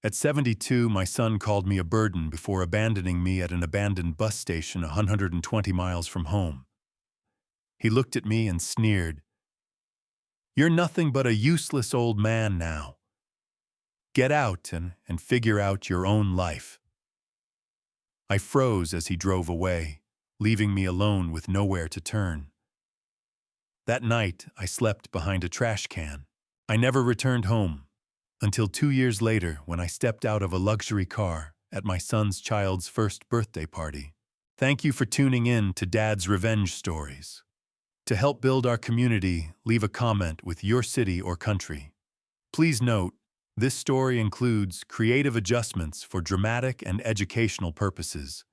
At 72, my son called me a burden before abandoning me at an abandoned bus station 120 miles from home. He looked at me and sneered, "You're nothing but a useless old man now. Get out and figure out your own life." I froze as he drove away, leaving me alone with nowhere to turn. That night, I slept behind a trash can. I never returned home, until 2 years later when I stepped out of a luxury car at my son's child's first birthday party. Thank you for tuning in to Dad's Revenge Stories. To help build our community, leave a comment with your city or country. Please note, this story includes creative adjustments for dramatic and educational purposes.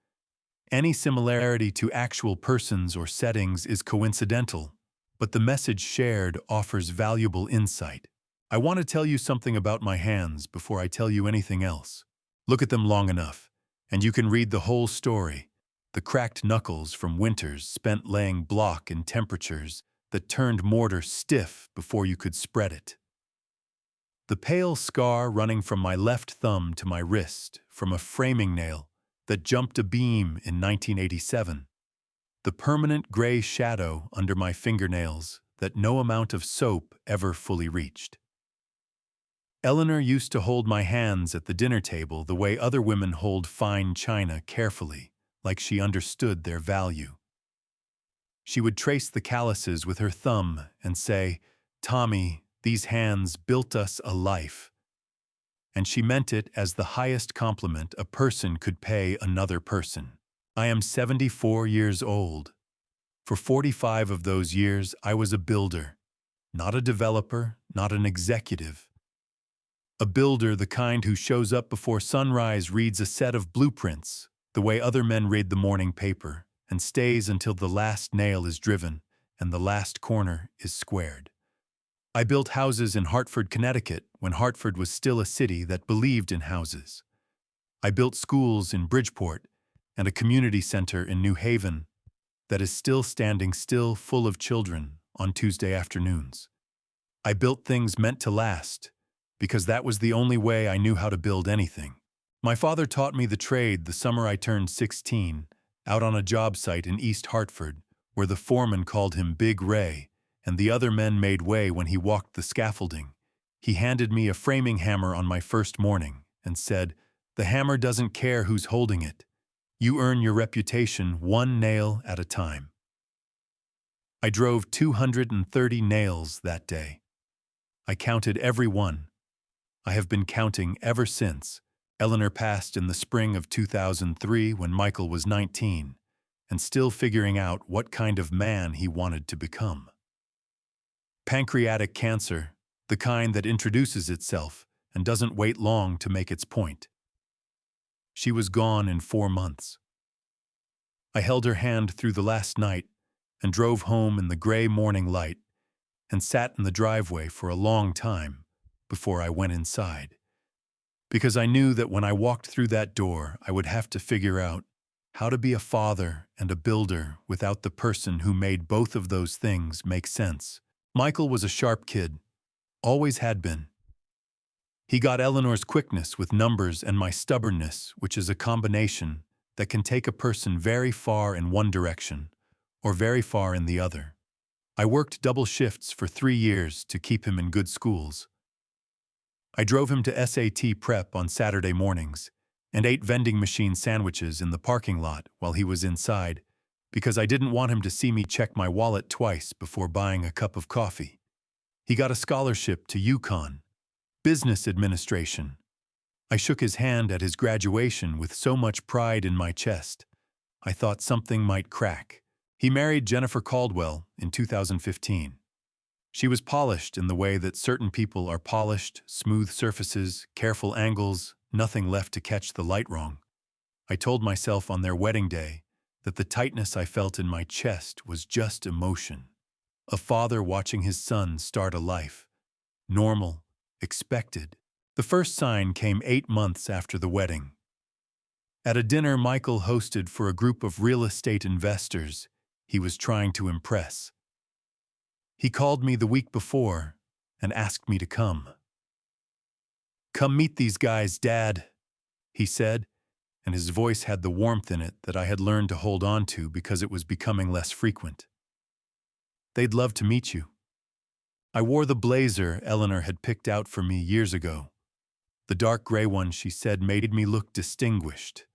Any similarity to actual persons or settings is coincidental, but the message shared offers valuable insight. I want to tell you something about my hands before I tell you anything else. Look at them long enough, and you can read the whole story. The cracked knuckles from winters spent laying block in temperatures that turned mortar stiff before you could spread it. The pale scar running from my left thumb to my wrist from a framing nail that jumped a beam in 1987. The permanent gray shadow under my fingernails that no amount of soap ever fully reached. Eleanor used to hold my hands at the dinner table the way other women hold fine china carefully, like she understood their value. She would trace the calluses with her thumb and say, "Tommy, these hands built us a life." And she meant it as the highest compliment a person could pay another person. I am 74 years old. For 45 of those years, I was a builder. Not a developer, not an executive. A builder, the kind who shows up before sunrise, reads a set of blueprints, the way other men read the morning paper, and stays until the last nail is driven and the last corner is squared. I built houses in Hartford, Connecticut, when Hartford was still a city that believed in houses. I built schools in Bridgeport and a community center in New Haven that is still standing still, full of children on Tuesday afternoons. I built things meant to last because that was the only way I knew how to build anything. My father taught me the trade the summer I turned 16, out on a job site in East Hartford, where the foreman called him Big Ray, and the other men made way when he walked the scaffolding. He handed me a framing hammer on my first morning and said, "The hammer doesn't care who's holding it. You earn your reputation one nail at a time." I drove 230 nails that day. I counted every one. I have been counting ever since. Eleanor passed in the spring of 2003 when Michael was 19, and still figuring out what kind of man he wanted to become. Pancreatic cancer, the kind that introduces itself and doesn't wait long to make its point. She was gone in 4 months. I held her hand through the last night and drove home in the gray morning light and sat in the driveway for a long time before I went inside. Because I knew that when I walked through that door, I would have to figure out how to be a father and a builder without the person who made both of those things make sense. Michael was a sharp kid, always had been. He got Eleanor's quickness with numbers and my stubbornness, which is a combination that can take a person very far in one direction or very far in the other. I worked double shifts for 3 years to keep him in good schools. I drove him to SAT prep on Saturday mornings and ate vending machine sandwiches in the parking lot while he was inside because I didn't want him to see me check my wallet twice before buying a cup of coffee. He got a scholarship to UConn, business administration. I shook his hand at his graduation with so much pride in my chest. I thought something might crack. He married Jennifer Caldwell in 2015. She was polished in the way that certain people are polished, smooth surfaces, careful angles, nothing left to catch the light wrong. I told myself on their wedding day that the tightness I felt in my chest was just emotion. A father watching his son start a life. Normal, expected. The first sign came 8 months after the wedding. At a dinner Michael hosted for a group of real estate investors he was trying to impress. He called me the week before and asked me to come. "Come meet these guys, Dad," he said, and his voice had the warmth in it that I had learned to hold on to because it was becoming less frequent. "They'd love to meet you." I wore the blazer Eleanor had picked out for me years ago. The dark gray one, she said, made me look distinguished.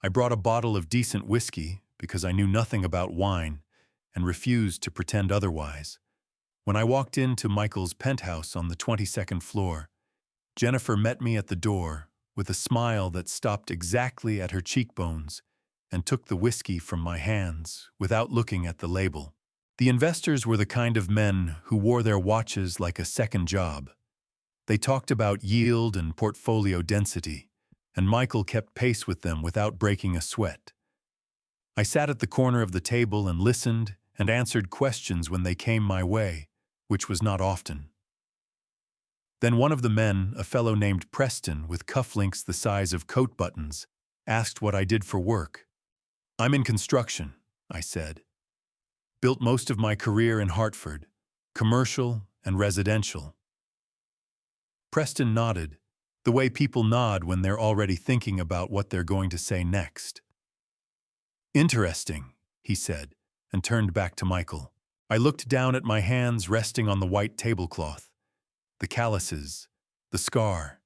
I brought a bottle of decent whiskey because I knew nothing about wine and refused to pretend otherwise. When I walked into Michael's penthouse on the 22nd floor, Jennifer met me at the door with a smile that stopped exactly at her cheekbones and took the whiskey from my hands without looking at the label. The investors were the kind of men who wore their watches like a second job. They talked about yield and portfolio density, and Michael kept pace with them without breaking a sweat. I sat at the corner of the table and listened and answered questions when they came my way, which was not often. Then one of the men, a fellow named Preston with cufflinks the size of coat buttons, asked what I did for work. "I'm in construction," I said. "Built most of my career in Hartford, commercial and residential." Preston nodded, the way people nod when they're already thinking about what they're going to say next. "Interesting," he said, and turned back to Michael. I looked down at my hands resting on the white tablecloth. The calluses, the scar,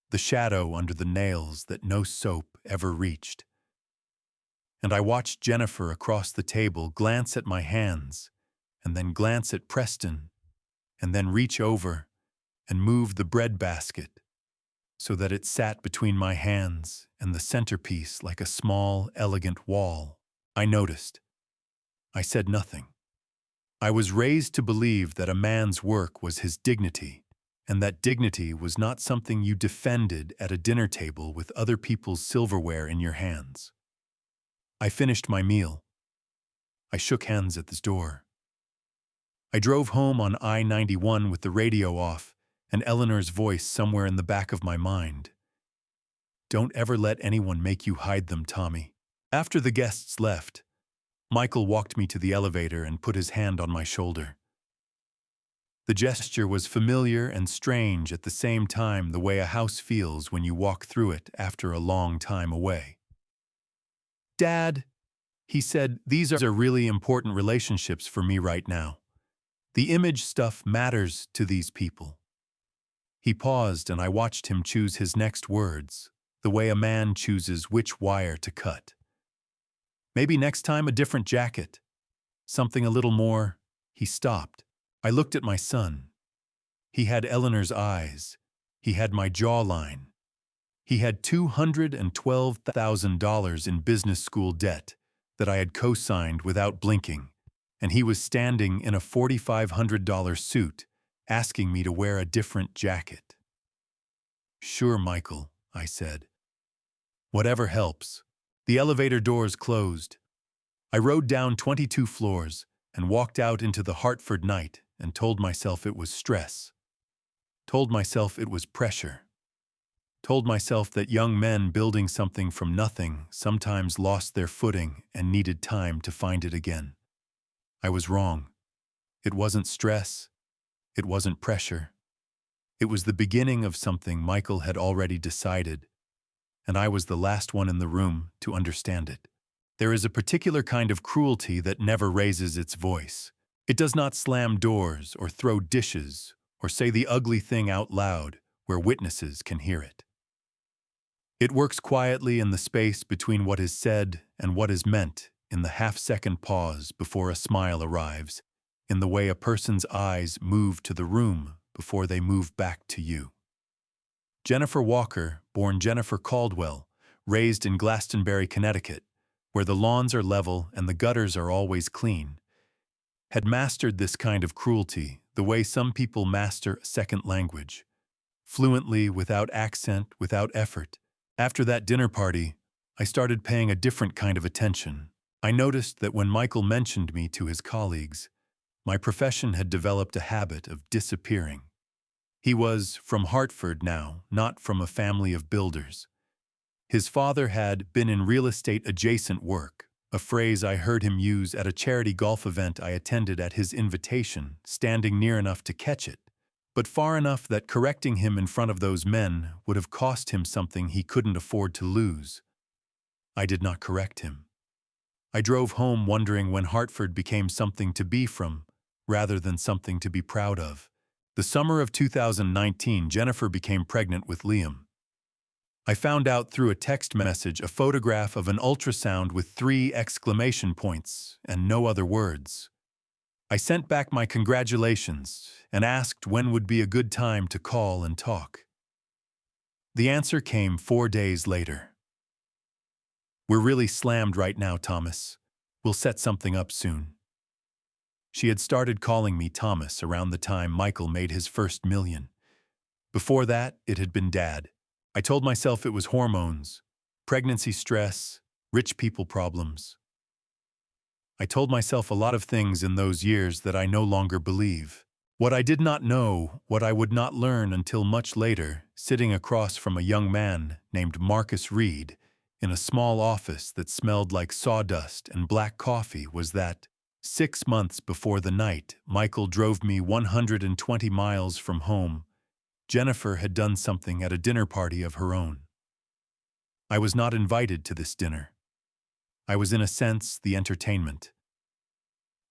the shadow under the nails that no soap ever reached. And I watched Jennifer across the table glance at my hands, and then glance at Preston, and then reach over and move the bread basket so that it sat between my hands and the centerpiece like a small, elegant wall. I noticed. I said nothing. I was raised to believe that a man's work was his dignity, and that dignity was not something you defended at a dinner table with other people's silverware in your hands. I finished my meal. I shook hands at the door. I drove home on I-91 with the radio off and Eleanor's voice somewhere in the back of my mind. "Don't ever let anyone make you hide them, Tommy." After the guests left, Michael walked me to the elevator and put his hand on my shoulder. The gesture was familiar and strange at the same time, the way a house feels when you walk through it after a long time away. "Dad," he said, "these are really important relationships for me right now. The image stuff matters to these people." He paused and I watched him choose his next words, the way a man chooses which wire to cut. "Maybe next time a different jacket. Something a little more." He stopped. I looked at my son. He had Eleanor's eyes. He had my jawline. He had $212,000 in business school debt that I had co-signed without blinking, and he was standing in a $4,500 suit asking me to wear a different jacket. "Sure, Michael," I said. "Whatever helps." The elevator doors closed. I rode down 22 floors and walked out into the Hartford night and told myself it was stress. Told myself it was pressure. Told myself that young men building something from nothing sometimes lost their footing and needed time to find it again. I was wrong. It wasn't stress. It wasn't pressure. It was the beginning of something Michael had already decided, and I was the last one in the room to understand it. There is a particular kind of cruelty that never raises its voice. It does not slam doors or throw dishes or say the ugly thing out loud where witnesses can hear it. It works quietly in the space between what is said and what is meant, in the half-second pause before a smile arrives, in the way a person's eyes move to the room before they move back to you. Jennifer Walker, born Jennifer Caldwell, raised in Glastonbury, Connecticut, where the lawns are level and the gutters are always clean, had mastered this kind of cruelty the way some people master a second language, fluently, without accent, without effort. After that dinner party, I started paying a different kind of attention. I noticed that when Michael mentioned me to his colleagues, my profession had developed a habit of disappearing. He was from Hartford now, not from a family of builders. His father had been in real estate adjacent work, a phrase I heard him use at a charity golf event I attended at his invitation, standing near enough to catch it. but far enough that correcting him in front of those men would have cost him something he couldn't afford to lose. I did not correct him. I drove home wondering when Hartford became something to be from, rather than something to be proud of. The summer of 2019, Jennifer became pregnant with Liam. I found out through a text message a photograph of an ultrasound with 3 exclamation points and no other words. I sent back my congratulations and asked when would be a good time to call and talk. The answer came 4 days later. "We're really slammed right now, Thomas. We'll set something up soon." She had started calling me Thomas around the time Michael made his first million. Before that, it had been Dad. I told myself it was hormones, pregnancy stress, rich people problems. I told myself a lot of things in those years that I no longer believe. What I did not know, what I would not learn until much later, sitting across from a young man named Marcus Reed in a small office that smelled like sawdust and black coffee, was that 6 months before the night Michael drove me 120 miles from home, Jennifer had done something at a dinner party of her own. I was not invited to this dinner. I was, in a sense, the entertainment.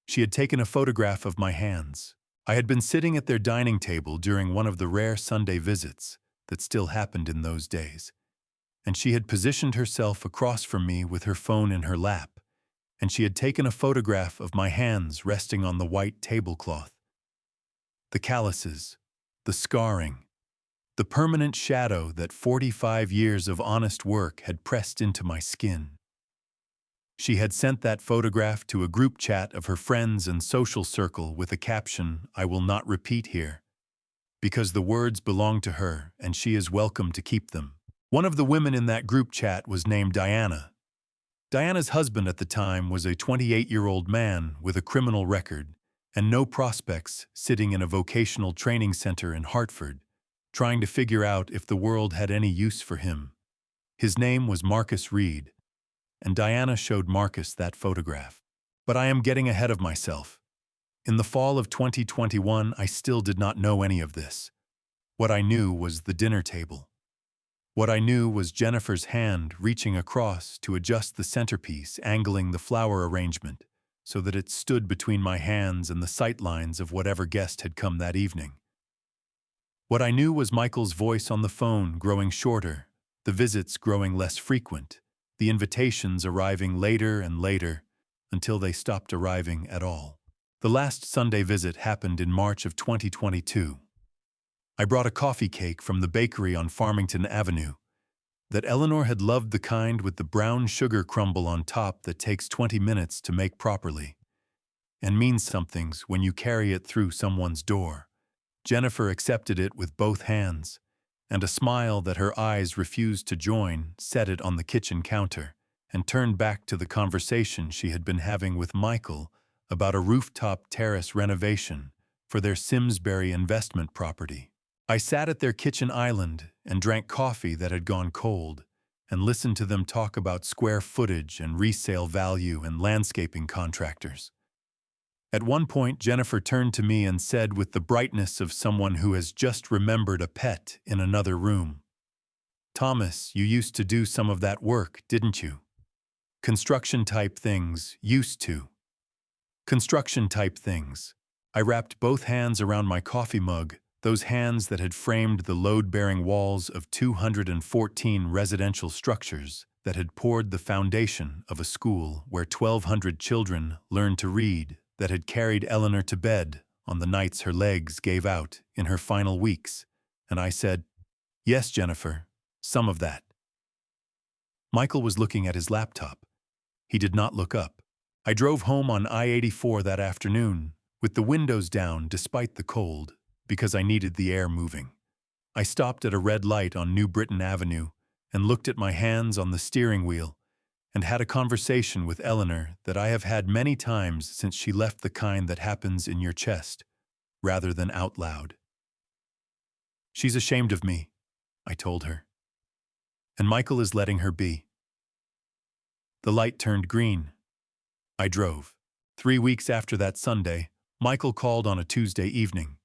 She had taken a photograph of my hands. I had been sitting at their dining table during one of the rare Sunday visits that still happened in those days, and she had positioned herself across from me with her phone in her lap, and she had taken a photograph of my hands resting on the white tablecloth. The calluses, the scarring, the permanent shadow that 45 years of honest work had pressed into my skin. She had sent that photograph to a group chat of her friends and social circle with a caption I will not repeat here, because the words belong to her and she is welcome to keep them. One of the women in that group chat was named Diana. Diana's husband at the time was a 28-year-old man with a criminal record and no prospects, sitting in a vocational training center in Hartford, trying to figure out if the world had any use for him. His name was Marcus Reed, and Diana showed Marcus that photograph. But I am getting ahead of myself. In the fall of 2021, I still did not know any of this. What I knew was the dinner table. What I knew was Jennifer's hand reaching across to adjust the centerpiece, angling the flower arrangement so that it stood between my hands and the sightlines of whatever guest had come that evening. What I knew was Michael's voice on the phone growing shorter, the visits growing less frequent, the invitations arriving later and later until they stopped arriving at all. The last Sunday visit happened in March of 2022. I brought a coffee cake from the bakery on Farmington Avenue that Eleanor had loved, the kind with the brown sugar crumble on top that takes 20 minutes to make properly and means something when you carry it through someone's door. Jennifer accepted it with both hands, and a smile that her eyes refused to join set it on the kitchen counter and turned back to the conversation she had been having with Michael about a rooftop terrace renovation for their Simsbury investment property. I sat at their kitchen island and drank coffee that had gone cold and listened to them talk about square footage and resale value and landscaping contractors. At one point, Jennifer turned to me and said with the brightness of someone who has just remembered a pet in another room, "Thomas, you used to do some of that work, didn't you? Construction-type things, used to. Construction-type things." I wrapped both hands around my coffee mug, those hands that had framed the load-bearing walls of 214 residential structures that had poured the foundation of a school where 1,200 children learned to read, that had carried Eleanor to bed on the nights her legs gave out in her final weeks, and I said, "Yes, Jennifer, some of that." Michael was looking at his laptop. He did not look up. I drove home on I-84 that afternoon, with the windows down despite the cold, because I needed the air moving. I stopped at a red light on New Britain Avenue and looked at my hands on the steering wheel and had a conversation with Eleanor that I have had many times since she left, the kind that happens in your chest, rather than out loud. "She's ashamed of me," I told her. "And Michael is letting her be." The light turned green. I drove. 3 weeks after that Sunday, Michael called on a Tuesday evening.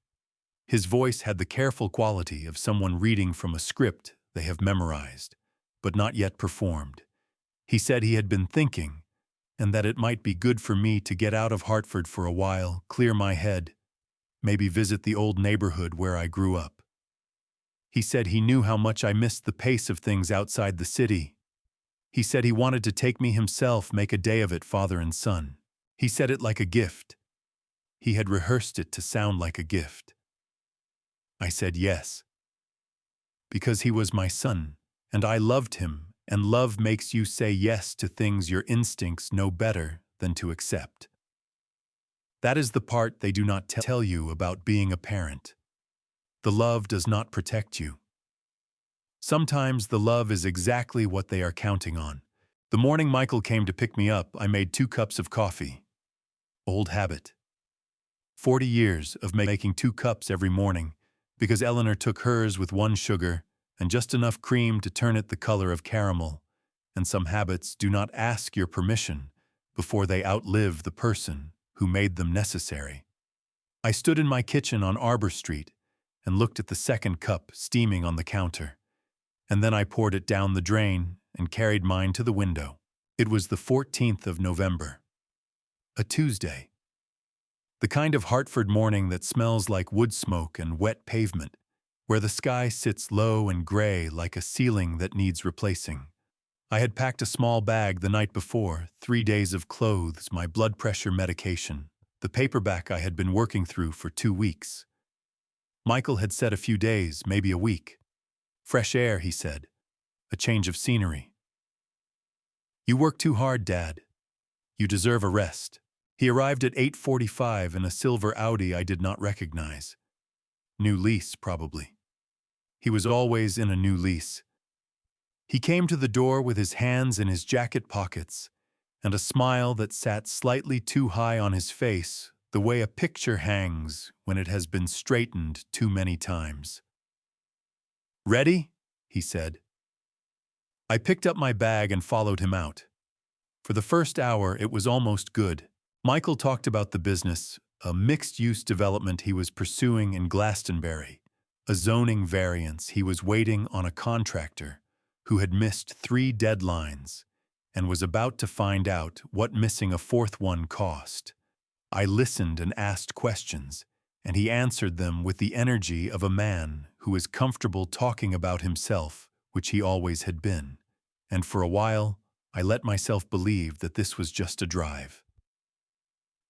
His voice had the careful quality of someone reading from a script they have memorized, but not yet performed. He said he had been thinking, and that it might be good for me to get out of Hartford for a while, clear my head, maybe visit the old neighborhood where I grew up. He said he knew how much I missed the pace of things outside the city. He said he wanted to take me himself, make a day of it, father and son. He said it like a gift. He had rehearsed it to sound like a gift. I said yes. Because he was my son, and I loved him, and love makes you say yes to things your instincts know better than to accept. That is the part they do not tell you about being a parent. The love does not protect you. Sometimes the love is exactly what they are counting on. The morning Michael came to pick me up, I made 2 cups of coffee. Old habit. 40 years of making 2 cups every morning, because Eleanor took hers with 1 sugar and just enough cream to turn it the color of caramel, and some habits do not ask your permission before they outlive the person who made them necessary. I stood in my kitchen on Arbor Street and looked at the 2nd cup steaming on the counter, and then I poured it down the drain and carried mine to the window. It was the 14th of November, a Tuesday. The kind of Hartford morning that smells like wood smoke and wet pavement, where the sky sits low and gray like a ceiling that needs replacing. I had packed a small bag the night before, 3 days of clothes, my blood pressure medication, the paperback I had been working through for 2 weeks. Michael had said a few days, maybe a week. Fresh air, he said. A change of scenery. You work too hard, Dad. You deserve a rest. He arrived at 8:45 in a silver Audi I did not recognize. New lease, probably. He was always in a new lease. He came to the door with his hands in his jacket pockets and a smile that sat slightly too high on his face, the way a picture hangs when it has been straightened too many times. "Ready?" he said. I picked up my bag and followed him out. For the first hour, it was almost good. Michael talked about the business, a mixed-use development he was pursuing in Glastonbury, a zoning variance he was waiting on a contractor who had missed 3 deadlines and was about to find out what missing a 4th one cost. I listened and asked questions, and he answered them with the energy of a man who is comfortable talking about himself, which he always had been. And for a while, I let myself believe that this was just a drive.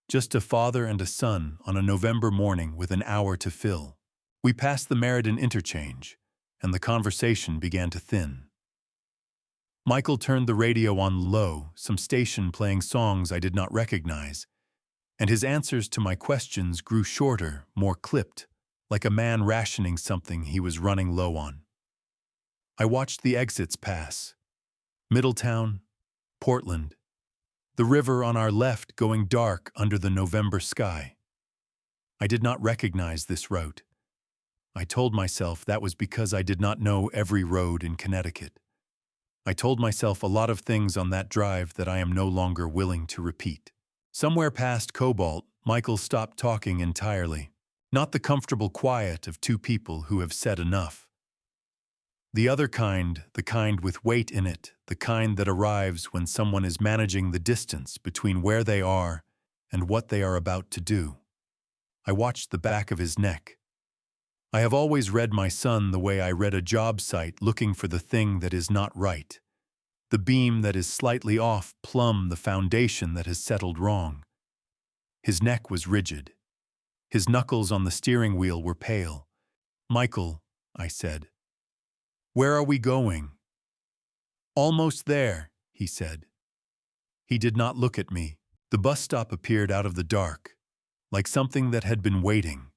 Just a father and a son on a November morning with an hour to fill. We passed the Meriden interchange, and the conversation began to thin. Michael turned the radio on low, some station playing songs I did not recognize, and his answers to my questions grew shorter, more clipped, like a man rationing something he was running low on. I watched the exits pass. Middletown, Portland, the river on our left going dark under the November sky. I did not recognize this route. I told myself that was because I did not know every road in Connecticut. I told myself a lot of things on that drive that I am no longer willing to repeat. Somewhere past Cobalt, Michael stopped talking entirely. Not the comfortable quiet of 2 people who have said enough. The other kind, the kind with weight in it, the kind that arrives when someone is managing the distance between where they are and what they are about to do. I watched the back of his neck. I have always read my son the way I read a job site looking for the thing that is not right. The beam that is slightly off, plumb the foundation that has settled wrong. His neck was rigid. His knuckles on the steering wheel were pale. "Michael," I said. "Where are we going?" "Almost there," he said. He did not look at me. The bus stop appeared out of the dark, like something that had been waiting.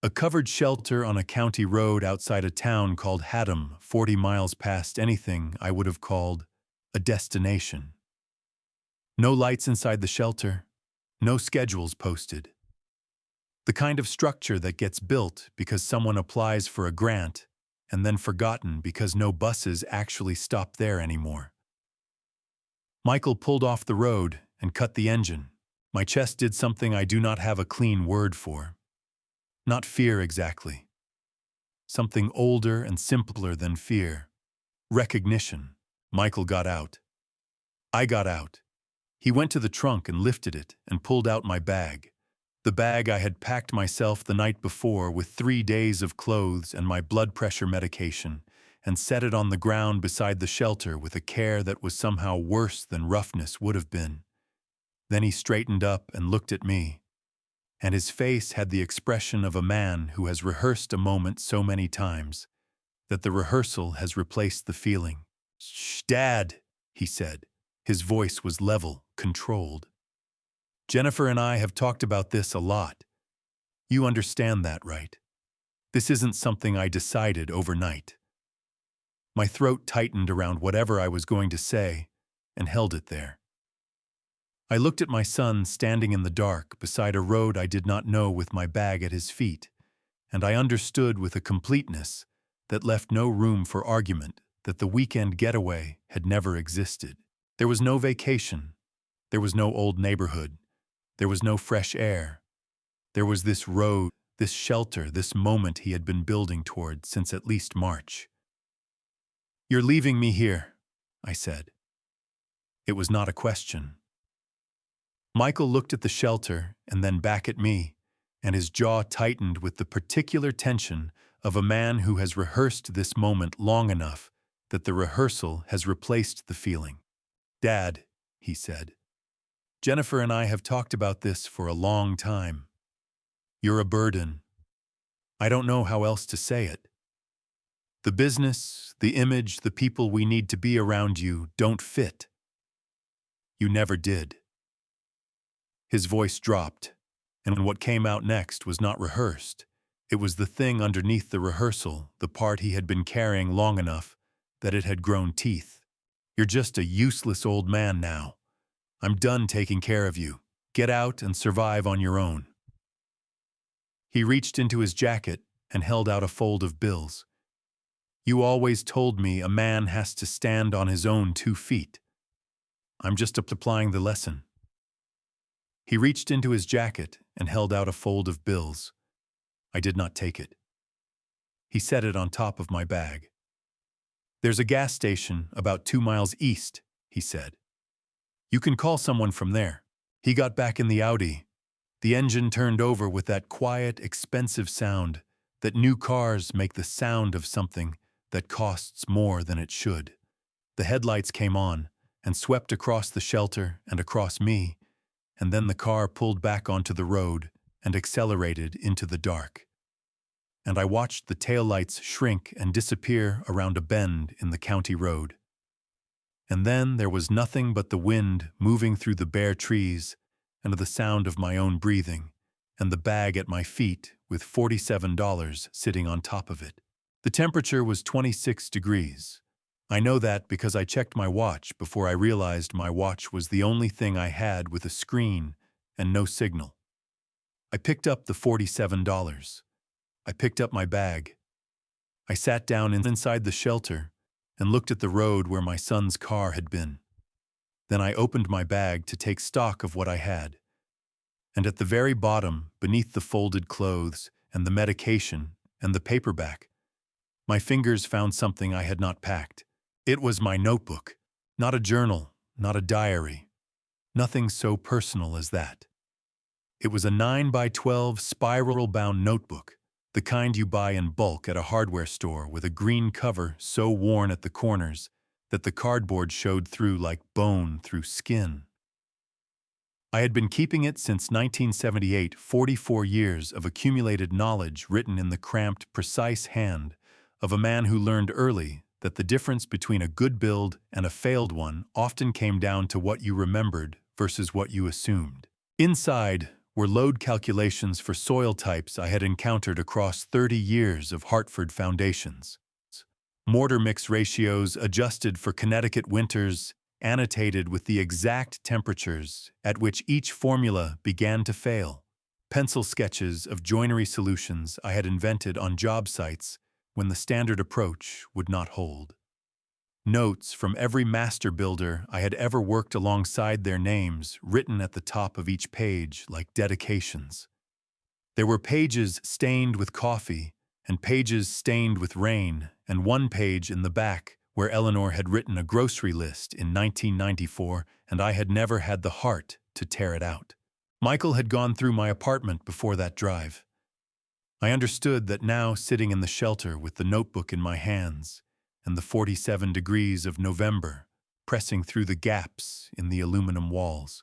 A covered shelter on a county road outside a town called Haddam, 40 miles past anything I would have called a destination. No lights inside the shelter, no schedules posted. The kind of structure that gets built because someone applies for a grant and then forgotten because no buses actually stop there anymore. Michael pulled off the road and cut the engine. My chest did something I do not have a clean word for. Not fear exactly. Something older and simpler than fear. Recognition. Michael got out. I got out. He went to the trunk and lifted it and pulled out my bag. The bag I had packed myself the night before with 3 days of clothes and my blood pressure medication, and set it on the ground beside the shelter with a care that was somehow worse than roughness would have been. Then he straightened up and looked at me, and his face had the expression of a man who has rehearsed a moment so many times that the rehearsal has replaced the feeling. "Shh, Dad," he said. His voice was level, controlled. "Jennifer and I have talked about this a lot. You understand that, right? This isn't something I decided overnight." My throat tightened around whatever I was going to say and held it there. I looked at my son standing in the dark beside a road I did not know with my bag at his feet, and I understood with a completeness that left no room for argument that the weekend getaway had never existed. There was no vacation. There was no old neighborhood. There was no fresh air. There was this road, this shelter, this moment he had been building toward since at least March. "You're leaving me here," I said. It was not a question. Michael looked at the shelter and then back at me, and his jaw tightened with the particular tension of a man who has rehearsed this moment long enough that the rehearsal has replaced the feeling. "Dad," he said, "Jennifer and I have talked about this for a long time. You're a burden. I don't know how else to say it. The business, the image, the people we need to be around you don't fit. You never did." His voice dropped, and what came out next was not rehearsed. It was the thing underneath the rehearsal, the part he had been carrying long enough that it had grown teeth. "You're just a useless old man now. I'm done taking care of you. Get out and survive on your own." He reached into his jacket and held out a fold of bills. "You always told me a man has to stand on his own 2 feet. I'm just applying the lesson." He reached into his jacket and held out a fold of bills. I did not take it. He set it on top of my bag. "There's a gas station about 2 miles east," he said. "You can call someone from there." He got back in the Audi. The engine turned over with that quiet, expensive sound that new cars make, the sound of something that costs more than it should. The headlights came on and swept across the shelter and across me, and then the car pulled back onto the road and accelerated into the dark. And I watched the taillights shrink and disappear around a bend in the county road. And then there was nothing but the wind moving through the bare trees and the sound of my own breathing, and the bag at my feet with $47 sitting on top of it. The temperature was 26 degrees. I know that because I checked my watch before I realized my watch was the only thing I had with a screen and no signal. I picked up the $47. I picked up my bag. I sat down inside the shelter and looked at the road where my son's car had been. Then I opened my bag to take stock of what I had. And at the very bottom, beneath the folded clothes and the medication and the paperback, my fingers found something I had not packed. It was my notebook, not a journal, not a diary, nothing so personal as that. It was a 9 by 12 spiral-bound notebook, the kind you buy in bulk at a hardware store, with a green cover so worn at the corners that the cardboard showed through like bone through skin. I had been keeping it since 1978, 44 years of accumulated knowledge written in the cramped, precise hand of a man who learned early that the difference between a good build and a failed one often came down to what you remembered versus what you assumed. Inside were load calculations for soil types I had encountered across 30 years of Hartford foundations. Mortar mix ratios adjusted for Connecticut winters, annotated with the exact temperatures at which each formula began to fail. Pencil sketches of joinery solutions I had invented on job sites when the standard approach would not hold. Notes from every master builder I had ever worked alongside, their names written at the top of each page like dedications. There were pages stained with coffee, and pages stained with rain, and one page in the back where Eleanor had written a grocery list in 1994, and I had never had the heart to tear it out. Michael had gone through my apartment before that drive. I understood that now, sitting in the shelter with the notebook in my hands, and the 47 degrees of November pressing through the gaps in the aluminum walls.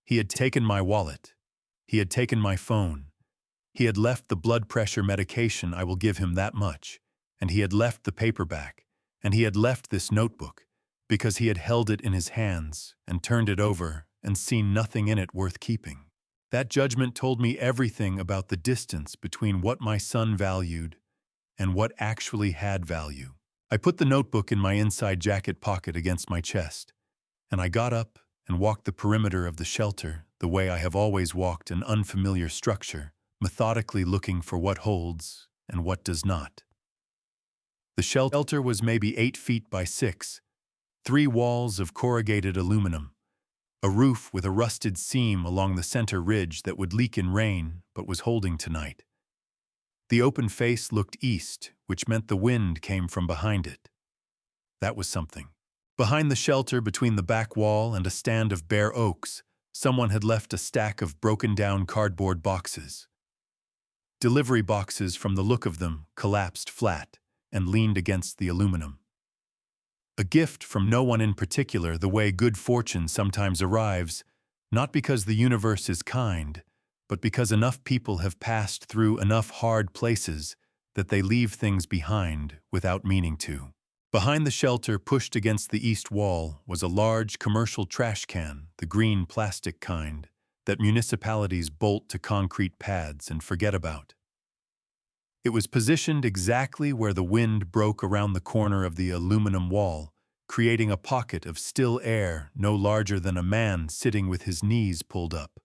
He had taken my wallet. He had taken my phone. He had left the blood pressure medication, I will give him that much, and he had left the paperback, and he had left this notebook, because he had held it in his hands and turned it over and seen nothing in it worth keeping. That judgment told me everything about the distance between what my son valued and what actually had value. I put the notebook in my inside jacket pocket against my chest, and I got up and walked the perimeter of the shelter the way I have always walked an unfamiliar structure, methodically looking for what holds and what does not. The shelter was maybe 8 feet by 6, 3 walls of corrugated aluminum, a roof with a rusted seam along the center ridge that would leak in rain but was holding tonight. The open face looked east, which meant the wind came from behind it. That was something. Behind the shelter, between the back wall and a stand of bare oaks, someone had left a stack of broken-down cardboard boxes. Delivery boxes, from the look of them, collapsed flat and leaned against the aluminum. A gift from no one in particular, the way good fortune sometimes arrives, not because the universe is kind, but because enough people have passed through enough hard places that they leave things behind without meaning to. Behind the shelter, pushed against the east wall, was a large commercial trash can, the green plastic kind, that municipalities bolt to concrete pads and forget about. It was positioned exactly where the wind broke around the corner of the aluminum wall, creating a pocket of still air no larger than a man sitting with his knees pulled up.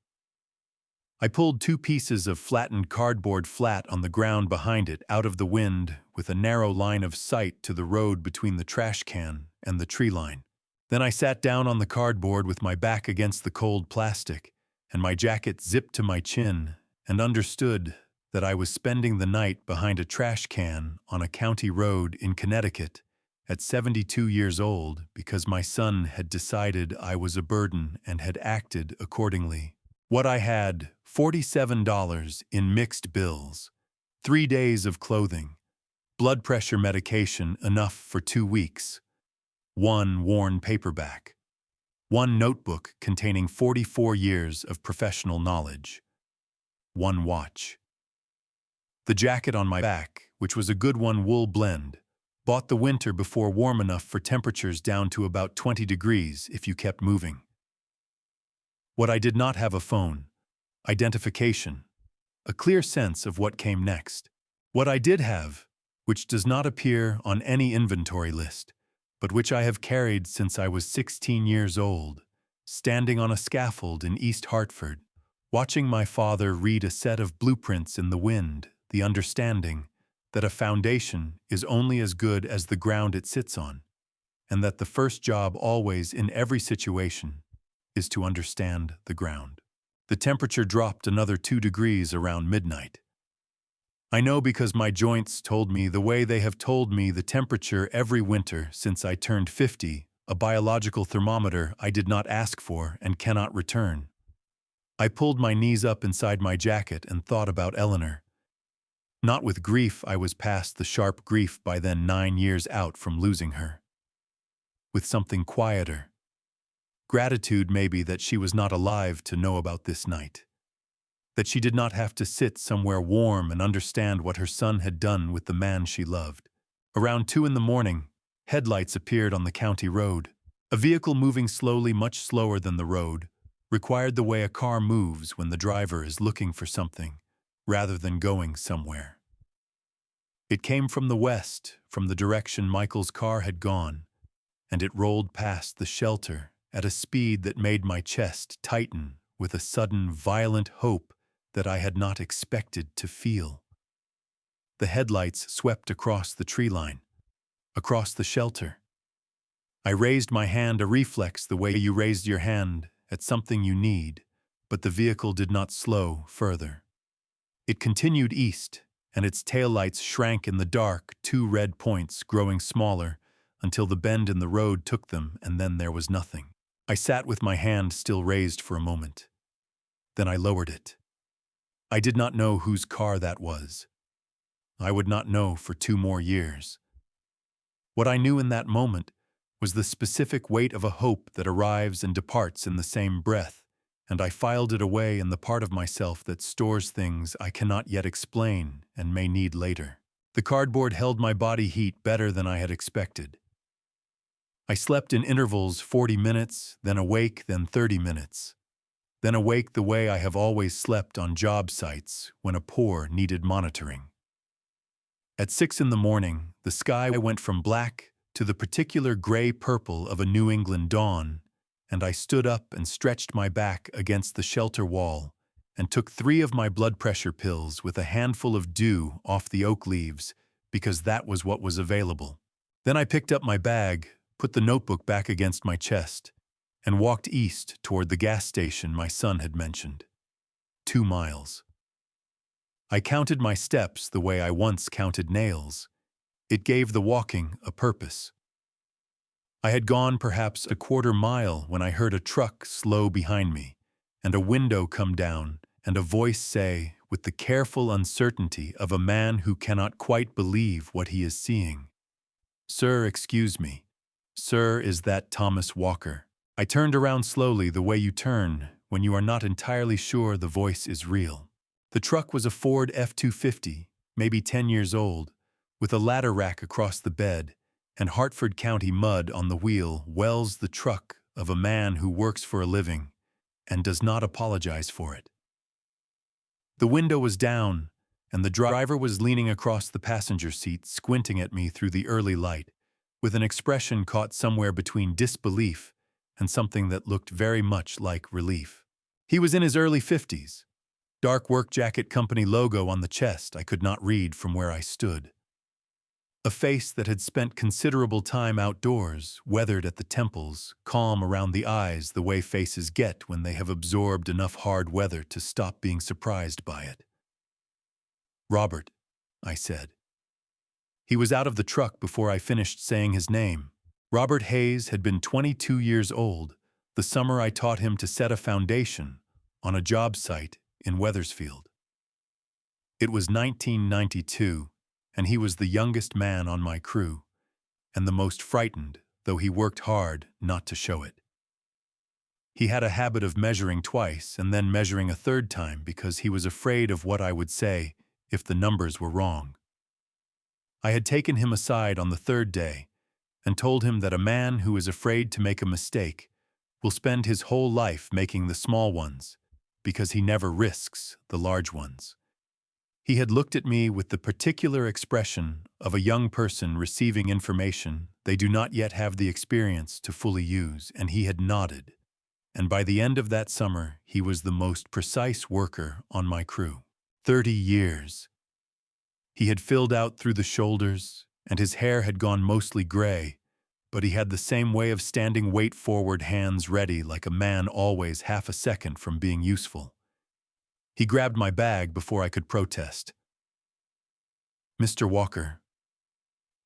I pulled 2 pieces of flattened cardboard flat on the ground behind it out of the wind with a narrow line of sight to the road between the trash can and the tree line. Then I sat down on the cardboard with my back against the cold plastic and my jacket zipped to my chin, and understood that I was spending the night behind a trash can on a county road in Connecticut at 72 years old because my son had decided I was a burden and had acted accordingly. What I had, $47 in mixed bills, 3 days of clothing, blood pressure medication enough for 2 weeks, 1 worn paperback, 1 notebook containing 44 years of professional knowledge, 1 watch. The jacket on my back, which was a good one wool blend, bought the winter before warm enough for temperatures down to about 20 degrees if you kept moving. What I did not have: a phone, identification, a clear sense of what came next. What I did have, which does not appear on any inventory list, but which I have carried since I was 16 years old, standing on a scaffold in East Hartford, watching my father read a set of blueprints in the wind, the understanding that a foundation is only as good as the ground it sits on, and that the first job always, in every situation, is to understand the ground. The temperature dropped another 2 degrees around midnight. I know because my joints told me the way they have told me the temperature every winter since I turned 50, a biological thermometer I did not ask for and cannot return. I pulled my knees up inside my jacket and thought about Eleanor. Not with grief, I was past the sharp grief by then, 9 years out from losing her. With something quieter. Gratitude, maybe, that she was not alive to know about this night. That she did not have to sit somewhere warm and understand what her son had done with the man she loved. Around 2 in the morning, headlights appeared on the county road. A vehicle moving slowly, much slower than the road, required the way a car moves when the driver is looking for something, rather than going somewhere. It came from the west, from the direction Michael's car had gone, and it rolled past the shelter at a speed that made my chest tighten with a sudden, violent hope that I had not expected to feel. The headlights swept across the tree line, across the shelter. I raised my hand, a reflex, the way you raised your hand at something you need, but the vehicle did not slow further. It continued east, and its taillights shrank in the dark, two red points growing smaller until the bend in the road took them, and then there was nothing. I sat with my hand still raised for a moment. Then I lowered it. I did not know whose car that was. I would not know for 2 more years. What I knew in that moment was the specific weight of a hope that arrives and departs in the same breath, and I filed it away in the part of myself that stores things I cannot yet explain and may need later. The cardboard held my body heat better than I had expected. I slept in intervals 40 minutes, then awake, then 30 minutes. Then awake the way I have always slept on job sites when a pour needed monitoring. At 6 in the morning, the sky went from black to the particular gray-purple of a New England dawn, and I stood up and stretched my back against the shelter wall and took 3 of my blood pressure pills with a handful of dew off the oak leaves because that was what was available. Then I picked up my bag, put the notebook back against my chest, and walked east toward the gas station my son had mentioned. 2 miles. I counted my steps the way I once counted nails. It gave the walking a purpose. I had gone perhaps a quarter mile when I heard a truck slow behind me, and a window come down, and a voice say, with the careful uncertainty of a man who cannot quite believe what he is seeing, "Sir, excuse me. Sir, is that Thomas Walker?" I turned around slowly the way you turn when you are not entirely sure the voice is real. The truck was a Ford F-250, maybe 10 years old, with a ladder rack across the bed and Hartford County mud on the wheel. Wells, the truck of a man who works for a living and does not apologize for it. The window was down, and the driver was leaning across the passenger seat, squinting at me through the early light, with an expression caught somewhere between disbelief and something that looked very much like relief. He was in his early 50s. Dark work jacket company logo on the chest I could not read from where I stood. A face that had spent considerable time outdoors, weathered at the temples, calm around the eyes the way faces get when they have absorbed enough hard weather to stop being surprised by it. "Robert," I said. He was out of the truck before I finished saying his name. Robert Hayes had been 22 years old the summer I taught him to set a foundation on a job site in Wethersfield. It was 1992, and he was the youngest man on my crew, and the most frightened, though he worked hard not to show it. He had a habit of measuring twice and then measuring a third time because he was afraid of what I would say if the numbers were wrong. I had taken him aside on the 3rd day and told him that a man who is afraid to make a mistake will spend his whole life making the small ones because he never risks the large ones. He had looked at me with the particular expression of a young person receiving information they do not yet have the experience to fully use, and he had nodded. And by the end of that summer, he was the most precise worker on my crew. 30 years. He had filled out through the shoulders, and his hair had gone mostly gray, but he had the same way of standing weight forward, hands ready, like a man always half a second from being useful. He grabbed my bag before I could protest. "Mr. Walker."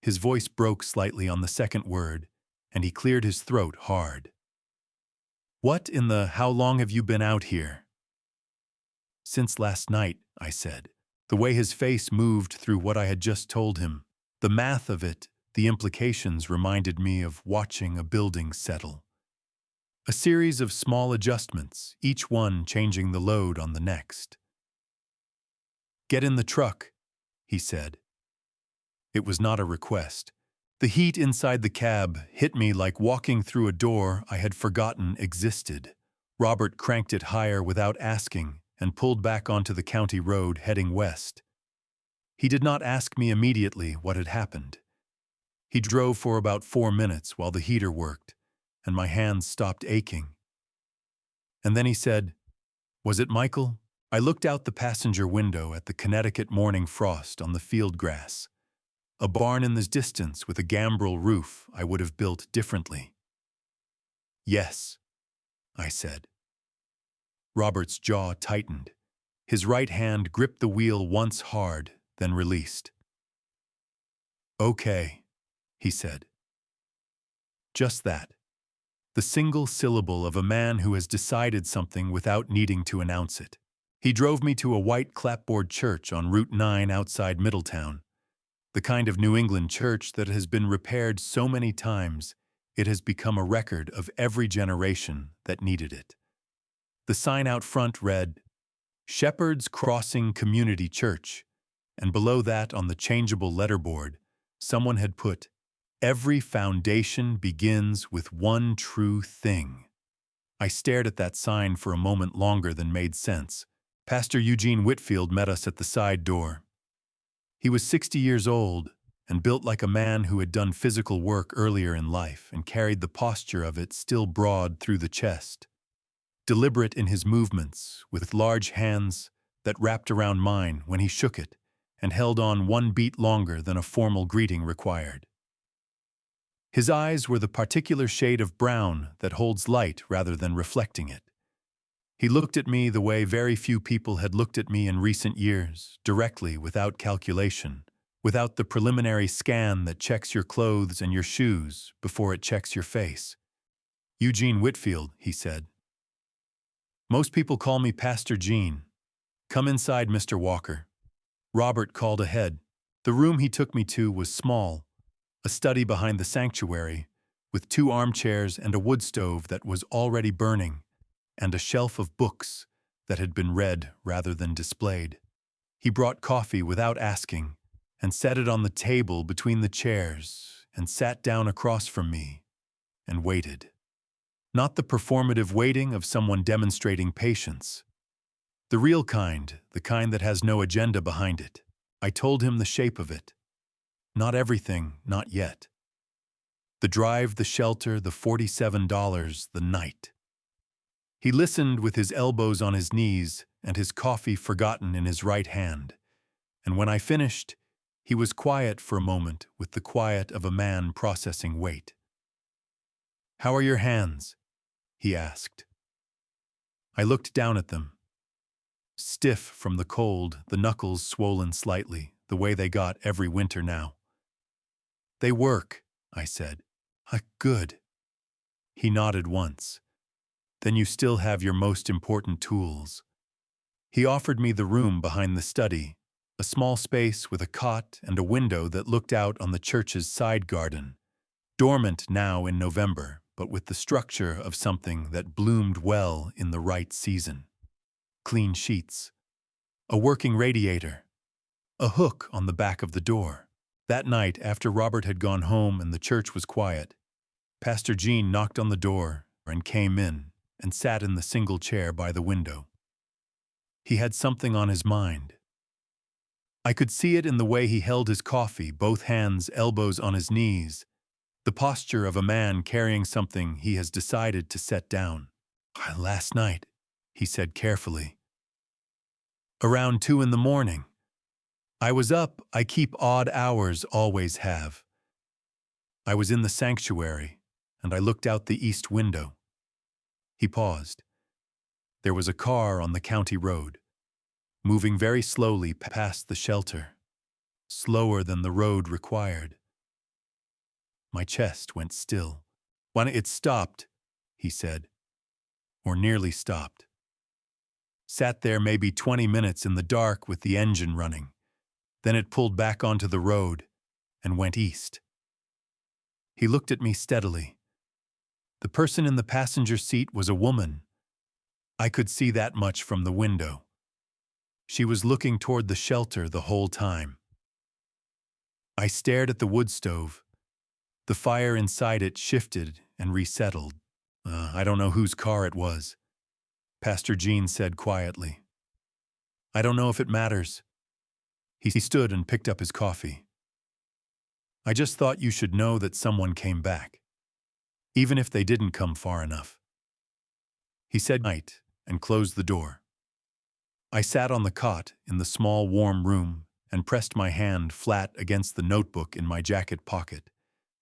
His voice broke slightly on the second word, and he cleared his throat hard. "What in the how long have you been out here?" "Since last night," I said. The way his face moved through what I had just told him, the math of it, the implications reminded me of watching a building settle. A series of small adjustments, each one changing the load on the next. "Get in the truck," he said. It was not a request. The heat inside the cab hit me like walking through a door I had forgotten existed. Robert cranked it higher without asking and pulled back onto the county road heading west. He did not ask me immediately what had happened. He drove for about 4 minutes while the heater worked, and my hands stopped aching. And then he said, "Was it Michael?" I looked out the passenger window at the Connecticut morning frost on the field grass. A barn in the distance with a gambrel roof I would have built differently. "Yes," I said. Robert's jaw tightened. His right hand gripped the wheel once hard, then released. "Okay," he said. Just that. The single syllable of a man who has decided something without needing to announce it. He drove me to a white clapboard church on Route 9 outside Middletown, the kind of New England church that has been repaired so many times it has become a record of every generation that needed it. The sign out front read, Shepherd's Crossing Community Church, and below that on the changeable letterboard, someone had put, Every foundation begins with one true thing. I stared at that sign for a moment longer than made sense. Pastor Eugene Whitfield met us at the side door. He was 60 years old and built like a man who had done physical work earlier in life and carried the posture of it still broad through the chest. Deliberate in his movements, with large hands that wrapped around mine when he shook it and held on one beat longer than a formal greeting required. His eyes were the particular shade of brown that holds light rather than reflecting it. He looked at me the way very few people had looked at me in recent years, directly, without calculation, without the preliminary scan that checks your clothes and your shoes before it checks your face. Eugene Whitfield, he said. Most people call me Pastor Gene. Come inside, Mr. Walker. Robert called ahead. The room he took me to was small, a study behind the sanctuary, with 2 armchairs and a wood stove that was already burning, and a shelf of books that had been read rather than displayed. He brought coffee without asking, and set it on the table between the chairs, and sat down across from me, and waited. Not the performative waiting of someone demonstrating patience. The real kind, the kind that has no agenda behind it. I told him the shape of it. Not everything, not yet. The drive, the shelter, the $47, the night. He listened with his elbows on his knees and his coffee forgotten in his right hand, and when I finished, he was quiet for a moment with the quiet of a man processing weight. "How are your hands?" he asked. I looked down at them. Stiff from the cold, the knuckles swollen slightly, the way they got every winter now. "They work," I said. Good." He nodded once. "Then you still have your most important tools." He offered me the room behind the study, a small space with a cot and a window that looked out on the church's side garden, dormant now in November, but with the structure of something that bloomed well in the right season. Clean sheets, a working radiator, a hook on the back of the door. That night, after Robert had gone home and the church was quiet, Pastor Gene knocked on the door and came in and sat in the single chair by the window. He had something on his mind. I could see it in the way he held his coffee, both hands, elbows on his knees, the posture of a man carrying something he has decided to set down. "Last night," he said carefully. "Around 2 in the morning. I was up, I keep odd hours, always have. I was in the sanctuary, and I looked out the east window." He paused. There was a car on the county road, moving very slowly past the shelter, slower than the road required. My chest went still. "When it stopped," he said, or nearly stopped. Sat there maybe 20 minutes in the dark with the engine running. Then it pulled back onto the road and went east. He looked at me steadily. The person in the passenger seat was a woman. I could see that much from the window. She was looking toward the shelter the whole time. I stared at the wood stove. The fire inside it shifted and resettled. I don't know whose car it was," Pastor Gene said quietly. "I don't know if it matters." He stood and picked up his coffee. "I just thought you should know that someone came back, even if they didn't come far enough." He said night and closed the door. I sat on the cot in the small warm room and pressed my hand flat against the notebook in my jacket pocket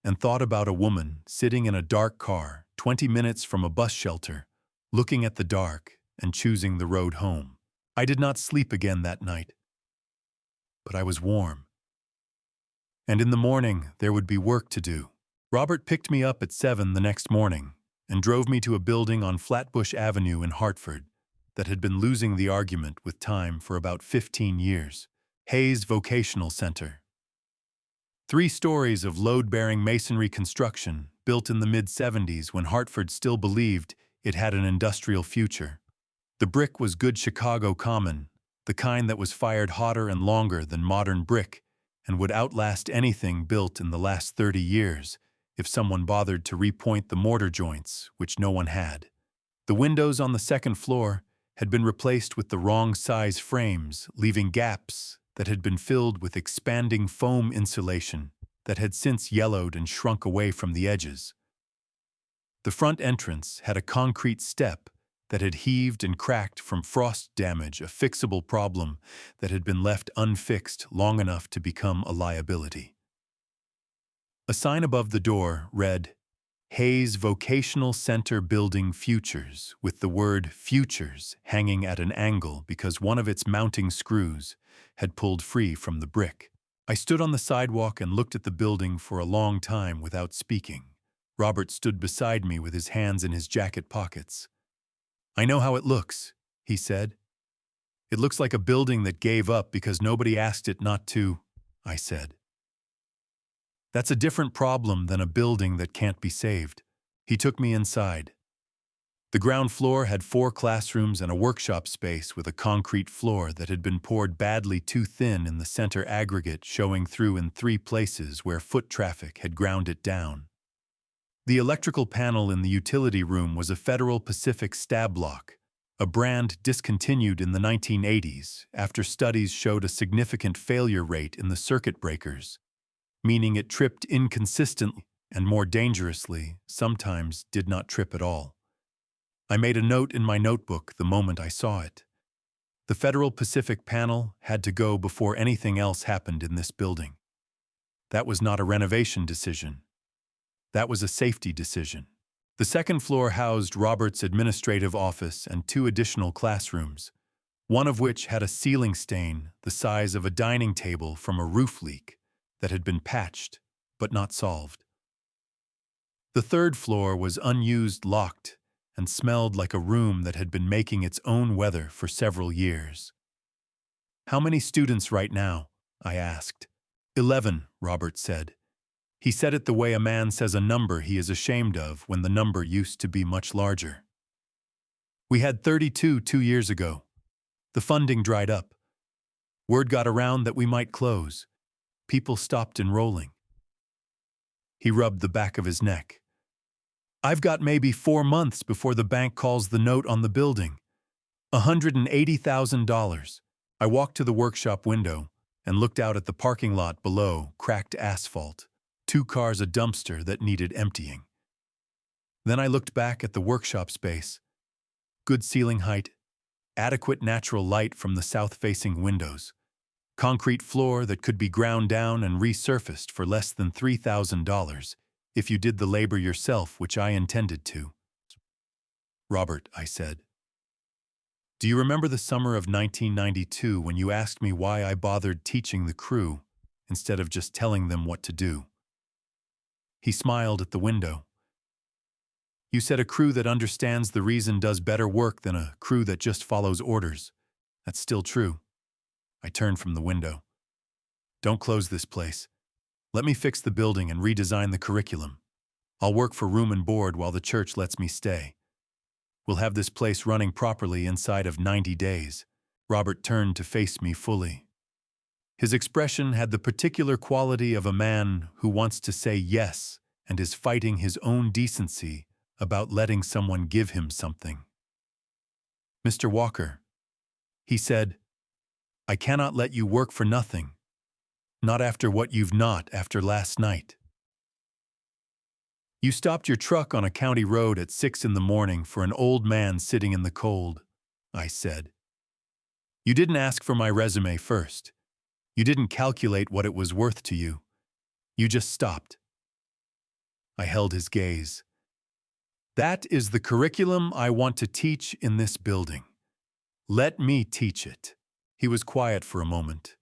and thought about a woman sitting in a dark car 20 minutes from a bus shelter, looking at the dark and choosing the road home. I did not sleep again that night, but I was warm. And in the morning, there would be work to do. Robert picked me up at 7 the next morning and drove me to a building on Flatbush Avenue in Hartford that had been losing the argument with time for about 15 years. Hayes Vocational Center. 3 stories of load-bearing masonry construction built in the mid-70s when Hartford still believed it had an industrial future. The brick was good Chicago common, the kind that was fired hotter and longer than modern brick and would outlast anything built in the last 30 years if someone bothered to repoint the mortar joints, which no one had. The windows on the second floor had been replaced with the wrong size frames, leaving gaps that had been filled with expanding foam insulation that had since yellowed and shrunk away from the edges. The front entrance had a concrete step that had heaved and cracked from frost damage, a fixable problem that had been left unfixed long enough to become a liability. A sign above the door read, Hayes Vocational Center Building Futures, with the word Futures hanging at an angle because one of its mounting screws had pulled free from the brick. I stood on the sidewalk and looked at the building for a long time without speaking. Robert stood beside me with his hands in his jacket pockets. I know how it looks, he said. It looks like a building that gave up because nobody asked it not to, I said. That's a different problem than a building that can't be saved. He took me inside. The ground floor had 4 classrooms and a workshop space with a concrete floor that had been poured badly too thin in the center aggregate, showing through in 3 places where foot traffic had ground it down. The electrical panel in the utility room was a Federal Pacific stab lock, a brand discontinued in the 1980s after studies showed a significant failure rate in the circuit breakers, meaning it tripped inconsistently and, more dangerously, sometimes did not trip at all. I made a note in my notebook the moment I saw it. The Federal Pacific panel had to go before anything else happened in this building. That was not a renovation decision. That was a safety decision. The second floor housed Robert's administrative office and 2 additional classrooms, one of which had a ceiling stain the size of a dining table from a roof leak that had been patched but not solved. The third floor was unused, locked, and smelled like a room that had been making its own weather for several years. How many students right now? I asked. 11, Robert said. He said it the way a man says a number he is ashamed of when the number used to be much larger. We had 32 2 years ago. The funding dried up. Word got around that we might close. People stopped enrolling. He rubbed the back of his neck. I've got maybe 4 months before the bank calls the note on the building. $180,000. I walked to the workshop window and looked out at the parking lot below, cracked asphalt. 2 cars, a dumpster that needed emptying. Then I looked back at the workshop space. Good ceiling height, adequate natural light from the south-facing windows, concrete floor that could be ground down and resurfaced for less than $3,000 if you did the labor yourself, which I intended to. Robert, I said, do you remember the summer of 1992 when you asked me why I bothered teaching the crew instead of just telling them what to do? He smiled at the window. You said a crew that understands the reason does better work than a crew that just follows orders. That's still true. I turned from the window. Don't close this place. Let me fix the building and redesign the curriculum. I'll work for room and board while the church lets me stay. We'll have this place running properly inside of 90 days. Robert turned to face me fully. His expression had the particular quality of a man who wants to say yes and is fighting his own decency about letting someone give him something. Mr. Walker, he said, I cannot let you work for nothing. Not after what you've not after last night. You stopped your truck on a county road at 6 in the morning for an old man sitting in the cold, I said. You didn't ask for my resume first. You didn't calculate what it was worth to you. You just stopped. I held his gaze. That is the curriculum I want to teach in this building. Let me teach it. He was quiet for a moment.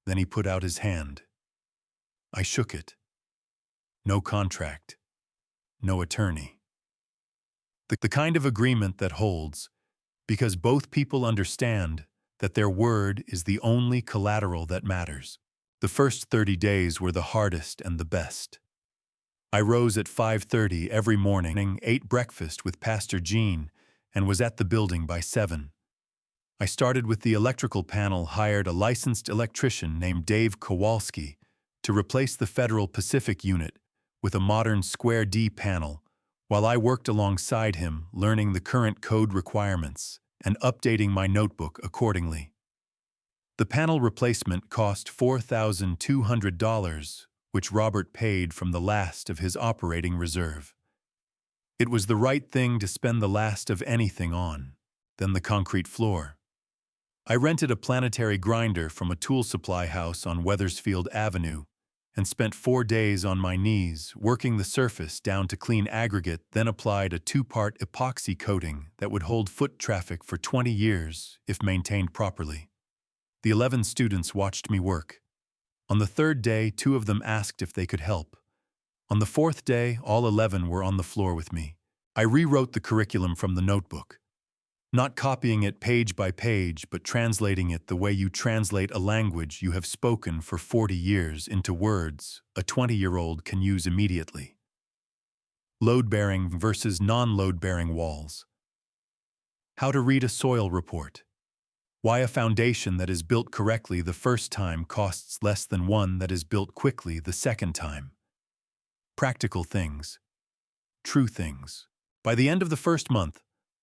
Then he put out his hand. I shook it. No contract. No attorney. The kind of agreement that holds, because both people understand that their word is the only collateral that matters. The first 30 days were the hardest and the best. I rose at 5:30 every morning, ate breakfast with Pastor Jean, and was at the building by 7. I started with the electrical panel, hired a licensed electrician named Dave Kowalski to replace the Federal Pacific unit with a modern square D panel, while I worked alongside him, learning the current code requirements and updating my notebook accordingly. The panel replacement cost $4,200, which Robert paid from the last of his operating reserve. It was the right thing to spend the last of anything on, then the concrete floor. I rented a planetary grinder from a tool supply house on Wethersfield Avenue and spent 4 days on my knees working the surface down to clean aggregate, then applied a 2-part epoxy coating that would hold foot traffic for 20 years if maintained properly. The 11 students watched me work. On the 3rd day, 2 of them asked if they could help. On the 4th day, all 11 were on the floor with me. I rewrote the curriculum from the notebook. Not copying it page by page, but translating it the way you translate a language you have spoken for 40 years into words a 20-year-old can use immediately. Load-bearing versus non-load-bearing walls. How to read a soil report. Why a foundation that is built correctly the first time costs less than one that is built quickly the second time. Practical things. True things. By the end of the first month,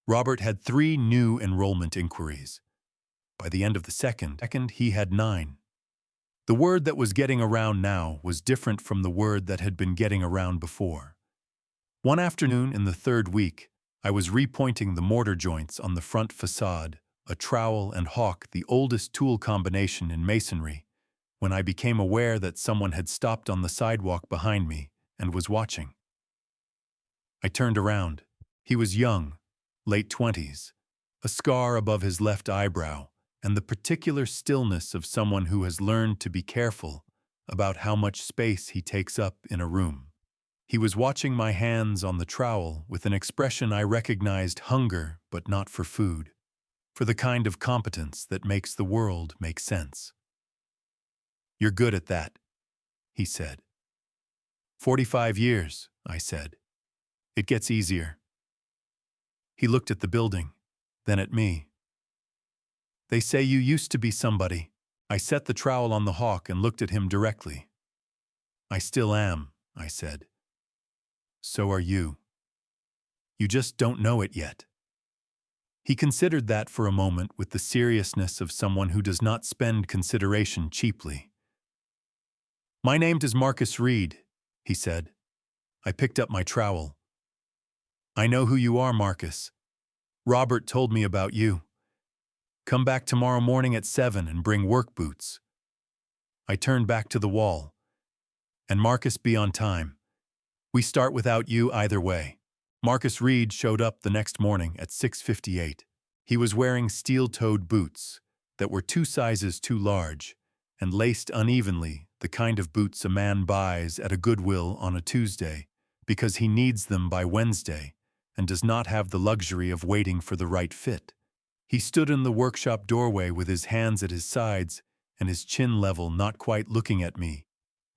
Robert had 3 new enrollment inquiries. By the end of the second, he had 9. The word that was getting around now was different from the word that had been getting around before. One afternoon in the 3rd week, I was repointing the mortar joints on the front facade, a trowel and hawk, the oldest tool combination in masonry, when I became aware that someone had stopped on the sidewalk behind me and was watching. I turned around. He was young, late 20s, a scar above his left eyebrow, and the particular stillness of someone who has learned to be careful about how much space he takes up in a room. He was watching my hands on the trowel with an expression I recognized: hunger, but not for food, for the kind of competence that makes the world make sense. "You're good at that," he said. 45 years, I said. It gets easier. He looked at the building, then at me. "They say you used to be somebody." I set the trowel on the hawk and looked at him directly. "I still am," I said. "So are you. You just don't know it yet." He considered that for a moment with the seriousness of someone who does not spend consideration cheaply. "My name is Marcus Reed," he said. I picked up my trowel. "I know who you are, Marcus. Robert told me about you. Come back tomorrow morning at 7 and bring work boots." I turned back to the wall. "And Marcus, be on time. We start without you either way." Marcus Reed showed up the next morning at 6:58. He was wearing steel-toed boots that were 2 sizes too large and laced unevenly, the kind of boots a man buys at a Goodwill on a Tuesday because he needs them by Wednesday and does not have the luxury of waiting for the right fit. He stood in the workshop doorway with his hands at his sides and his chin level, not quite looking at me,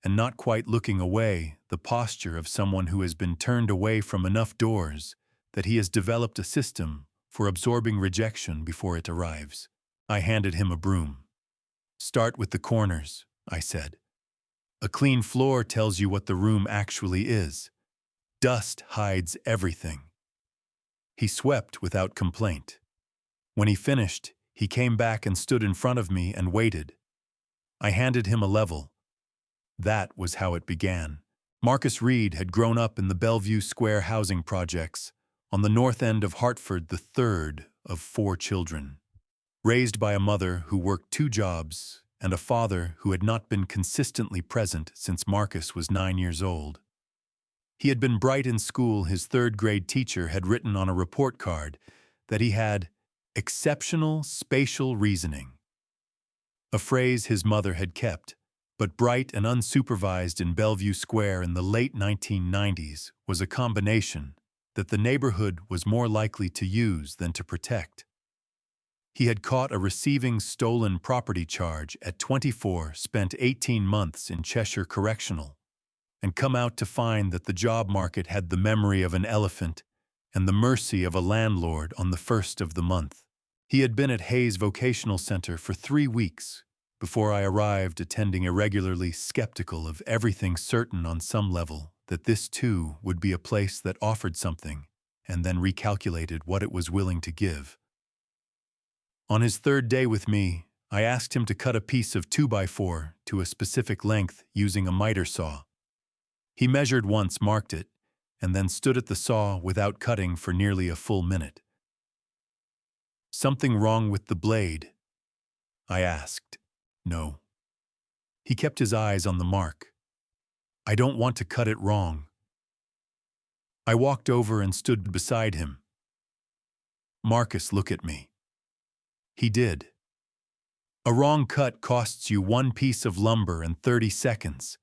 and not quite looking away, the posture of someone who has been turned away from enough doors that he has developed a system for absorbing rejection before it arrives. I handed him a broom. "Start with the corners," I said. "A clean floor tells you what the room actually is. Dust hides everything." He swept without complaint. When he finished, he came back and stood in front of me and waited. I handed him a level. That was how it began. Marcus Reed had grown up in the Bellevue Square housing projects on the north end of Hartford, the 3rd of 4 children. Raised by a mother who worked 2 jobs and a father who had not been consistently present since Marcus was 9 years old. He had been bright in school. His 3rd grade teacher had written on a report card that he had Exceptional spatial reasoning. A phrase his mother had kept, but bright and unsupervised in Bellevue Square in the late 1990s was a combination that the neighborhood was more likely to use than to protect. He had caught a receiving stolen property charge at 24, spent 18 months in Cheshire Correctional, and come out to find that the job market had the memory of an elephant and the mercy of a landlord on the first of the month. He had been at Hayes Vocational Center for 3 weeks before I arrived, attending irregularly, skeptical of everything, certain on some level that this too would be a place that offered something and then recalculated what it was willing to give. On his third day with me, I asked him to cut a piece of 2x4 to a specific length using a miter saw. He measured once, marked it, and then stood at the saw without cutting for nearly a full minute. "Something wrong with the blade?" I asked. "No." He kept his eyes on the mark. "I don't want to cut it wrong." I walked over and stood beside him. "Marcus, look at me." He did. "A wrong cut costs you one piece of lumber and 30 seconds.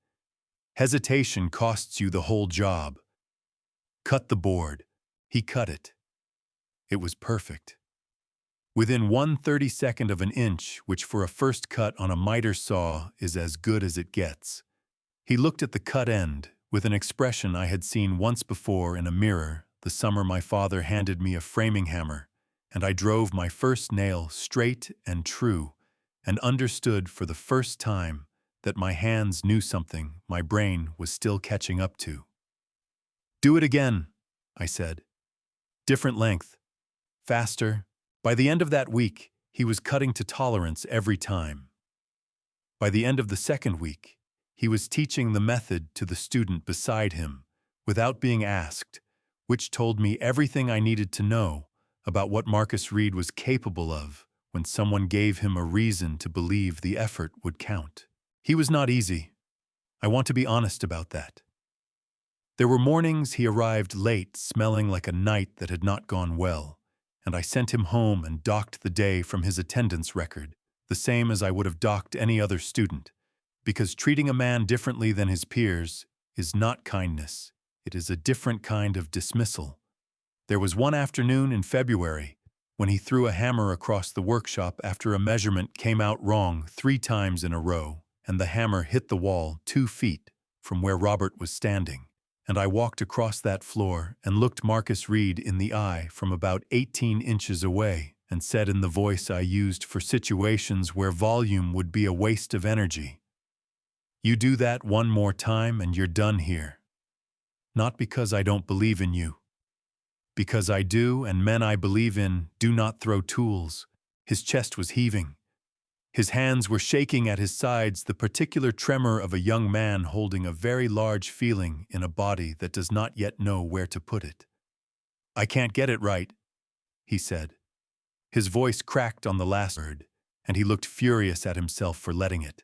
Hesitation costs you the whole job. Cut the board." He cut it. It was perfect. Within 1/32 of an inch, which for a first cut on a miter saw is as good as it gets. He looked at the cut end with an expression I had seen once before in a mirror the summer my father handed me a framing hammer, and I drove my first nail straight and true, and understood for the first time that my hands knew something my brain was still catching up to. "Do it again," I said. "Different length. Faster." By the end of that week, he was cutting to tolerance every time. By the end of the second week, he was teaching the method to the student beside him, without being asked, which told me everything I needed to know about what Marcus Reed was capable of when someone gave him a reason to believe the effort would count. He was not easy. I want to be honest about that. There were mornings he arrived late, smelling like a night that had not gone well, and I sent him home and docked the day from his attendance record, the same as I would have docked any other student, because treating a man differently than his peers is not kindness. It is a different kind of dismissal. There was one afternoon in February when he threw a hammer across the workshop after a measurement came out wrong 3 times in a row, and the hammer hit the wall 2 feet from where Robert was standing. And I walked across that floor and looked Marcus Reed in the eye from about 18 inches away and said in the voice I used for situations where volume would be a waste of energy, "You do that one more time and you're done here. Not because I don't believe in you. Because I do, and men I believe in do not throw tools." His chest was heaving. His hands were shaking at his sides, the particular tremor of a young man holding a very large feeling in a body that does not yet know where to put it. "I can't get it right," he said. His voice cracked on the last word, and he looked furious at himself for letting it.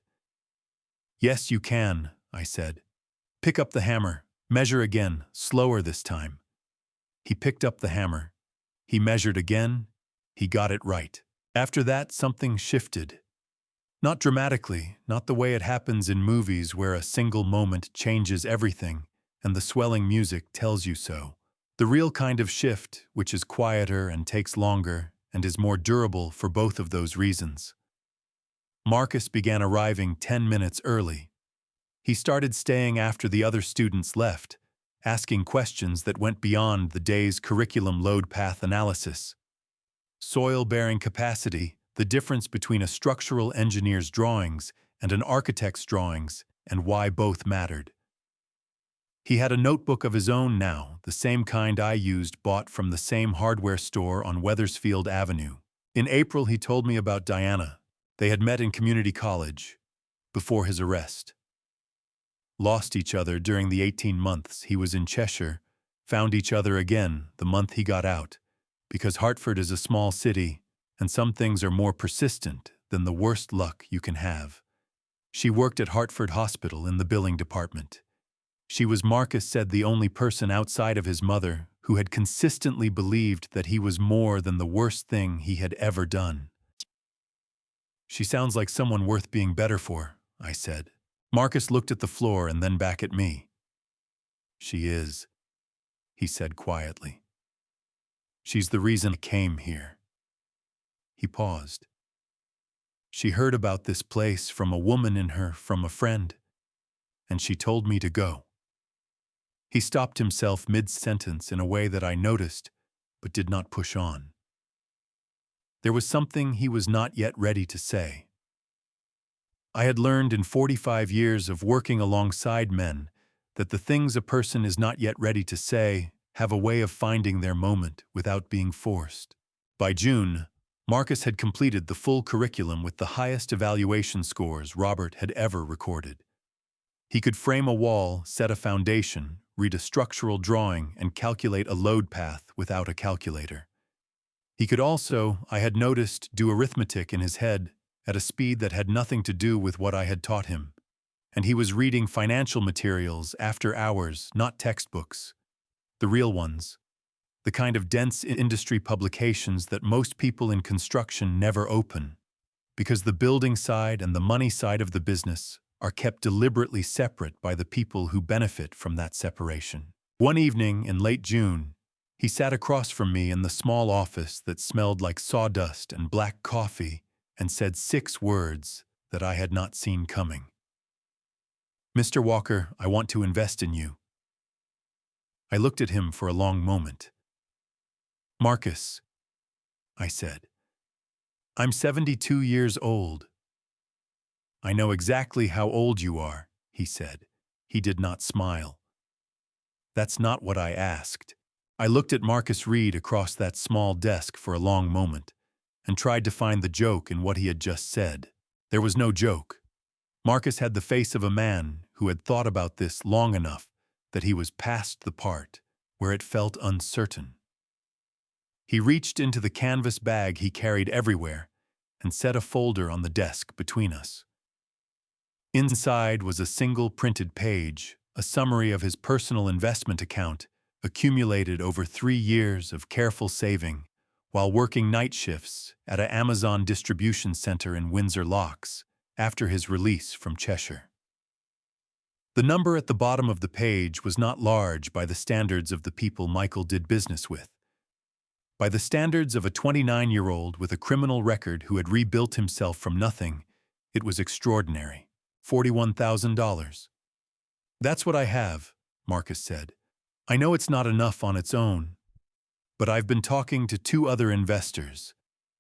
"Yes, you can," I said. "Pick up the hammer. Measure again, slower this time." He picked up the hammer. He measured again. He got it right. After that, something shifted. Not dramatically, not the way it happens in movies where a single moment changes everything and the swelling music tells you so. The real kind of shift, which is quieter and takes longer and is more durable for both of those reasons. Marcus began arriving 10 minutes early. He started staying after the other students left, asking questions that went beyond the day's curriculum load path analysis. Soil-bearing capacity, the difference between a structural engineer's drawings and an architect's drawings, and why both mattered. He had a notebook of his own now, the same kind I used, bought from the same hardware store on Wethersfield Avenue. In April, he told me about Diana. They had met in community college, before his arrest. Lost each other during the 18 months he was in Cheshire, found each other again the month he got out, because Hartford is a small city, and some things are more persistent than the worst luck you can have. She worked at Hartford Hospital in the billing department. She was, Marcus said, the only person outside of his mother who had consistently believed that he was more than the worst thing he had ever done. "She sounds like someone worth being better for," I said. Marcus looked at the floor and then back at me. "She is," he said quietly. "She's the reason I came here." He paused. "She heard about this place from a woman in her from a friend, and she told me to go." He stopped himself mid-sentence in a way that I noticed, but did not push on. There was something he was not yet ready to say. I had learned in 45 years of working alongside men that the things a person is not yet ready to say have a way of finding their moment without being forced. By June, Marcus had completed the full curriculum with the highest evaluation scores Robert had ever recorded. He could frame a wall, set a foundation, read a structural drawing, and calculate a load path without a calculator. He could also, I had noticed, do arithmetic in his head at a speed that had nothing to do with what I had taught him. And he was reading financial materials after hours, not textbooks. The real ones. The kind of dense industry publications that most people in construction never open, because the building side and the money side of the business are kept deliberately separate by the people who benefit from that separation. One evening in late June, he sat across from me in the small office that smelled like sawdust and black coffee and said 6 words that I had not seen coming. "Mr. Walker, I want to invest in you." I looked at him for a long moment. "Marcus," I said, "I'm 72 years old." "I know exactly how old you are," he said. He did not smile. "That's not what I asked." I looked at Marcus Reed across that small desk for a long moment and tried to find the joke in what he had just said. There was no joke. Marcus had the face of a man who had thought about this long enough that he was past the part where it felt uncertain. He reached into the canvas bag he carried everywhere and set a folder on the desk between us. Inside was a single printed page, a summary of his personal investment account, accumulated over 3 years of careful saving while working night shifts at an Amazon distribution center in Windsor Locks after his release from Cheshire. The number at the bottom of the page was not large by the standards of the people Michael did business with. By the standards of a 29-year-old with a criminal record who had rebuilt himself from nothing, it was extraordinary. $41,000. "That's what I have," Marcus said. "I know it's not enough on its own, but I've been talking to 2 other investors,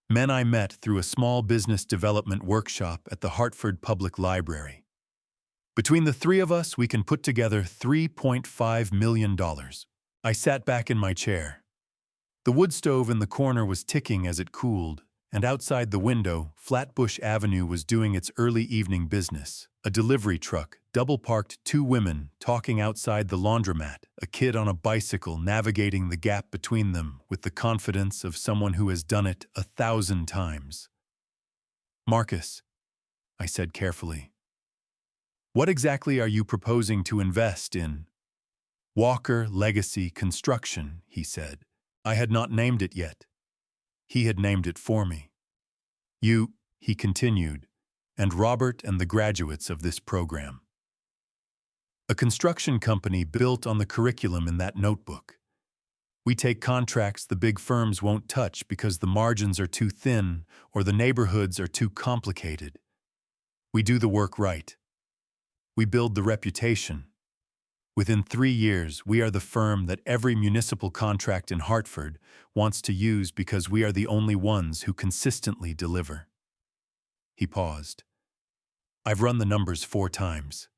men I met through a small business development workshop at the Hartford Public Library. Between the 3 of us, we can put together $3.5 million. I sat back in my chair. The wood stove in the corner was ticking as it cooled, and outside the window, Flatbush Avenue was doing its early evening business. A delivery truck, double-parked 2 women talking outside the laundromat, a kid on a bicycle navigating the gap between them with the confidence of someone who has done it 1,000 times. "Marcus," I said carefully, "what exactly are you proposing to invest in?" "Walker Legacy Construction," he said. I had not named it yet. He had named it for me. "You," he continued, "and Robert and the graduates of this program. A construction company built on the curriculum in that notebook. We take contracts the big firms won't touch because the margins are too thin or the neighborhoods are too complicated. We do the work right. We build the reputation. Within 3 years, we are the firm that every municipal contract in Hartford wants to use because we are the only ones who consistently deliver." He paused. "I've run the numbers 4 times.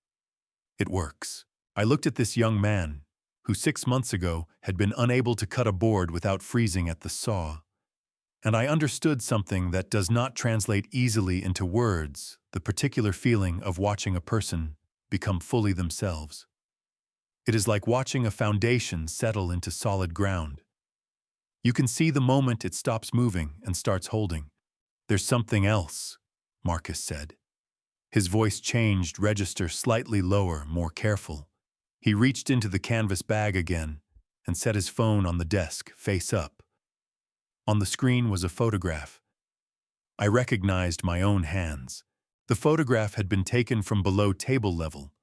It works." I looked at this young man, who 6 months ago had been unable to cut a board without freezing at the saw, and I understood something that does not translate easily into words, the particular feeling of watching a person become fully themselves. It is like watching a foundation settle into solid ground. You can see the moment it stops moving and starts holding. "There's something else," Marcus said. His voice changed register slightly lower, more careful. He reached into the canvas bag again and set his phone on the desk, face up. On the screen was a photograph. I recognized my own hands. The photograph had been taken from below table level,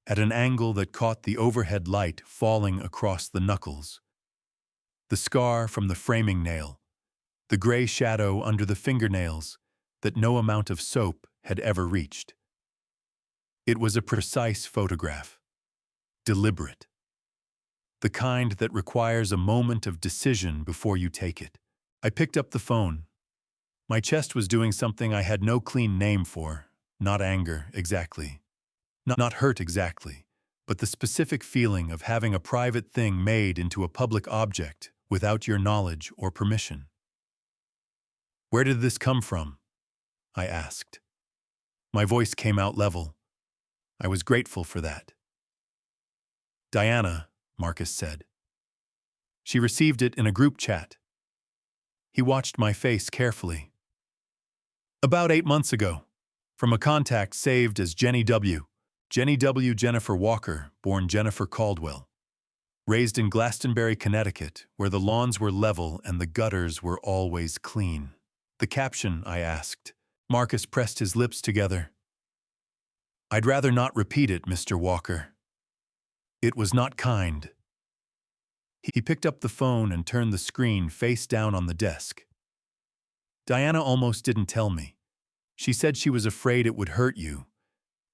at an angle that caught the overhead light falling across the knuckles. The scar from the framing nail, the gray shadow under the fingernails that no amount of soap had ever reached. It was a precise photograph, deliberate. The kind that requires a moment of decision before you take it. I picked up the phone. My chest was doing something I had no clean name for. Not anger, exactly. Not hurt, exactly. But the specific feeling of having a private thing made into a public object without your knowledge or permission. "Where did this come from?" I asked. My voice came out level. I was grateful for that. "Diana," Marcus said. "She received it in a group chat." He watched my face carefully. "About 8 months ago, from a contact saved as Jenny W. Jenny W. Jennifer Walker, born Jennifer Caldwell. Raised in Glastonbury, Connecticut, where the lawns were level and the gutters were always clean." "The caption," I asked. Marcus pressed his lips together. "I'd rather not repeat it, Mr. Walker. It was not kind." He picked up the phone and turned the screen face down on the desk. "Diana almost didn't tell me. She said she was afraid it would hurt you,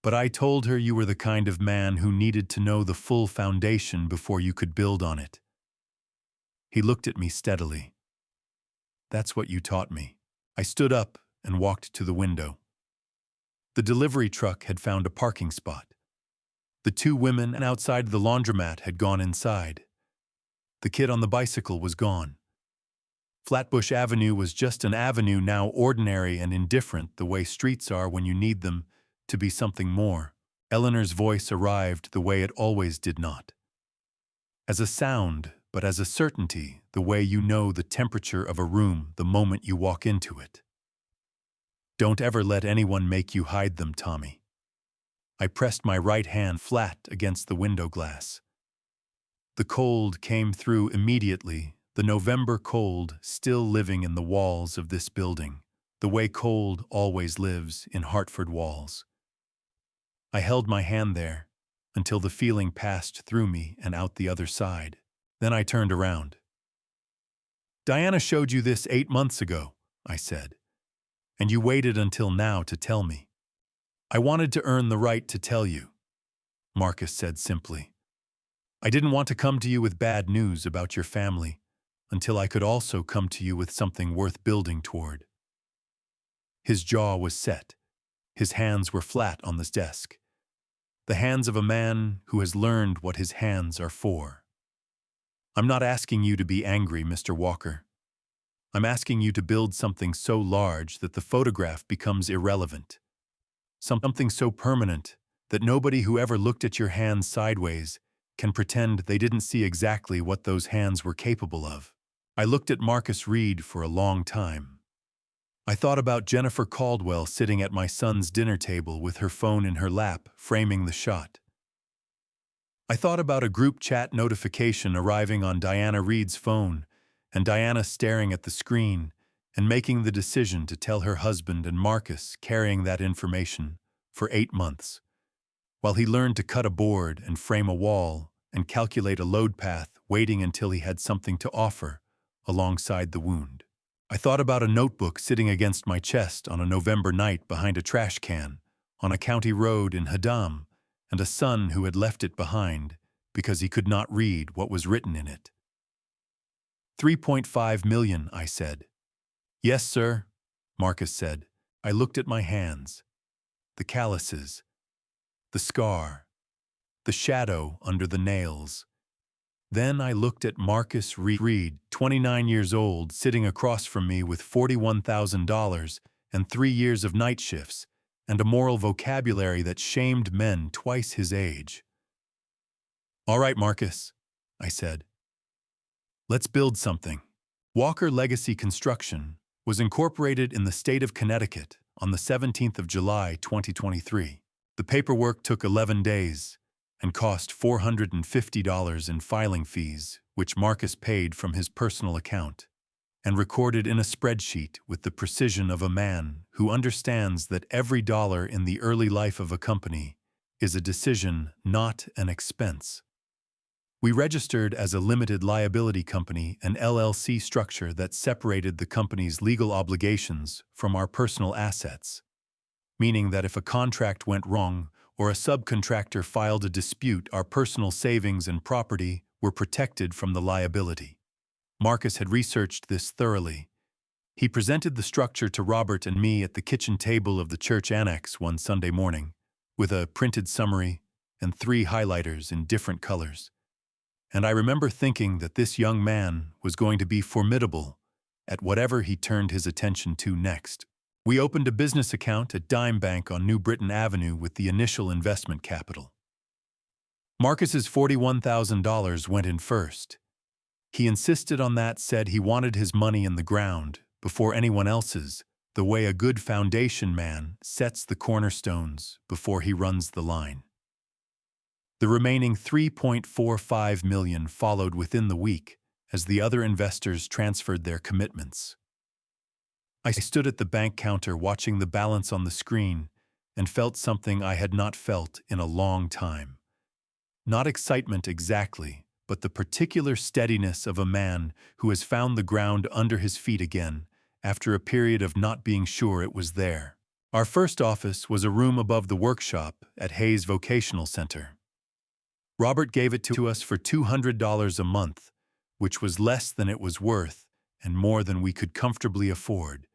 but I told her you were the kind of man who needed to know the full foundation before you could build on it." He looked at me steadily. "That's what you taught me." I stood up and walked to the window. The delivery truck had found a parking spot. The 2 women outside the laundromat had gone inside. The kid on the bicycle was gone. Flatbush Avenue was just an avenue, now ordinary and indifferent the way streets are when you need them to be something more. Eleanor's voice arrived the way it always did not. As a sound, but as a certainty, the way you know the temperature of a room the moment you walk into it. "Don't ever let anyone make you hide them, Tommy." I pressed my right hand flat against the window glass. The cold came through immediately, the November cold still living in the walls of this building, the way cold always lives in Hartford walls. I held my hand there until the feeling passed through me and out the other side. Then I turned around. "Diana showed you this 8 months ago," I said, "and you waited until now to tell me." "I wanted to earn the right to tell you," Marcus said simply. "I didn't want to come to you with bad news about your family until I could also come to you with something worth building toward." His jaw was set. His hands were flat on this desk. The hands of a man who has learned what his hands are for. "I'm not asking you to be angry, Mr. Walker. I'm asking you to build something so large that the photograph becomes irrelevant. Something so permanent that nobody who ever looked at your hands sideways can pretend they didn't see exactly what those hands were capable of." I looked at Marcus Reed for a long time. I thought about Jennifer Caldwell sitting at my son's dinner table with her phone in her lap, framing the shot. I thought about a group chat notification arriving on Diana Reed's phone, and Diana staring at the screen and making the decision to tell her husband and Marcus carrying that information for 8 months, while he learned to cut a board and frame a wall and calculate a load path, waiting until he had something to offer alongside the wound. I thought about a notebook sitting against my chest on a November night behind a trash can on a county road in Haddam, and a son who had left it behind because he could not read what was written in it. 3.5 million, I said. "Yes, sir," Marcus said. I looked at my hands. The calluses, the scar, the shadow under the nails. Then I looked at Marcus Reed, 29 years old, sitting across from me with $41,000 and 3 years of night shifts, and a moral vocabulary that shamed men twice his age. "All right, Marcus," I said. "Let's build something." Walker Legacy Construction was incorporated in the state of Connecticut on the 17th of July, 2023. The paperwork took 11 days, and cost $450 in filing fees, which Marcus paid from his personal account, and recorded in a spreadsheet with the precision of a man who understands that every dollar in the early life of a company is a decision, not an expense. We registered as a limited liability company, an LLC structure that separated the company's legal obligations from our personal assets, meaning that if a contract went wrong or a subcontractor filed a dispute, our personal savings and property were protected from the liability. Marcus had researched this thoroughly. He presented the structure to Robert and me at the kitchen table of the church annex one Sunday morning, with a printed summary and 3 highlighters in different colors. And I remember thinking that this young man was going to be formidable at whatever he turned his attention to next. We opened a business account at Dime Bank on New Britain Avenue with the initial investment capital. Marcus's $41,000 went in first. He insisted on that, said he wanted his money in the ground before anyone else's, the way a good foundation man sets the cornerstones before he runs the line. The remaining $3.45 million followed within the week as the other investors transferred their commitments. I stood at the bank counter watching the balance on the screen and felt something I had not felt in a long time. Not excitement exactly, but the particular steadiness of a man who has found the ground under his feet again after a period of not being sure it was there. Our first office was a room above the workshop at Hayes Vocational Center. Robert gave it to us for $200 a month, which was less than it was worth and more than we could comfortably afford,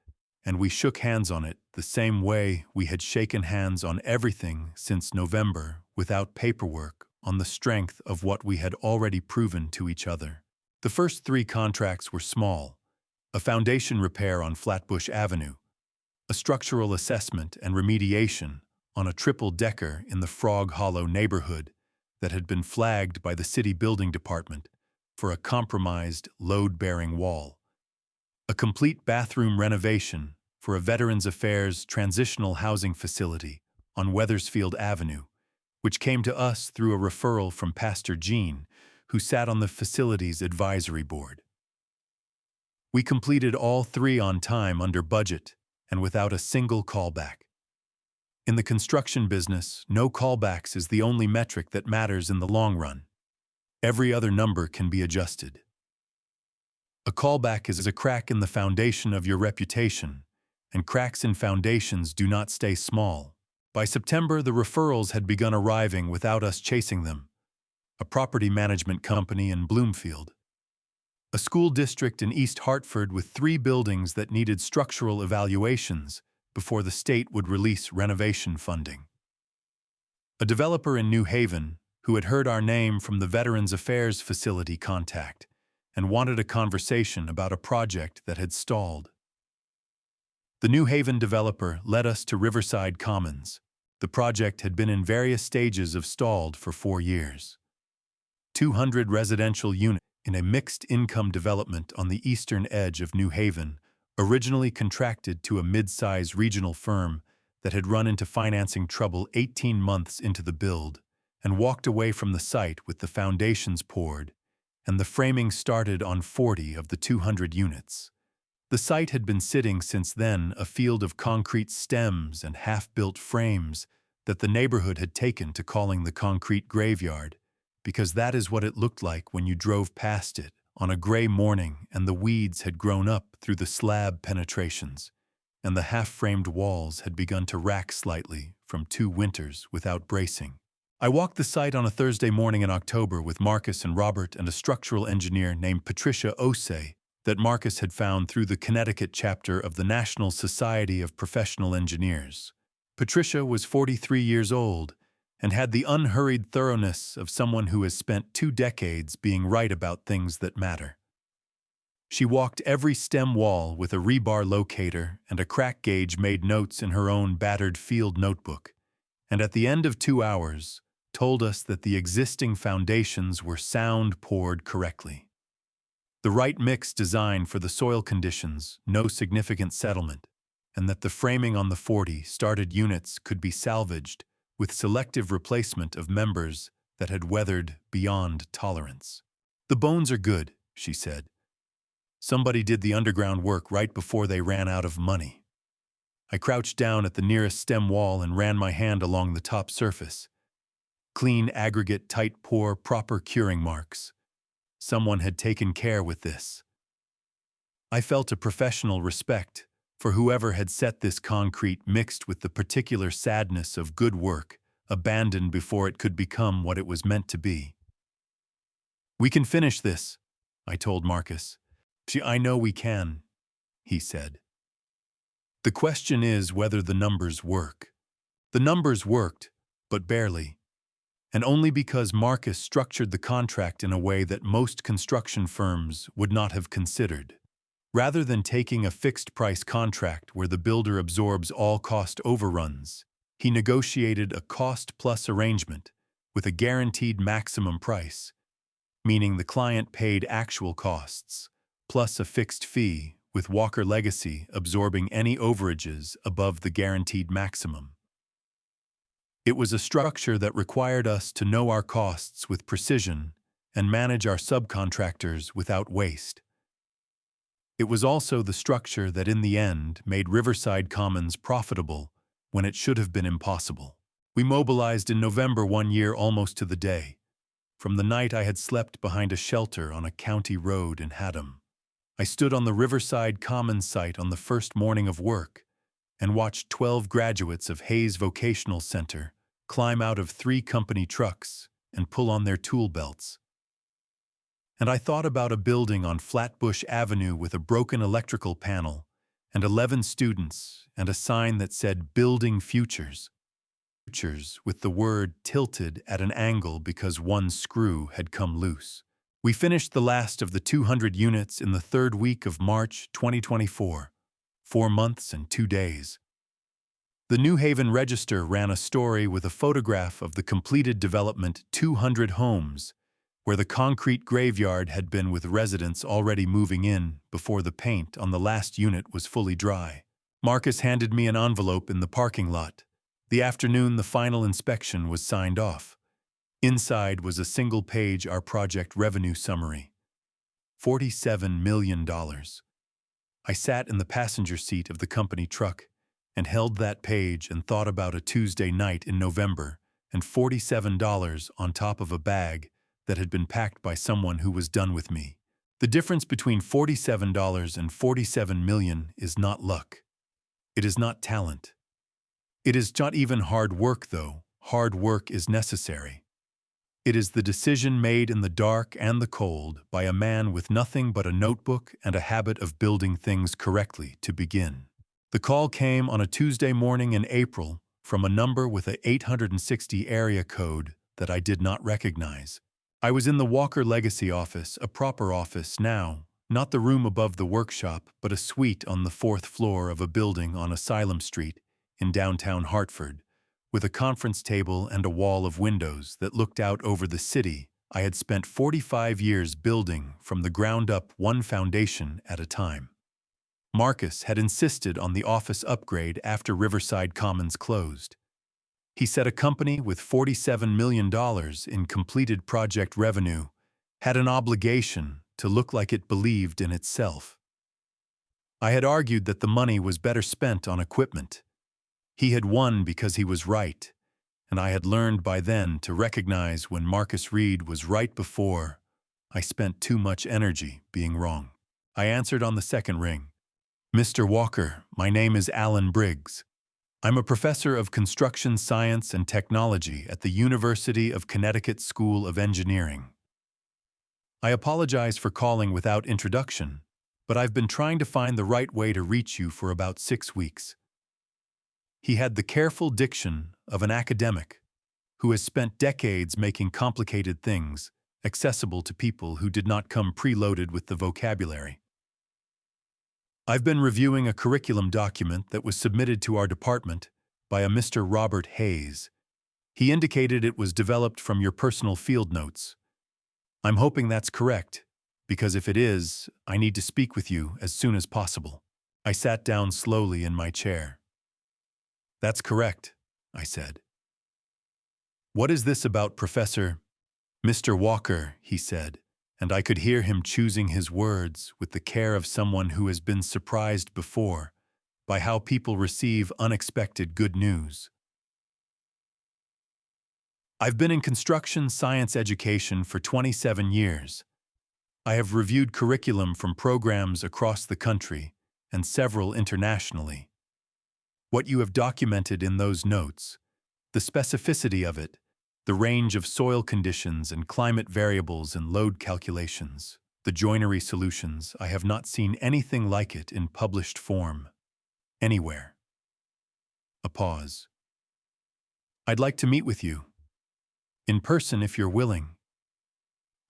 and we shook hands on it the same way we had shaken hands on everything since November, without paperwork, on the strength of what we had already proven to each other. The first 3 contracts were small: a foundation repair on Flatbush Avenue, a structural assessment and remediation on a triple-decker in the Frog Hollow neighborhood that had been flagged by the city building department for a compromised, load-bearing wall, a complete bathroom renovation for a Veterans Affairs transitional housing facility on Wethersfield Avenue, which came to us through a referral from Pastor Gene, who sat on the facility's advisory board. We completed all 3 on time, under budget, and without a single callback. In the construction business, no callbacks is the only metric that matters in the long run. Every other number can be adjusted. A callback is a crack in the foundation of your reputation, and cracks in foundations do not stay small. By September, the referrals had begun arriving without us chasing them. A property management company in Bloomfield, a school district in East Hartford with 3 buildings that needed structural evaluations before the state would release renovation funding, a developer in New Haven who had heard our name from the Veterans Affairs facility contact and wanted a conversation about a project that had stalled. The New Haven developer led us to Riverside Commons. The project had been in various stages of stalled for 4 years. 200 residential units in a mixed-income development on the eastern edge of New Haven, originally contracted to a mid-size regional firm that had run into financing trouble 18 months into the build and walked away from the site with the foundations poured and the framing started on 40 of the 200 units. The site had been sitting since then, a field of concrete stems and half-built frames that the neighborhood had taken to calling the concrete graveyard, because that is what it looked like when you drove past it on a gray morning and the weeds had grown up through the slab penetrations, and the half-framed walls had begun to rack slightly from 2 winters without bracing. I walked the site on a Thursday morning in October with Marcus and Robert and a structural engineer named Patricia Osei that Marcus had found through the Connecticut chapter of the National Society of Professional Engineers. Patricia was 43 years old and had the unhurried thoroughness of someone who has spent 2 decades being right about things that matter. She walked every stem wall with a rebar locator and a crack gauge, made notes in her own battered field notebook, and at the end of 2 hours told us that the existing foundations were sound, poured correctly. The right mix design for the soil conditions, no significant settlement, and that the framing on the 40 started units could be salvaged with selective replacement of members that had weathered beyond tolerance. "The bones are good," she said. "Somebody did the underground work right before they ran out of money." I crouched down at the nearest stem wall and ran my hand along the top surface. Clean aggregate, tight pour, proper curing marks. Someone had taken care with this. I felt a professional respect for whoever had set this concrete, mixed with the particular sadness of good work, abandoned before it could become what it was meant to be. "We can finish this," I told Marcus. "I know we can," he said. "The question is whether the numbers work." The numbers worked, but barely, and only because Marcus structured the contract in a way that most construction firms would not have considered. Rather than taking a fixed-price contract where the builder absorbs all cost overruns, he negotiated a cost-plus arrangement with a guaranteed maximum price, meaning the client paid actual costs, plus a fixed fee, with Walker Legacy absorbing any overages above the guaranteed maximum. It was a structure that required us to know our costs with precision and manage our subcontractors without waste. It was also the structure that in the end made Riverside Commons profitable when it should have been impossible. We mobilized in November one year almost to the day, from the night I had slept behind a shelter on a county road in Haddam. I stood on the Riverside Commons site on the first morning of work and watched 12 graduates of Hayes Vocational Center climb out of 3 company trucks and pull on their tool belts. And I thought about a building on Flatbush Avenue with a broken electrical panel and 11 students and a sign that said "Building Futures." Futures with the word tilted at an angle because one screw had come loose. We finished the last of the 200 units in the 3rd week of March 2024, 4 months and 2 days. The New Haven Register ran a story with a photograph of the completed development 200 homes, where the concrete graveyard had been with residents already moving in before the paint on the last unit was fully dry. Marcus handed me an envelope in the parking lot. The afternoon the final inspection was signed off. Inside was a single-page Our Project revenue summary. $47 million. I sat in the passenger seat of the company truck and held that page and thought about a Tuesday night in November and $47 on top of a bag that had been packed by someone who was done with me. The difference between $47 and $47 million is not luck. It is not talent. It is not even hard work, though. Hard work is necessary. It is the decision made in the dark and the cold by a man with nothing but a notebook and a habit of building things correctly to begin. The call came on a Tuesday morning in April from a number with an 860 area code that I did not recognize. I was in the Walker Legacy office, a proper office now, not the room above the workshop, but a suite on the 4th floor of a building on Asylum Street in downtown Hartford, with a conference table and a wall of windows that looked out over the city I had spent 45 years building from the ground up, one foundation at a time. Marcus had insisted on the office upgrade after Riverside Commons closed. He said a company with $47 million in completed project revenue had an obligation to look like it believed in itself. I had argued that the money was better spent on equipment. He had won because he was right, and I had learned by then to recognize when Marcus Reed was right before I spent too much energy being wrong. I answered on the second ring. "Mr. Walker, my name is Alan Briggs. I'm a professor of construction science and technology at the University of Connecticut School of Engineering. I apologize for calling without introduction, but I've been trying to find the right way to reach you for about 6 weeks." He had the careful diction of an academic who has spent decades making complicated things accessible to people who did not come preloaded with the vocabulary. "I've been reviewing a curriculum document that was submitted to our department by a Mr. Robert Hayes. He indicated it was developed from your personal field notes. I'm hoping that's correct, because if it is, I need to speak with you as soon as possible." I sat down slowly in my chair. "That's correct," I said. "What is this about Professor Mr. Walker, he said, and I could hear him choosing his words with the care of someone who has been surprised before by how people receive unexpected good news. I've been in construction science education for 27 years. I have reviewed curriculum from programs across the country and several internationally. What you have documented in those notes, the specificity of it, the range of soil conditions and climate variables and load calculations, the joinery solutions, I have not seen anything like it in published form, anywhere. A pause. I'd like to meet with you. In person if you're willing.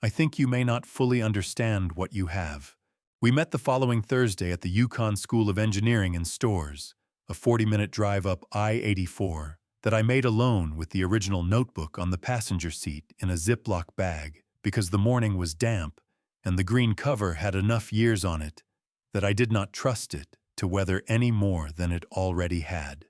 I think you may not fully understand what you have. We met the following Thursday at the Yukon School of Engineering in Stores, a 40-minute drive up I-84, that I made alone with the original notebook on the passenger seat in a Ziploc bag because the morning was damp and the green cover had enough years on it that I did not trust it to weather any more than it already had.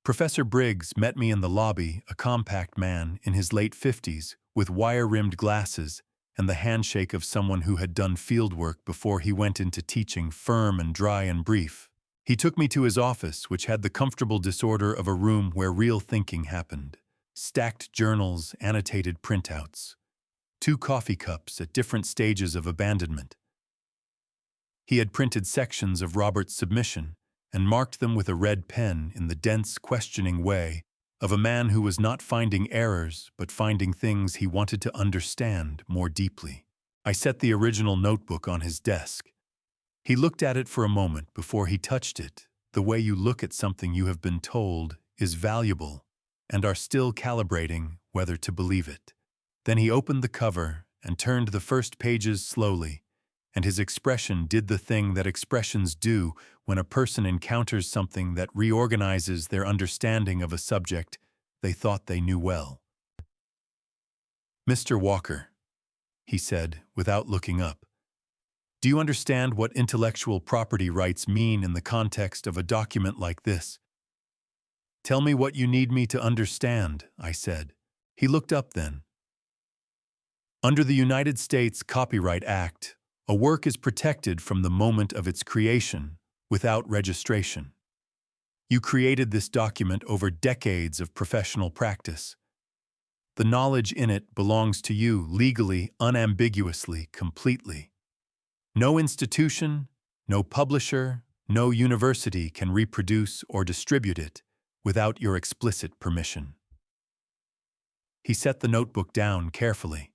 Professor Briggs met me in the lobby, a compact man in his late 50s with wire-rimmed glasses and the handshake of someone who had done fieldwork before he went into teaching, firm and dry and brief. He took me to his office, which had the comfortable disorder of a room where real thinking happened. Stacked journals, annotated printouts. 2 coffee cups at different stages of abandonment. He had printed sections of Robert's submission and marked them with a red pen in the dense, questioning way of a man who was not finding errors but finding things he wanted to understand more deeply. I set the original notebook on his desk. He looked at it for a moment before he touched it. The way you look at something you have been told is valuable and are still calibrating whether to believe it. Then he opened the cover and turned the first pages slowly, and his expression did the thing that expressions do when a person encounters something that reorganizes their understanding of a subject they thought they knew well. Mr. Walker, he said without looking up, do you understand what intellectual property rights mean in the context of a document like this? Tell me what you need me to understand, I said. He looked up then. Under the United States Copyright Act, a work is protected from the moment of its creation without registration. You created this document over decades of professional practice. The knowledge in it belongs to you legally, unambiguously, completely. No institution, no publisher, no university can reproduce or distribute it without your explicit permission. He set the notebook down carefully.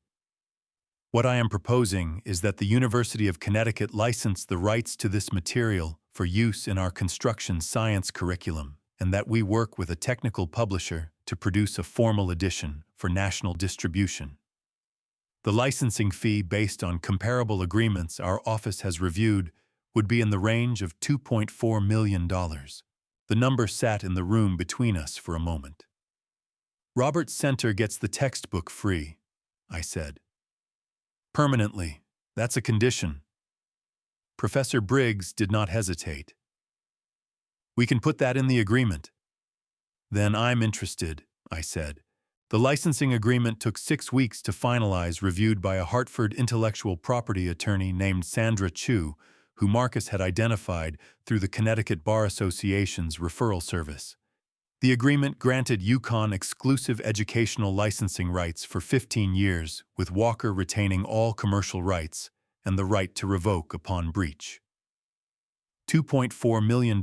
What I am proposing is that the University of Connecticut license the rights to this material for use in our construction science curriculum, and that we work with a technical publisher to produce a formal edition for national distribution. The licensing fee based on comparable agreements our office has reviewed would be in the range of $2.4 million. The number sat in the room between us for a moment. Robert Center gets the textbook free, I said. Permanently, that's a condition. Professor Briggs did not hesitate. We can put that in the agreement. Then I'm interested, I said. The licensing agreement took 6 weeks to finalize, reviewed by a Hartford intellectual property attorney named Sandra Chu, who Marcus had identified through the Connecticut Bar Association's referral service. The agreement granted Yukon exclusive educational licensing rights for 15 years, with Walker retaining all commercial rights and the right to revoke upon breach. $2.4 million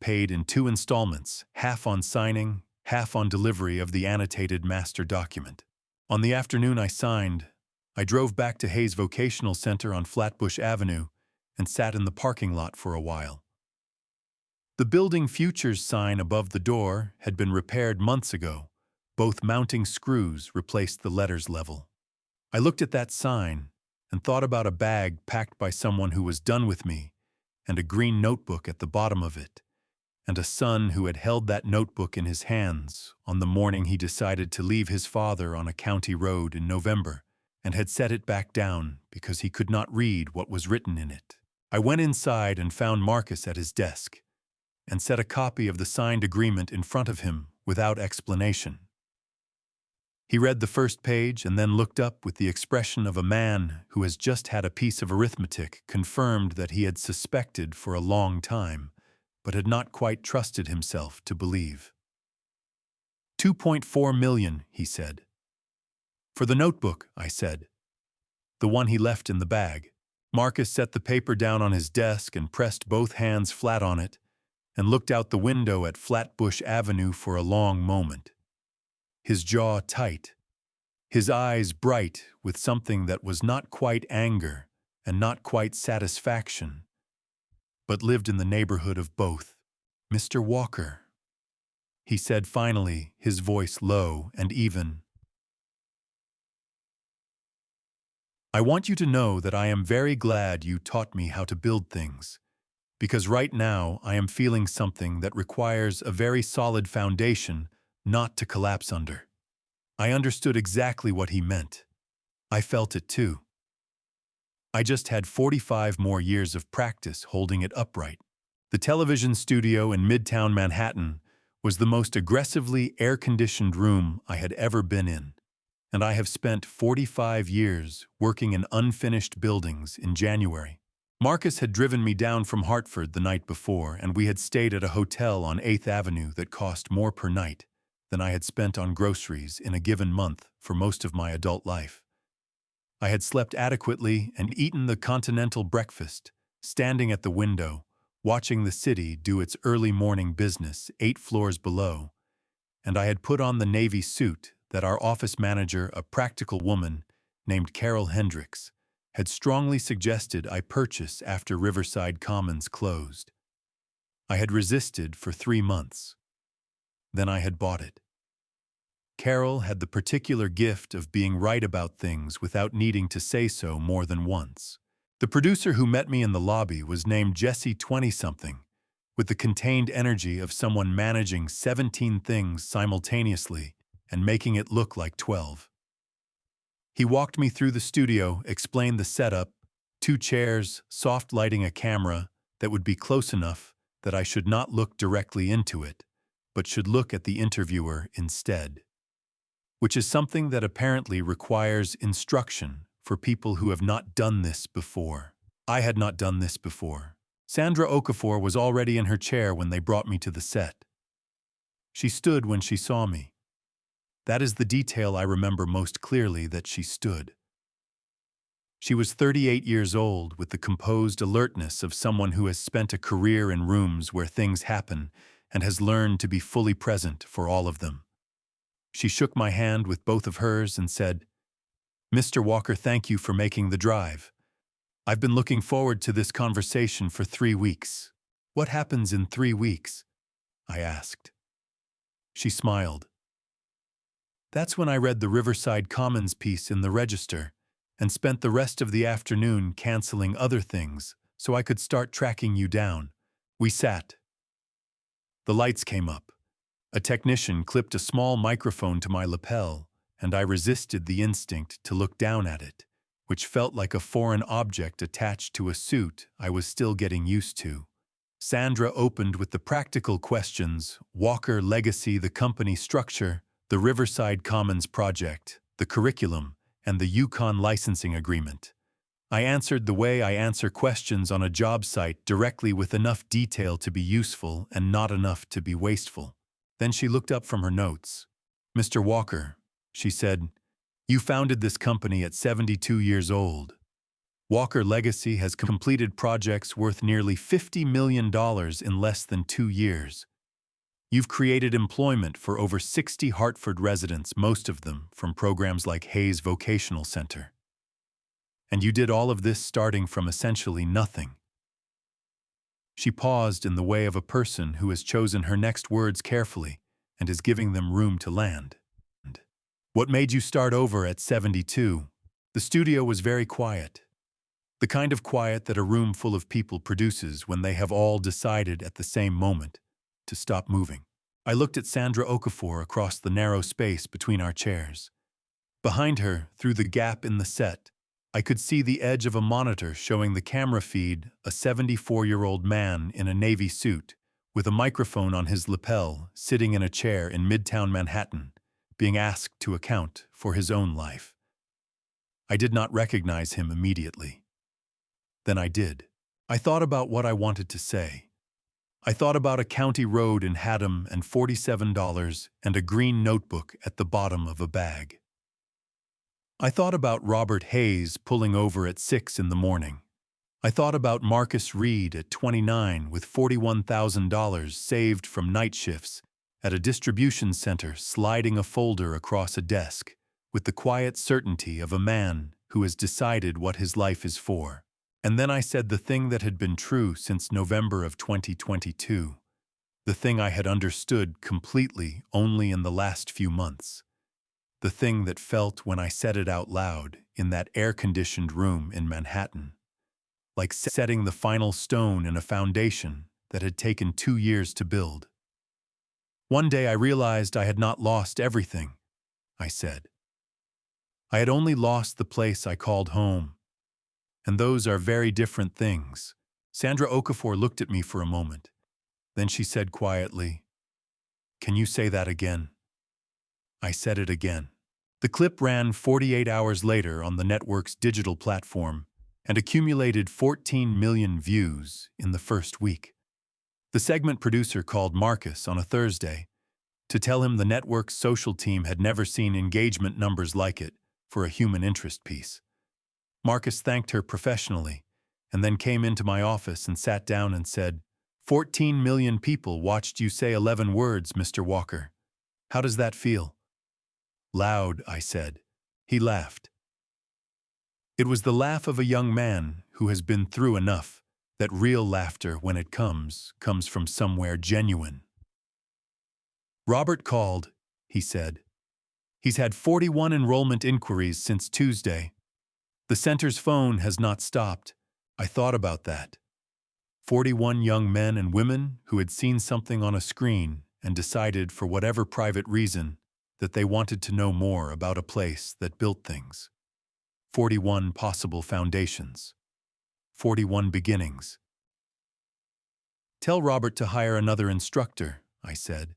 paid in 2 installments, half on signing, half on delivery of the annotated master document. On the afternoon I signed, I drove back to Hayes Vocational Center on Flatbush Avenue and sat in the parking lot for a while. The Building Futures sign above the door had been repaired months ago. Both mounting screws replaced the letters level. I looked at that sign and thought about a bag packed by someone who was done with me, and a green notebook at the bottom of it, and a son who had held that notebook in his hands on the morning he decided to leave his father on a county road in November, and had set it back down because he could not read what was written in it. I went inside and found Marcus at his desk, and set a copy of the signed agreement in front of him without explanation. He read the first page and then looked up with the expression of a man who has just had a piece of arithmetic confirmed that he had suspected for a long time, but had not quite trusted himself to believe. 2.4 million, he said. For the notebook, I said. The one he left in the bag. Marcus set the paper down on his desk and pressed both hands flat on it, and looked out the window at Flatbush Avenue for a long moment. His jaw tight, his eyes bright with something that was not quite anger and not quite satisfaction, but lived in the neighborhood of both. Mr. Walker, he said finally, his voice low and even. I want you to know that I am very glad you taught me how to build things, because right now I am feeling something that requires a very solid foundation not to collapse under. I understood exactly what he meant. I felt it too. I just had 45 more years of practice holding it upright. The television studio in Midtown Manhattan was the most aggressively air-conditioned room I had ever been in, and I have spent 45 years working in unfinished buildings in January. Marcus had driven me down from Hartford the night before, and we had stayed at a hotel on 8th Avenue that cost more per night than I had spent on groceries in a given month for most of my adult life. I had slept adequately and eaten the continental breakfast, standing at the window, watching the city do its early morning business 8 floors below, and I had put on the navy suit that our office manager, a practical woman named Carol Hendricks, had strongly suggested I purchase after Riverside Commons closed. I had resisted for 3 months. Then I had bought it. Carol had the particular gift of being right about things without needing to say so more than once. The producer who met me in the lobby was named Jesse 20-something, with the contained energy of someone managing 17 things simultaneously and making it look like 12. He walked me through the studio, explained the setup, 2 chairs, soft lighting a camera that would be close enough that I should not look directly into it, but should look at the interviewer instead. Which is something that apparently requires instruction for people who have not done this before. I had not done this before. Sandra Okafor was already in her chair when they brought me to the set. She stood when she saw me. That is the detail I remember most clearly, that she stood. She was 38 years old, with the composed alertness of someone who has spent a career in rooms where things happen and has learned to be fully present for all of them. She shook my hand with both of hers and said, "Mr. Walker, thank you for making the drive. I've been looking forward to this conversation for 3 weeks." "What happens in 3 weeks?" I asked. She smiled. "That's when I read the Riverside Commons piece in the Register and spent the rest of the afternoon canceling other things so I could start tracking you down." We sat. The lights came up. A technician clipped a small microphone to my lapel, and I resisted the instinct to look down at it, which felt like a foreign object attached to a suit I was still getting used to. Sandra opened with the practical questions: Walker legacy, the company structure, the Riverside Commons project, the curriculum, and the Yukon licensing agreement. I answered the way I answer questions on a job site, directly with enough detail to be useful and not enough to be wasteful. Then she looked up from her notes. "Mr. Walker," she said, "you founded this company at 72 years old. Walker Legacy has completed projects worth nearly $50 million in less than 2 years. You've created employment for over 60 Hartford residents, most of them from programs like Hayes Vocational Center. And you did all of this starting from essentially nothing." She paused in the way of a person who has chosen her next words carefully and is giving them room to land. "What made you start over at 72? The studio was very quiet. The kind of quiet that a room full of people produces when they have all decided at the same moment to stop moving. I looked at Sandra Okafor across the narrow space between our chairs. Behind her, through the gap in the set, I could see the edge of a monitor showing the camera feed a 74-year-old man in a navy suit with a microphone on his lapel, sitting in a chair in Midtown Manhattan, being asked to account for his own life. I did not recognize him immediately. Then I did. I thought about what I wanted to say. I thought about a county road in Haddam and $47 and a green notebook at the bottom of a bag. I thought about Robert Hayes pulling over at 6 in the morning. I thought about Marcus Reed at 29 with $41,000 saved from night shifts at a distribution center sliding a folder across a desk with the quiet certainty of a man who has decided what his life is for. And then I said the thing that had been true since November of 2022, the thing I had understood completely only in the last few months, the thing that felt when I said it out loud in that air-conditioned room in Manhattan, like setting the final stone in a foundation that had taken 2 years to build. One day I realized I had not lost everything, I said. I had only lost the place I called home. And those are very different things. Sandra Okafor looked at me for a moment. Then she said quietly, "Can you say that again?" I said it again. The clip ran 48 hours later on the network's digital platform and accumulated 14 million views in the first week. The segment producer called Marcus on a Thursday to tell him the network's social team had never seen engagement numbers like it for a human interest piece. Marcus thanked her professionally and then came into my office and sat down and said, 14 million people watched you say 11 words, Mr. Walker. How does that feel?" "Loud," I said. He laughed. It was the laugh of a young man who has been through enough that real laughter, when it comes from somewhere genuine. "Robert called," he said. "He's had 41 enrollment inquiries since Tuesday. The center's phone has not stopped." I thought about that. 41 young men and women who had seen something on a screen and decided, for whatever private reason, that they wanted to know more about a place that built things. 41 possible foundations. 41 beginnings. "Tell Robert to hire another instructor," I said.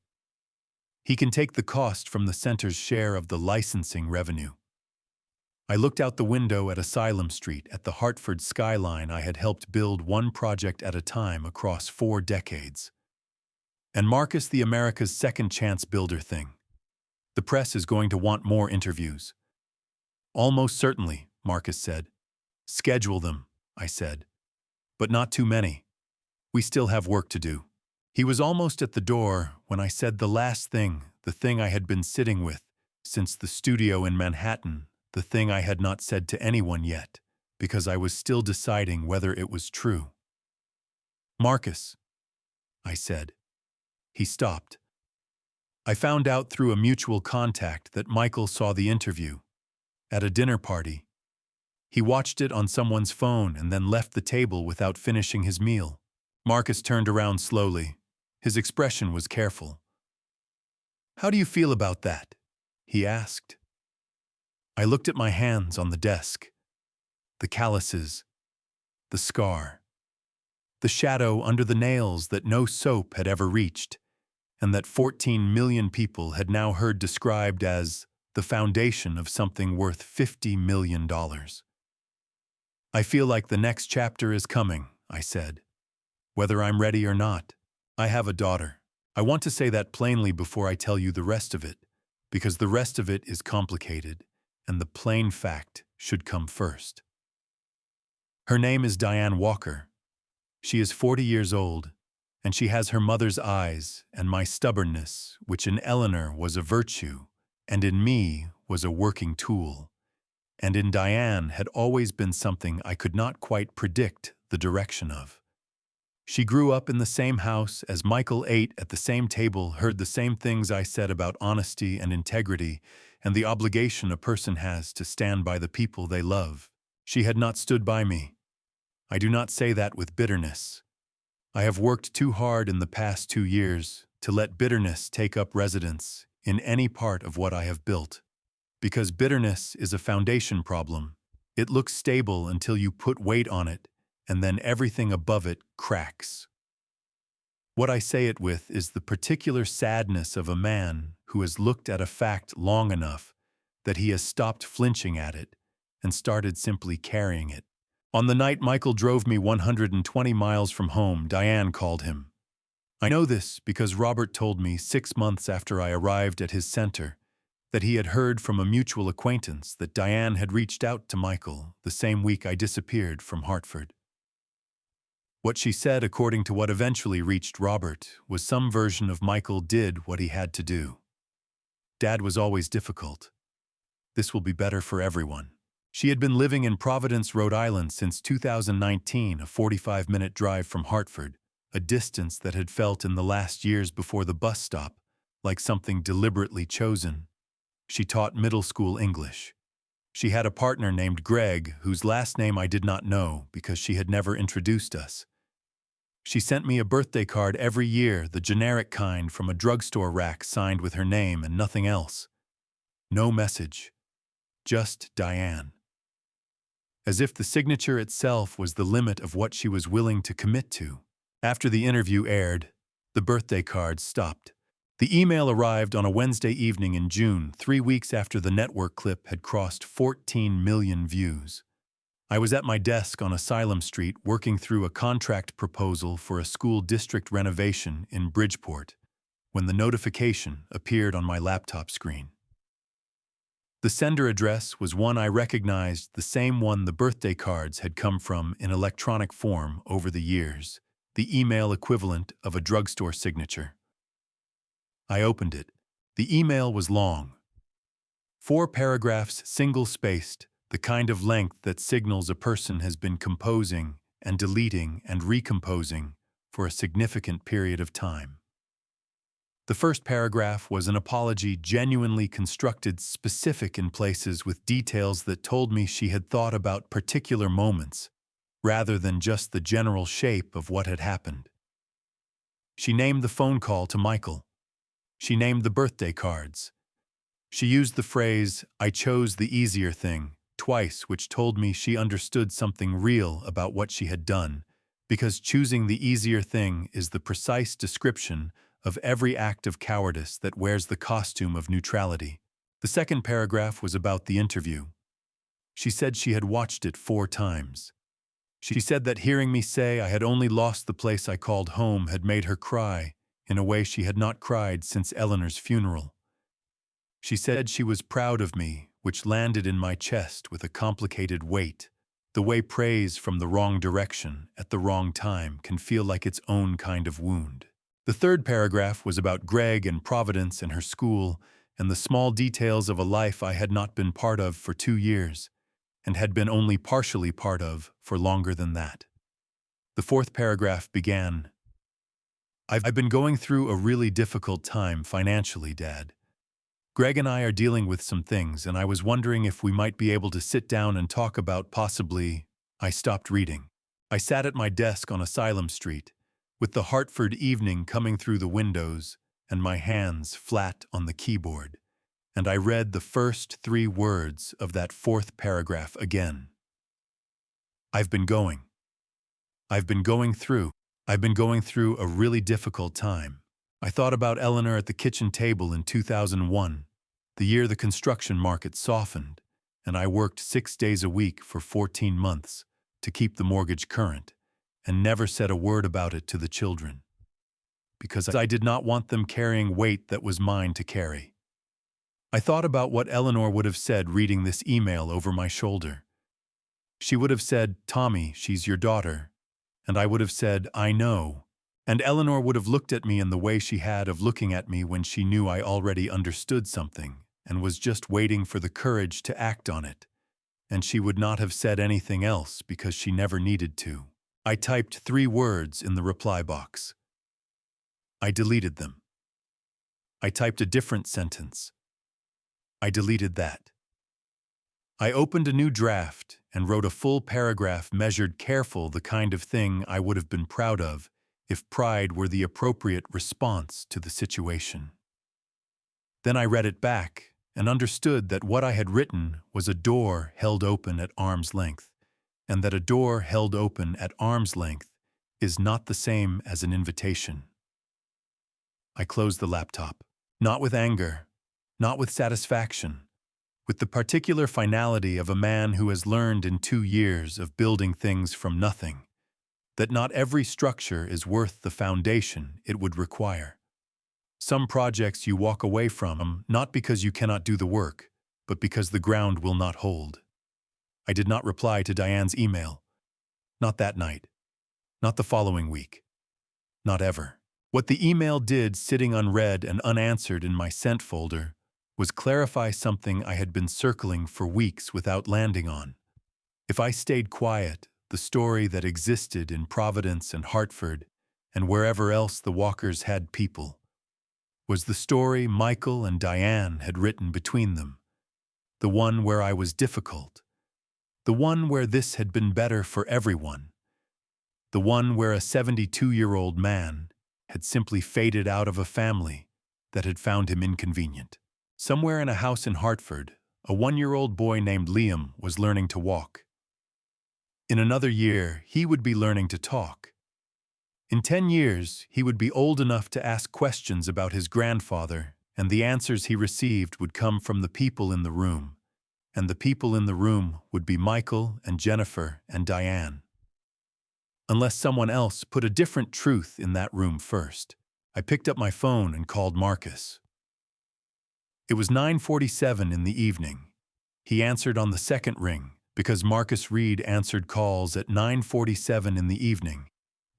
"He can take the cost from the center's share of the licensing revenue." I looked out the window at Asylum Street at the Hartford skyline I had helped build one project at a time across 4 decades. And Marcus, the America's Second Chance Builder thing. The press is going to want more interviews. "Almost certainly," Marcus said. "Schedule them," I said. "But not too many. We still have work to do." He was almost at the door when I said the last thing, the thing I had been sitting with since the studio in Manhattan, the thing I had not said to anyone yet, because I was still deciding whether it was true. "Marcus," I said. He stopped. I found out through a mutual contact that Michael saw the interview at a dinner party. He watched it on someone's phone and then left the table without finishing his meal. Marcus turned around slowly. His expression was careful. "How do you feel about that?" he asked. I looked at my hands on the desk. The calluses, the scar, the shadow under the nails that no soap had ever reached, and that 14 million people had now heard described as the foundation of something worth $50 million. "I feel like the next chapter is coming," I said. "Whether I'm ready or not. I have a daughter. I want to say that plainly before I tell you the rest of it, because the rest of it is complicated, and the plain fact should come first. Her name is Diane Walker. She is 40 years old, and she has her mother's eyes and my stubbornness, which in Eleanor was a virtue, and in me was a working tool, and in Diane had always been something I could not quite predict the direction of. She grew up in the same house as Michael, ate at the same table, heard the same things I said about honesty and integrity and the obligation a person has to stand by the people they love. She had not stood by me. I do not say that with bitterness. I have worked too hard in the past 2 years to let bitterness take up residence in any part of what I have built. Because bitterness is a foundation problem. It looks stable until you put weight on it, and then everything above it cracks. What I say it with is the particular sadness of a man who has looked at a fact long enough that he has stopped flinching at it and started simply carrying it. On the night Michael drove me 120 miles from home, Diane called him. I know this because Robert told me 6 months after I arrived at his center that he had heard from a mutual acquaintance that Diane had reached out to Michael the same week I disappeared from Hartford. What she said, according to what eventually reached Robert, was some version of Michael did what he had to do. Dad was always difficult. This will be better for everyone. She had been living in Providence, Rhode Island since 2019, a 45-minute drive from Hartford, a distance that had felt in the last years before the bus stop like something deliberately chosen. She taught middle school English. She had a partner named Greg, whose last name I did not know because she had never introduced us. She sent me a birthday card every year, the generic kind from a drugstore rack signed with her name and nothing else. No message. Just Diane. As if the signature itself was the limit of what she was willing to commit to. After the interview aired, the birthday cards stopped. The email arrived on a Wednesday evening in June, 3 weeks after the network clip had crossed 14 million views. I was at my desk on Asylum Street working through a contract proposal for a school district renovation in Bridgeport when the notification appeared on my laptop screen. The sender address was one I recognized, the same one the birthday cards had come from in electronic form over the years, the email equivalent of a drugstore signature. I opened it. The email was long. 4 paragraphs, single-spaced, the kind of length that signals a person has been composing and deleting and recomposing for a significant period of time. The first paragraph was an apology genuinely constructed, specific in places with details that told me she had thought about particular moments, rather than just the general shape of what had happened. She named the phone call to Michael. She named the birthday cards. She used the phrase, "I chose the easier thing," twice, which told me she understood something real about what she had done, because choosing the easier thing is the precise description of every act of cowardice that wears the costume of neutrality. The second paragraph was about the interview. She said she had watched it 4 times. She said that hearing me say I had only lost the place I called home had made her cry in a way she had not cried since Eleanor's funeral. She said she was proud of me, which landed in my chest with a complicated weight, the way praise from the wrong direction at the wrong time can feel like its own kind of wound. The third paragraph was about Greg and Providence and her school and the small details of a life I had not been part of for 2 years and had been only partially part of for longer than that. The fourth paragraph began, I've been going through a really difficult time financially, Dad. Greg and I are dealing with some things, and I was wondering if we might be able to sit down and talk about possibly. I stopped reading. I sat at my desk on Asylum Street, with the Hartford evening coming through the windows and my hands flat on the keyboard, and I read the first 3 words of that fourth paragraph again. I've been going through a really difficult time. I thought about Eleanor at the kitchen table in 2001, the year the construction market softened, and I worked 6 days a week for 14 months to keep the mortgage current, and never said a word about it to the children, because I did not want them carrying weight that was mine to carry. I thought about what Eleanor would have said reading this email over my shoulder. She would have said, "Tommy, she's your daughter," and I would have said, "I know," and Eleanor would have looked at me in the way she had of looking at me when she knew I already understood something and was just waiting for the courage to act on it, and she would not have said anything else because she never needed to. I typed 3 words in the reply box. I deleted them. I typed a different sentence. I deleted that. I opened a new draft and wrote a full paragraph, measured careful, the kind of thing I would have been proud of if pride were the appropriate response to the situation. Then I read it back and understood that what I had written was a door held open at arm's length, and that a door held open at arm's length is not the same as an invitation. I closed the laptop. Not with anger, not with satisfaction, with the particular finality of a man who has learned in 2 years of building things from nothing that not every structure is worth the foundation it would require. Some projects you walk away from not because you cannot do the work, but because the ground will not hold. I did not reply to Diane's email. Not that night. Not the following week. Not ever. What the email did, sitting unread and unanswered in my sent folder, was clarify something I had been circling for weeks without landing on. If I stayed quiet, the story that existed in Providence and Hartford, and wherever else the Walkers had people, was the story Michael and Diane had written between them. The one where I was difficult. The one where this had been better for everyone. The one where a 72-year-old man had simply faded out of a family that had found him inconvenient. Somewhere in a house in Hartford, a 1-year-old boy named Liam was learning to walk. In another year, he would be learning to talk. In 10 years, he would be old enough to ask questions about his grandfather, and the answers he received would come from the people in the room, and the people in the room would be Michael and Jennifer and Diane. Unless someone else put a different truth in that room first. I picked up my phone and called Marcus. It was 9:47 in the evening. He answered on the second ring, because Marcus Reed answered calls at 9:47 in the evening,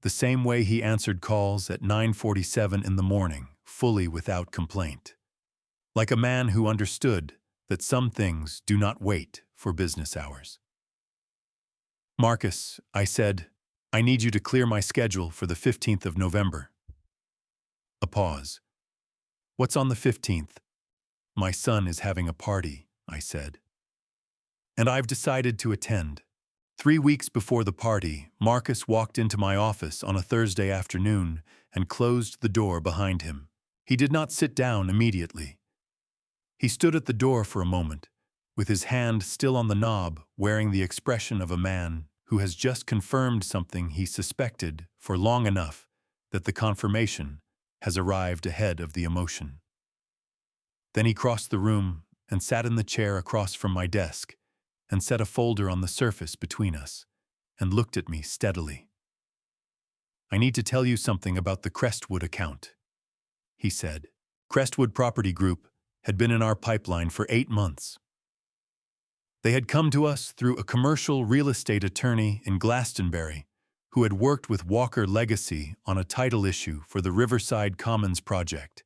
the same way he answered calls at 9:47 in the morning, fully without complaint. Like a man who understood that some things do not wait for business hours. Marcus, I said, I need you to clear my schedule for the 15th of November. A pause. What's on the 15th? My son is having a party, I said. And I've decided to attend. 3 weeks before the party, Marcus walked into my office on a Thursday afternoon and closed the door behind him. He did not sit down immediately. He stood at the door for a moment, with his hand still on the knob, wearing the expression of a man who has just confirmed something he suspected for long enough that the confirmation has arrived ahead of the emotion. Then he crossed the room and sat in the chair across from my desk and set a folder on the surface between us and looked at me steadily. I need to tell you something about the Crestwood account, he said. Crestwood Property Group had been in our pipeline for 8 months. They had come to us through a commercial real estate attorney in Glastonbury who had worked with Walker Legacy on a title issue for the Riverside Commons project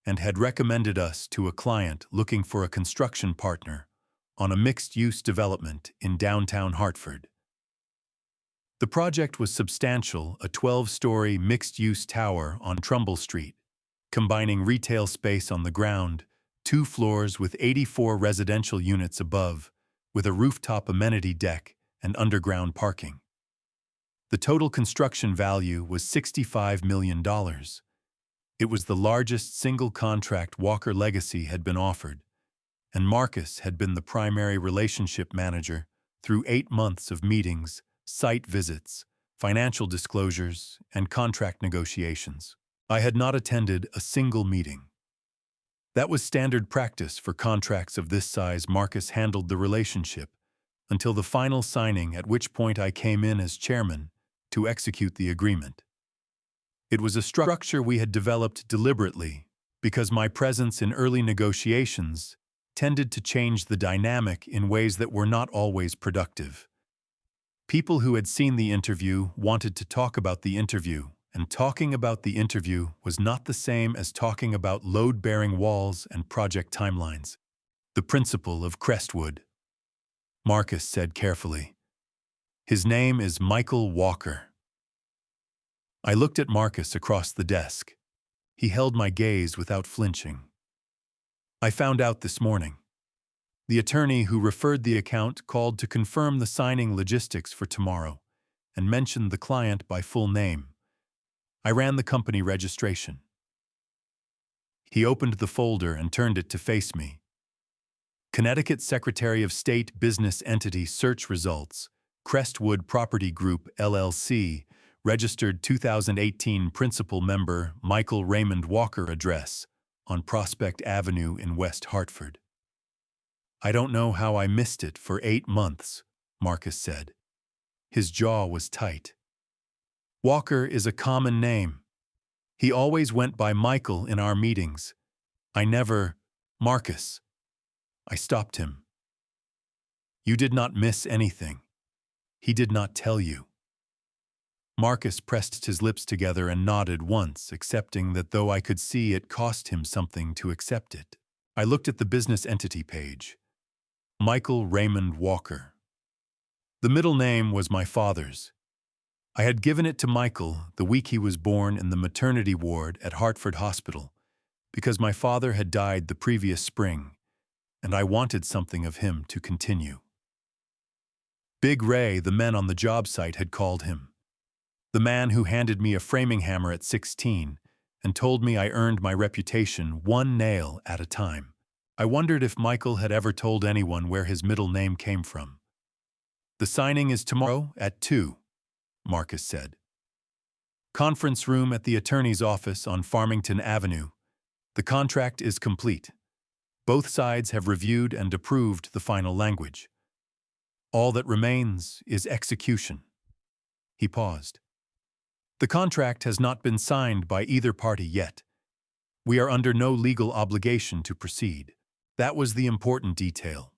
and had recommended us to a client looking for a construction partner on a mixed-use development in downtown Hartford. The project was substantial, a 12-story mixed-use tower on Trumbull Street, combining retail space on the ground, 2 floors with 84 residential units above, with a rooftop amenity deck and underground parking. The total construction value was $65 million. It was the largest single contract Walker Legacy had been offered, and Marcus had been the primary relationship manager through 8 months of meetings, site visits, financial disclosures, and contract negotiations. I had not attended a single meeting. That was standard practice for contracts of this size. Marcus handled the relationship until the final signing, at which point I came in as chairman to execute the agreement. It was a structure we had developed deliberately because my presence in early negotiations tended to change the dynamic in ways that were not always productive. People who had seen the interview wanted to talk about the interview, and talking about the interview was not the same as talking about load-bearing walls and project timelines. The principal of Crestwood, Marcus said carefully. His name is Michael Walker. I looked at Marcus across the desk. He held my gaze without flinching. I found out this morning. The attorney who referred the account called to confirm the signing logistics for tomorrow and mentioned the client by full name. I ran the company registration. He opened the folder and turned it to face me. Connecticut Secretary of State Business Entity Search Results, Crestwood Property Group, LLC, registered 2018 principal member Michael Raymond Walker address, on Prospect Avenue in West Hartford. I don't know how I missed it for 8 months, Marcus said. His jaw was tight. Walker is a common name. He always went by Michael in our meetings. I never— Marcus. I stopped him. You did not miss anything. He did not tell you. Marcus pressed his lips together and nodded once, accepting that though I could see it cost him something to accept it. I looked at the business entity page. Michael Raymond Walker. The middle name was my father's. I had given it to Michael the week he was born in the maternity ward at Hartford Hospital because my father had died the previous spring, and I wanted something of him to continue. Big Ray, the men on the job site, had called him. The man who handed me a framing hammer at 16 and told me I earned my reputation one nail at a time. I wondered if Michael had ever told anyone where his middle name came from. The signing is tomorrow at 2, Marcus said. Conference room at the attorney's office on Farmington Avenue. The contract is complete. Both sides have reviewed and approved the final language. All that remains is execution. He paused. The contract has not been signed by either party yet. We are under no legal obligation to proceed. That was the important detail.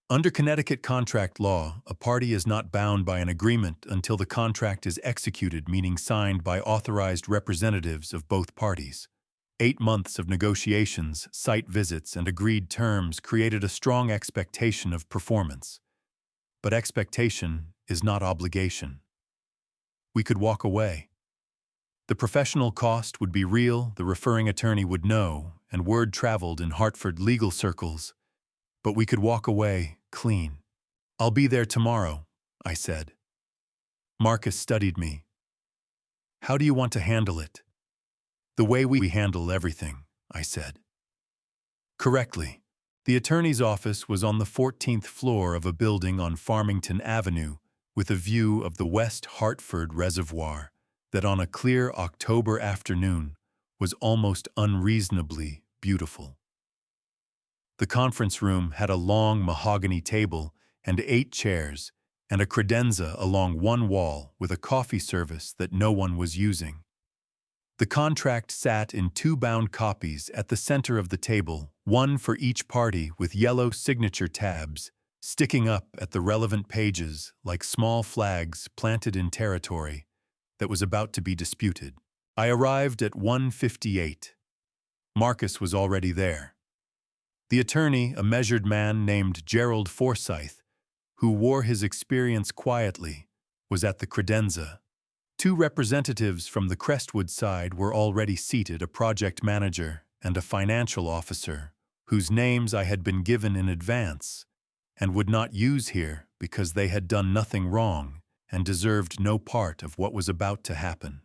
Under Connecticut contract law, a party is not bound by an agreement until the contract is executed, meaning signed by authorized representatives of both parties. 8 months of negotiations, site visits, and agreed terms created a strong expectation of performance. But expectation is not obligation. We could walk away. The professional cost would be real, the referring attorney would know, and word traveled in Hartford legal circles. But we could walk away clean. I'll be there tomorrow, I said. Marcus studied me. How do you want to handle it? The way we handle everything, I said. Correctly. The attorney's office was on the 14th floor of a building on Farmington Avenue with a view of the West Hartford Reservoir that on a clear October afternoon was almost unreasonably beautiful. The conference room had a long mahogany table and 8 chairs and a credenza along one wall with a coffee service that no one was using. The contract sat in 2 bound copies at the center of the table, one for each party with yellow signature tabs sticking up at the relevant pages like small flags planted in territory that was about to be disputed. I arrived at 1:58. Marcus was already there. The attorney, a measured man named Gerald Forsyth, who wore his experience quietly, was at the credenza. 2 representatives from the Crestwood side were already seated, a project manager and a financial officer, whose names I had been given in advance and would not use here because they had done nothing wrong and deserved no part of what was about to happen.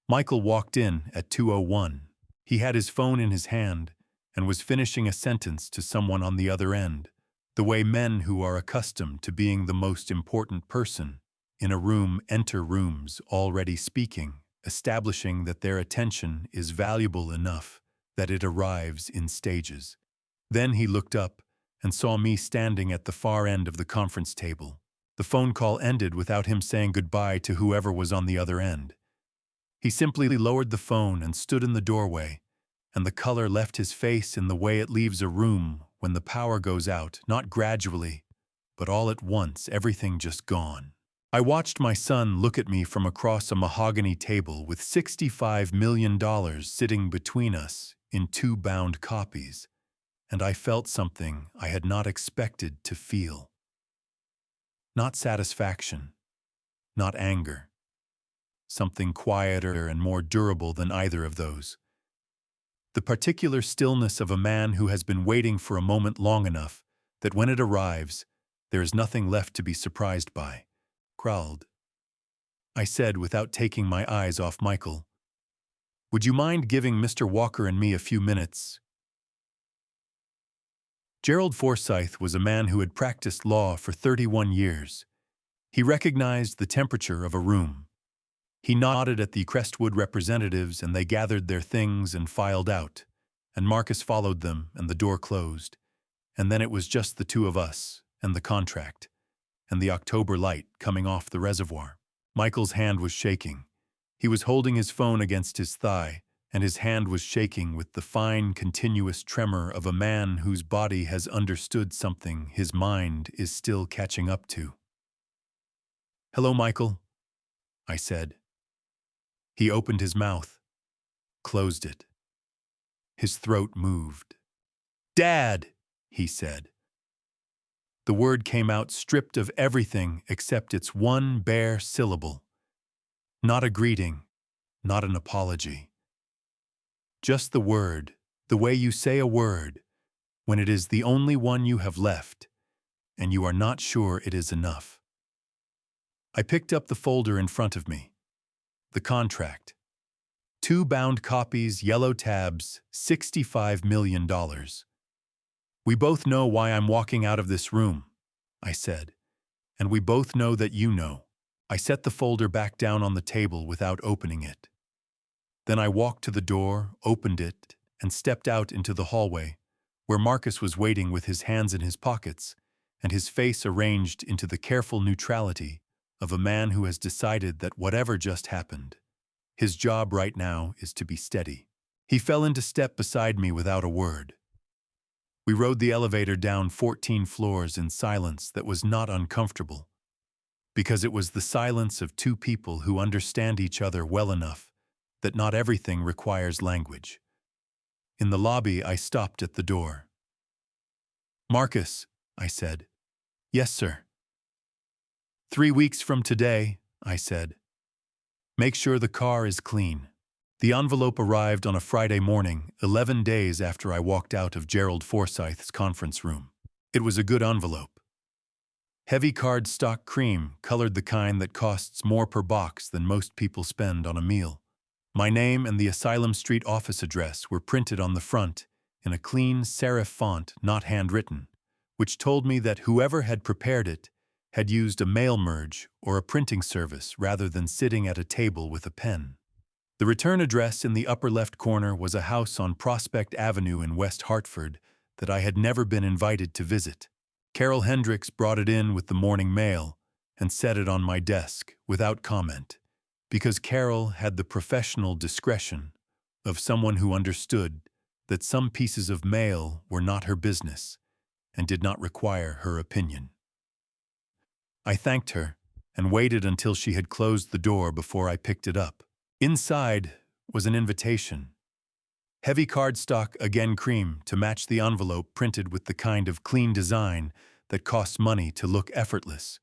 Michael walked in at 2:01. He had his phone in his hand and was finishing a sentence to someone on the other end, the way men who are accustomed to being the most important person in a room enter rooms already speaking, establishing that their attention is valuable enough that it arrives in stages. Then he looked up and saw me standing at the far end of the conference table. The phone call ended without him saying goodbye to whoever was on the other end. He simply lowered the phone and stood in the doorway, and the color left his face in the way it leaves a room when the power goes out, not gradually, but all at once, everything just gone. I watched my son look at me from across a mahogany table with $65 million sitting between us in 2 bound copies, and I felt something I had not expected to feel. Not satisfaction, not anger. Something quieter and more durable than either of those. The particular stillness of a man who has been waiting for a moment long enough that when it arrives, there is nothing left to be surprised by. Growled. I said without taking my eyes off Michael, "Would you mind giving Mr. Walker and me a few minutes?" Gerald Forsyth was a man who had practiced law for 31 years. He recognized the temperature of a room. He nodded at the Crestwood representatives and they gathered their things and filed out, and Marcus followed them, and the door closed. And then it was just the two of us, and the contract, and the October light coming off the reservoir. Michael's hand was shaking. He was holding his phone against his thigh, and his hand was shaking with the fine, continuous tremor of a man whose body has understood something his mind is still catching up to. "Hello, Michael," I said. He opened his mouth, closed it. His throat moved. "Dad," he said. The word came out stripped of everything except its one bare syllable. Not a greeting, not an apology. Just the word, the way you say a word, when it is the only one you have left, and you are not sure it is enough. I picked up the folder in front of me. The contract. 2 bound copies, yellow tabs, $65 million. "We both know why I'm walking out of this room," I said. "And we both know that you know." I set the folder back down on the table without opening it. Then I walked to the door, opened it, and stepped out into the hallway, where Marcus was waiting with his hands in his pockets and his face arranged into the careful neutrality of a man who has decided that whatever just happened, his job right now is to be steady. He fell into step beside me without a word. We rode the elevator down 14 floors in silence that was not uncomfortable, because it was the silence of two people who understand each other well enough that not everything requires language. In the lobby, I stopped at the door. "Marcus," I said. "Yes, sir." 3 weeks from today," I said. "Make sure the car is clean." The envelope arrived on a Friday morning, 11 days after I walked out of Gerald Forsyth's conference room. It was a good envelope. Heavy cardstock cream, colored the kind that costs more per box than most people spend on a meal. My name and the Asylum Street office address were printed on the front in a clean serif font not handwritten, which told me that whoever had prepared it had used a mail merge or a printing service rather than sitting at a table with a pen. The return address in the upper left corner was a house on Prospect Avenue in West Hartford that I had never been invited to visit. Carol Hendricks brought it in with the morning mail and set it on my desk without comment, because Carol had the professional discretion of someone who understood that some pieces of mail were not her business and did not require her opinion. I thanked her and waited until she had closed the door before I picked it up. Inside was an invitation. Heavy cardstock, again cream, to match the envelope printed with the kind of clean design that costs money to look effortless.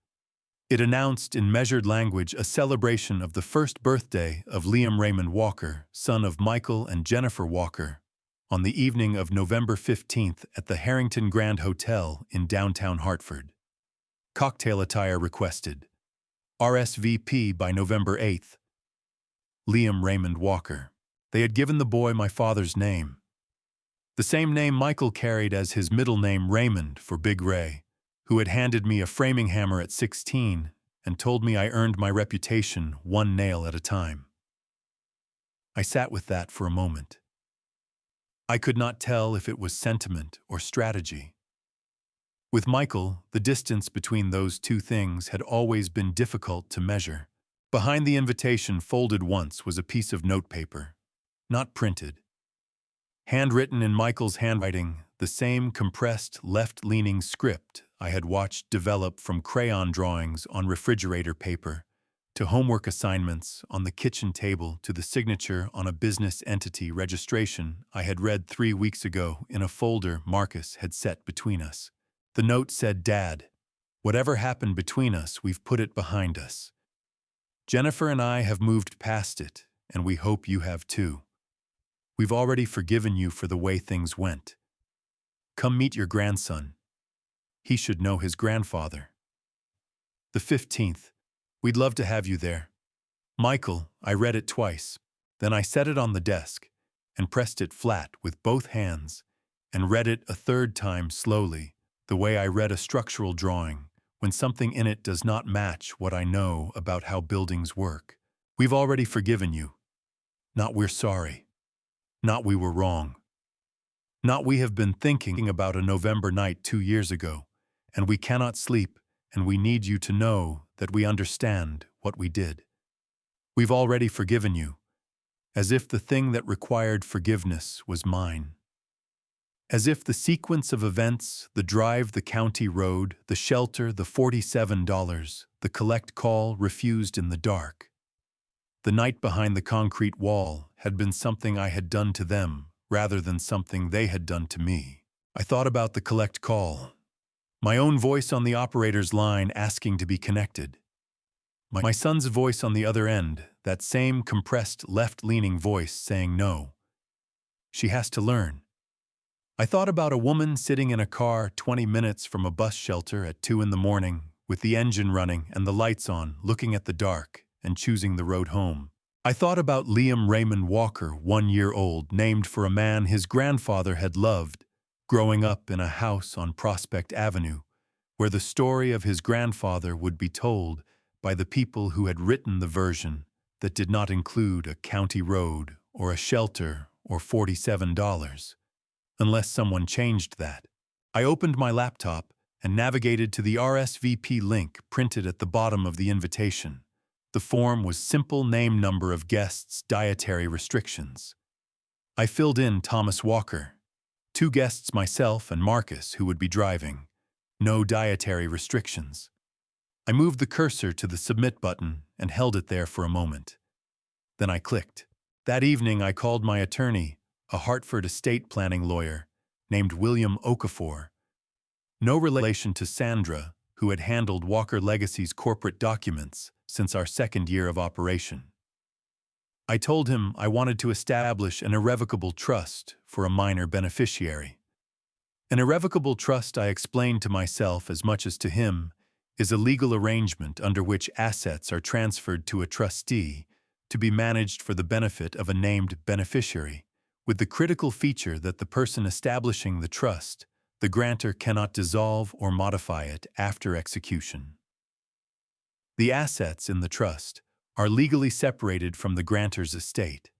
It announced in measured language a celebration of the first birthday of Liam Raymond Walker, son of Michael and Jennifer Walker, on the evening of November 15th at the Harrington Grand Hotel in downtown Hartford. Cocktail attire requested. RSVP by November 8th. Liam Raymond Walker. They had given the boy my father's name. The same name Michael carried as his middle name, Raymond, for Big Ray, who had handed me a framing hammer at 16 and told me I earned my reputation one nail at a time. I sat with that for a moment. I could not tell if it was sentiment or strategy. With Michael, the distance between those two things had always been difficult to measure. Behind the invitation, folded once, was a piece of notepaper, not printed. Handwritten in Michael's handwriting, the same compressed, left-leaning script I had watched develop from crayon drawings on refrigerator paper, to homework assignments on the kitchen table, to the signature on a business entity registration I had read 3 weeks ago in a folder Marcus had set between us. The note said, "Dad, whatever happened between us, we've put it behind us. Jennifer and I have moved past it, and we hope you have too. We've already forgiven you for the way things went. Come meet your grandson. He should know his grandfather. The 15th. We'd love to have you there." Michael, I read it twice. Then I set it on the desk and pressed it flat with both hands and read it a third time slowly, the way I read a structural drawing when something in it does not match what I know about how buildings work. We've already forgiven you. Not we're sorry. Not we were wrong. Not we have been thinking about a November night 2 years ago, and we cannot sleep, and we need you to know that we understand what we did. We've already forgiven you, as if the thing that required forgiveness was mine. As if the sequence of events, the drive, the county road, the shelter, the $47, the collect call refused in the dark. The night behind the concrete wall had been something I had done to them rather than something they had done to me. I thought about the collect call, my own voice on the operator's line asking to be connected. My son's voice on the other end, that same compressed left-leaning voice saying no. She has to learn. I thought about a woman sitting in a car 20 minutes from a bus shelter at 2 in the morning, with the engine running and the lights on, looking at the dark and choosing the road home. I thought about Liam Raymond Walker, 1 year old, named for a man his grandfather had loved, growing up in a house on Prospect Avenue, where the story of his grandfather would be told by the people who had written the version that did not include a county road or a shelter or $47. Unless someone changed that. I opened my laptop and navigated to the RSVP link printed at the bottom of the invitation. The form was simple name, number of guests, dietary restrictions. I filled in Thomas Walker. 2 guests, myself and Marcus, who would be driving. No dietary restrictions. I moved the cursor to the submit button and held it there for a moment. Then I clicked. That evening I called my attorney, a Hartford estate planning lawyer named William Okafor. No relation to Sandra, who had handled Walker Legacy's corporate documents since our 2nd year of operation. I told him I wanted to establish an irrevocable trust for a minor beneficiary. An irrevocable trust, I explained to myself as much as to him, is a legal arrangement under which assets are transferred to a trustee to be managed for the benefit of a named beneficiary, with the critical feature that the person establishing the trust, the grantor, cannot dissolve or modify it after execution. The assets in the trust are legally separated from the grantor's estate,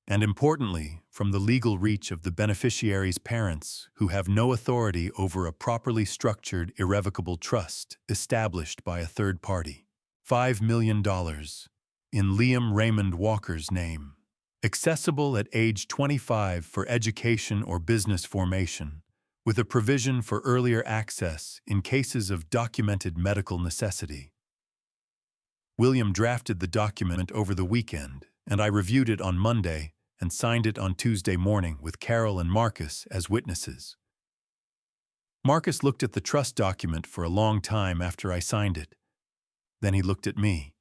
and importantly, from the legal reach of the beneficiary's parents, who have no authority over a properly structured irrevocable trust established by a third party. $5 million in Liam Raymond Walker's name. Accessible at age 25 for education or business formation, with a provision for earlier access in cases of documented medical necessity. William drafted the document over the weekend, and I reviewed it on Monday and signed it on Tuesday morning with Carol and Marcus as witnesses. Marcus looked at the trust document for a long time after I signed it. Then he looked at me.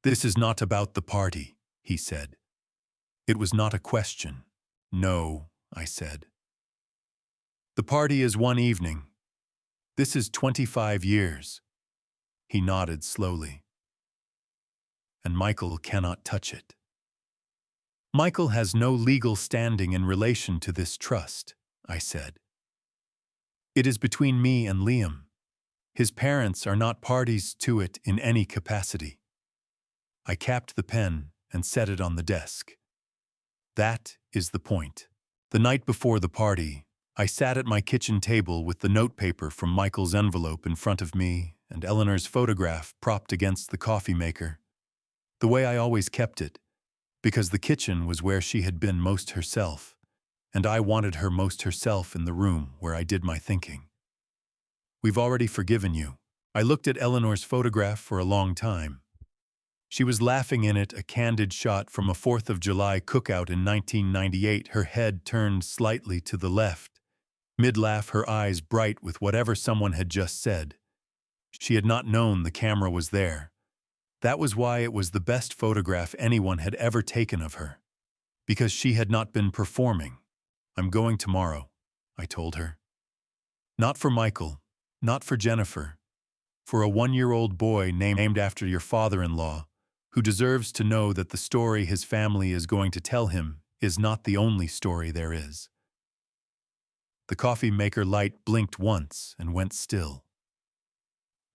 "This is not about the party," he said. It was not a question. "No," I said. "The party is one evening. This is 25 years. He nodded slowly. "And Michael cannot touch it. Michael has no legal standing in relation to this trust," I said. "It is between me and Liam. His parents are not parties to it in any capacity." I capped the pen and set it on the desk. That is the point. The night before the party, I sat at my kitchen table with the notepaper from Michael's envelope in front of me and Eleanor's photograph propped against the coffee maker, the way I always kept it, because the kitchen was where she had been most herself, and I wanted her most herself in the room where I did my thinking. "We've already forgiven you." I looked at Eleanor's photograph for a long time. She was laughing in it, a candid shot from a 4th of July cookout in 1998, her head turned slightly to the left. Mid-laugh, her eyes bright with whatever someone had just said. She had not known the camera was there. That was why it was the best photograph anyone had ever taken of her. Because she had not been performing. "I'm going tomorrow," I told her. "Not for Michael, not for Jennifer, for a 1-year-old boy named after your father-in-law, who deserves to know that the story his family is going to tell him is not the only story there is." The coffee maker light blinked once and went still.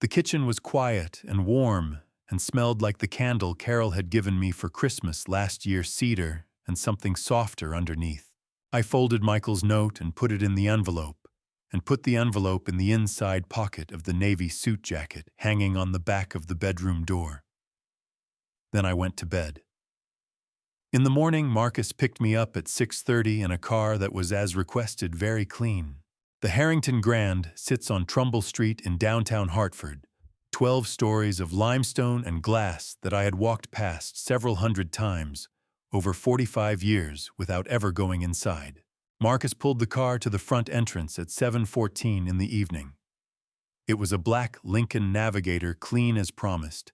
The kitchen was quiet and warm and smelled like the candle Carol had given me for Christmas last year, cedar and something softer underneath. I folded Michael's note and put it in the envelope, and put the envelope in the inside pocket of the navy suit jacket hanging on the back of the bedroom door. Then I went to bed. In the morning, Marcus picked me up at 6:30 in a car that was, as requested, very clean. The Harrington Grand sits on Trumbull Street in downtown Hartford, 12 stories of limestone and glass that I had walked past several hundred times over 45 years without ever going inside. Marcus pulled the car to the front entrance at 7:14 in the evening. It was a black Lincoln Navigator, clean as promised,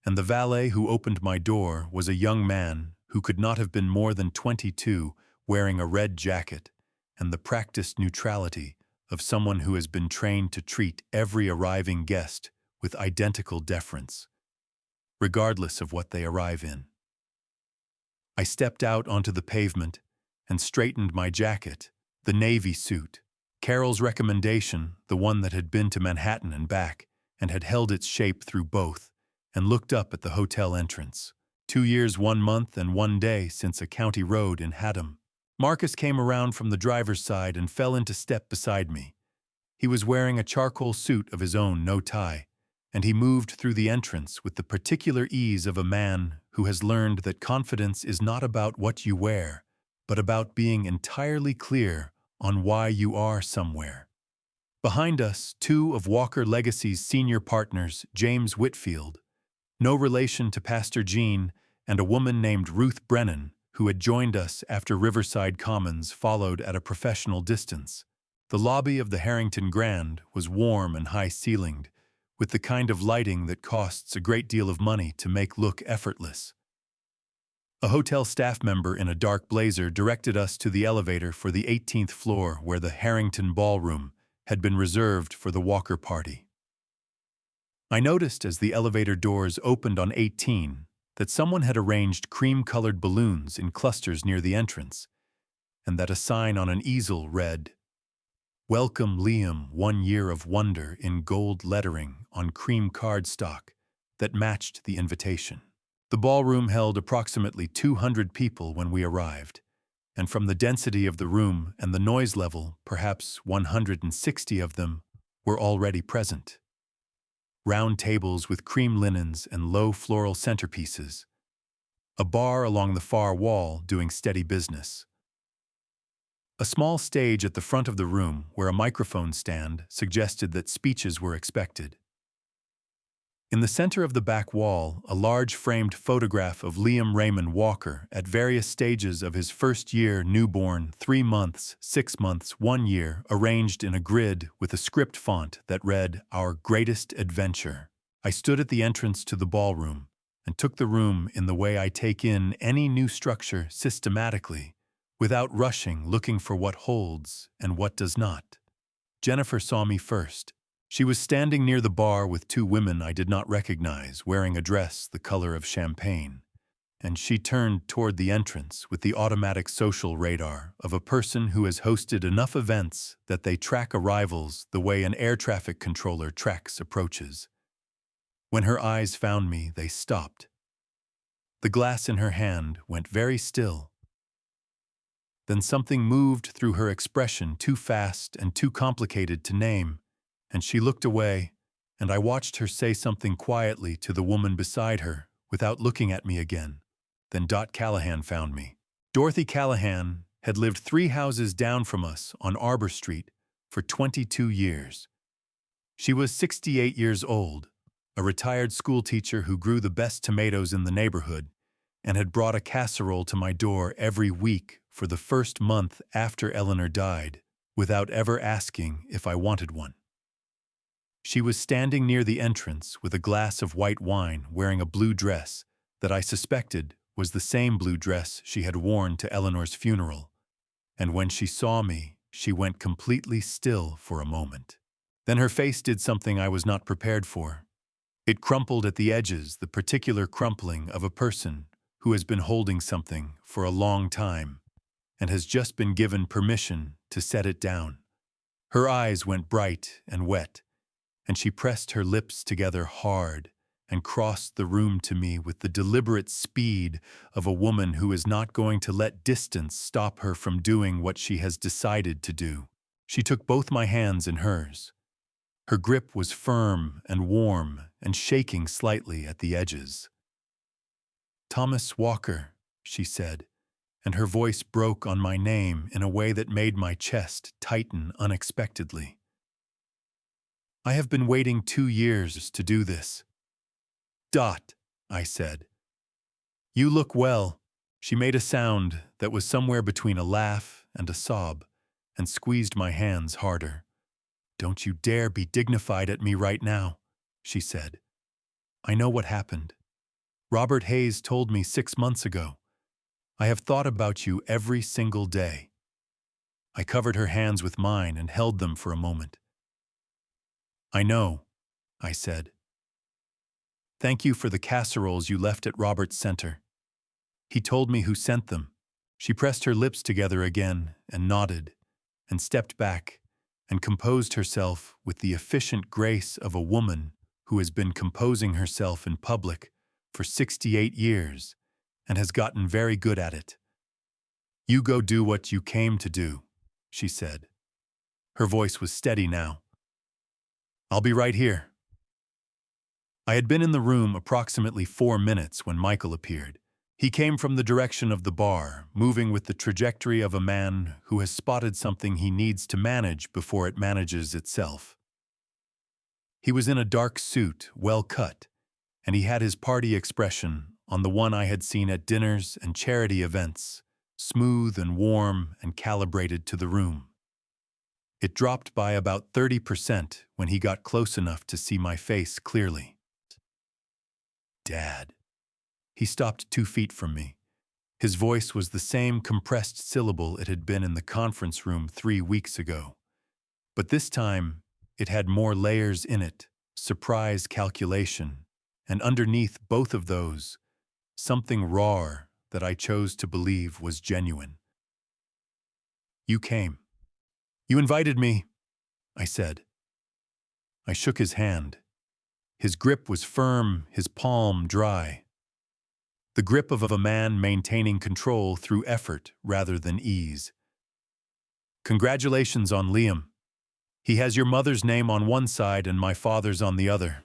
and the valet who opened my door was a young man who could not have been more than 22, wearing a red jacket and the practiced neutrality of someone who has been trained to treat every arriving guest with identical deference, regardless of what they arrive in. I stepped out onto the pavement and straightened my jacket, the navy suit, Carol's recommendation, the one that had been to Manhattan and back and had held its shape through both, and looked up at the hotel entrance. 2 years, 1 month, and 1 day since a county road in Haddam. Marcus came around from the driver's side and fell into step beside me. He was wearing a charcoal suit of his own, no tie, and he moved through the entrance with the particular ease of a man who has learned that confidence is not about what you wear, but about being entirely clear on why you are somewhere. Behind us, 2 of Walker Legacy's senior partners, James Whitfield, no relation to Pastor Gene, and a woman named Ruth Brennan, who had joined us after Riverside Commons, followed at a professional distance. The lobby of the Harrington Grand was warm and high-ceilinged, with the kind of lighting that costs a great deal of money to make look effortless. A hotel staff member in a dark blazer directed us to the elevator for the 18th floor, where the Harrington Ballroom had been reserved for the Walker party. I noticed as the elevator doors opened on 18 that someone had arranged cream-colored balloons in clusters near the entrance, and that a sign on an easel read, "Welcome Liam, 1 year of wonder," in gold lettering on cream cardstock that matched the invitation. The ballroom held approximately 200 people when we arrived, and from the density of the room and the noise level, perhaps 160 of them were already present. Round tables with cream linens and low floral centerpieces. A bar along the far wall doing steady business. A small stage at the front of the room where a microphone stand suggested that speeches were expected. In the center of the back wall, a large framed photograph of Liam Raymond Walker at various stages of his first year, newborn, 3 months, 6 months, 1 year, arranged in a grid with a script font that read, "Our Greatest Adventure." I stood at the entrance to the ballroom and took the room in the way I take in any new structure systematically, without rushing, looking for what holds and what does not. Jennifer saw me first. She was standing near the bar with 2 women I did not recognize, wearing a dress the color of champagne, and she turned toward the entrance with the automatic social radar of a person who has hosted enough events that they track arrivals the way an air traffic controller tracks approaches. When her eyes found me, they stopped. The glass in her hand went very still. Then something moved through her expression, too fast and too complicated to name, and she looked away, and I watched her say something quietly to the woman beside her without looking at me again. Then Dot Callahan found me. Dorothy Callahan had lived 3 houses down from us on Arbor Street for 22 years. She was 68 years old, a retired schoolteacher who grew the best tomatoes in the neighborhood, and had brought a casserole to my door every week for the first month after Eleanor died, without ever asking if I wanted one. She was standing near the entrance with a glass of white wine, wearing a blue dress that I suspected was the same blue dress she had worn to Eleanor's funeral, and when she saw me, she went completely still for a moment. Then her face did something I was not prepared for. It crumpled at the edges, the particular crumpling of a person who has been holding something for a long time and has just been given permission to set it down. Her eyes went bright and wet, and she pressed her lips together hard and crossed the room to me with the deliberate speed of a woman who is not going to let distance stop her from doing what she has decided to do. She took both my hands in hers. Her grip was firm and warm and shaking slightly at the edges. "Thomas Walker," she said, and her voice broke on my name in a way that made my chest tighten unexpectedly. "I have been waiting 2 years to do this." I said. "You look well." She made a sound that was somewhere between a laugh and a sob, and squeezed my hands harder. "Don't you dare be dignified at me right now," she said. "I know what happened. Robert Hayes told me 6 months ago. I have thought about you every single day." I covered her hands with mine and held them for a moment. "I know," I said. "Thank you for the casseroles you left at Robert's center. He told me who sent them." She pressed her lips together again and nodded, and stepped back and composed herself with the efficient grace of a woman who has been composing herself in public for 68 years and has gotten very good at it. "You go do what you came to do," she said. Her voice was steady now. "I'll be right here." I had been in the room approximately 4 minutes when Michael appeared. He came from the direction of the bar, moving with the trajectory of a man who has spotted something he needs to manage before it manages itself. He was in a dark suit, well cut, and he had his party expression on the one I had seen at dinners and charity events, smooth and warm and calibrated to the room. It dropped by about 30% when he got close enough to see my face clearly. "Dad." He stopped 2 feet from me. His voice was the same compressed syllable it had been in the conference room 3 weeks ago. But this time, it had more layers in it, surprise calculation, and underneath both of those, something raw that I chose to believe was genuine. "You came. You invited me," I said. I shook his hand. His grip was firm, his palm dry. The grip of a man maintaining control through effort rather than ease. "Congratulations on Liam. He has your mother's name on one side and my father's on the other.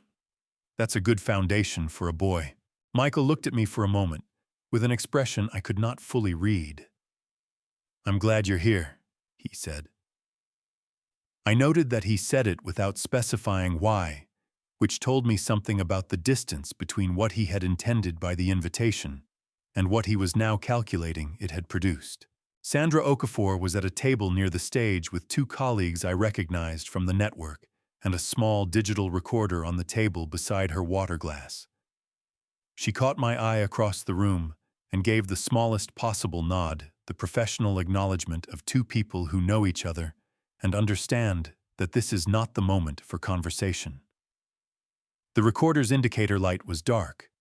That's a good foundation for a boy." Michael looked at me for a moment, with an expression I could not fully read. "I'm glad you're here," he said. I noted that he said it without specifying why, which told me something about the distance between what he had intended by the invitation and what he was now calculating it had produced. Sandra Okafor was at a table near the stage with 2 colleagues I recognized from the network and a small digital recorder on the table beside her water glass. She caught my eye across the room and gave the smallest possible nod, the professional acknowledgement of 2 people who know each other and understand that this is not the moment for conversation. The recorder's indicator light was dark.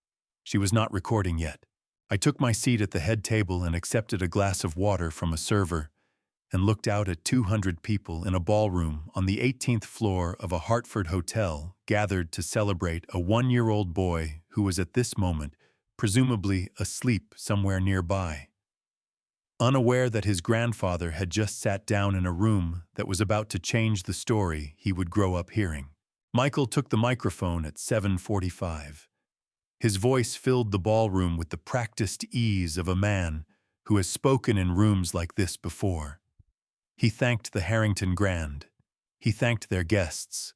She was not recording yet. I took my seat at the head table and accepted a glass of water from a server and looked out at 200 people in a ballroom on the 18th floor of a Hartford hotel gathered to celebrate a 1-year-old boy who was at this moment presumably asleep somewhere nearby, unaware that his grandfather had just sat down in a room that was about to change the story he would grow up hearing. Michael took the microphone at 7:45. His voice filled the ballroom with the practiced ease of a man who has spoken in rooms like this before. He thanked the Harrington Grand. He thanked their guests.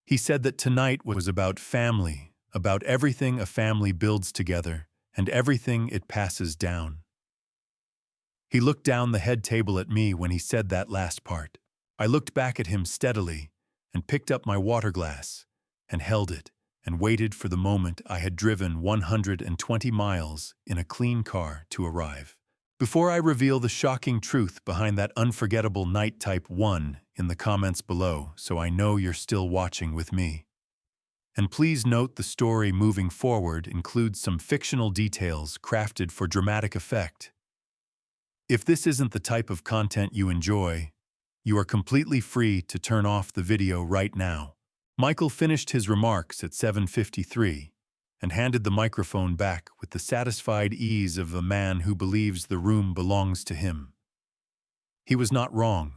He said that tonight was about family, about everything a family builds together and everything it passes down. He looked down the head table at me when he said that last part. I looked back at him steadily and picked up my water glass and held it and waited for the moment I had driven 120 miles in a clean car to arrive. Before I reveal the shocking truth behind that unforgettable night type 1 in the comments below, so I know you're still watching with me. And please note the story moving forward includes some fictional details crafted for dramatic effect. If this isn't the type of content you enjoy, you are completely free to turn off the video right now. Michael finished his remarks at 7:53, and handed the microphone back with the satisfied ease of a man who believes the room belongs to him. He was not wrong.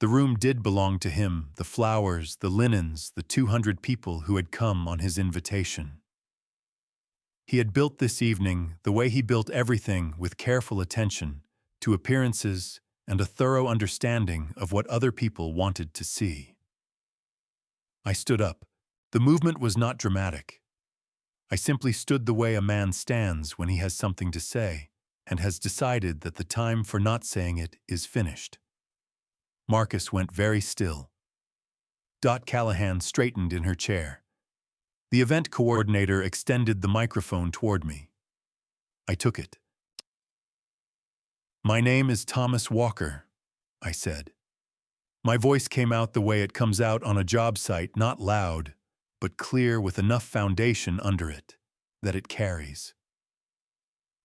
The room did belong to him, the flowers, the linens, the 200 people who had come on his invitation. He had built this evening the way he built everything, with careful attention to appearances and a thorough understanding of what other people wanted to see. I stood up. The movement was not dramatic. I simply stood the way a man stands when he has something to say and has decided that the time for not saying it is finished. Marcus went very still. Dot Callahan straightened in her chair. The event coordinator extended the microphone toward me. I took it. "My name is Thomas Walker," I said. My voice came out the way it comes out on a job site, not loud, but clear, with enough foundation under it that it carries.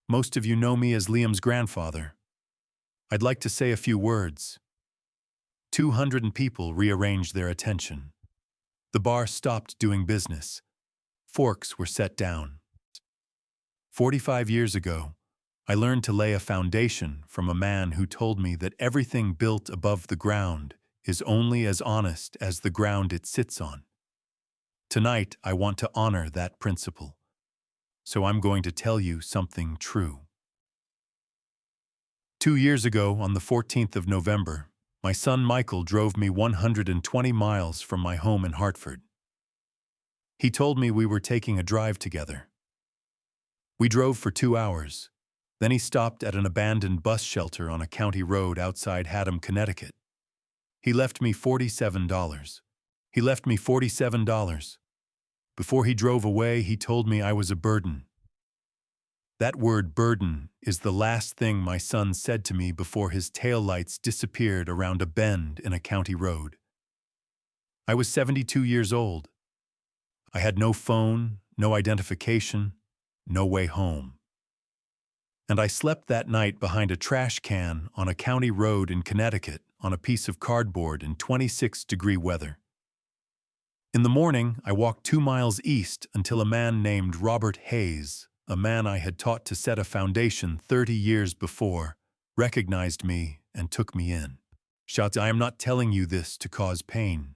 "Most of you know me as Liam's grandfather. I'd like to say a few words." 200 people rearranged their attention. The bar stopped doing business. Forks were set down. 45 years ago, I learned to lay a foundation from a man who told me that everything built above the ground is only as honest as the ground it sits on. Tonight, I want to honor that principle. So I'm going to tell you something true. 2 years ago, on the 14th of November, my son Michael drove me 120 miles from my home in Hartford. He told me we were taking a drive together. We drove for 2 hours. Then he stopped at an abandoned bus shelter on a county road outside Haddam, Connecticut. He left me $47. Before he drove away, he told me I was a burden. That word burden is the last thing my son said to me before his taillights disappeared around a bend in a county road. I was 72 years old. I had no phone, no identification, no way home. And I slept that night behind a trash can on a county road in Connecticut on a piece of cardboard in 26-degree weather. In the morning, I walked 2 miles east until a man named Robert Hayes, a man I had taught to set a foundation 30 years before, recognized me and took me in. Shouts, "I am not telling you this to cause pain.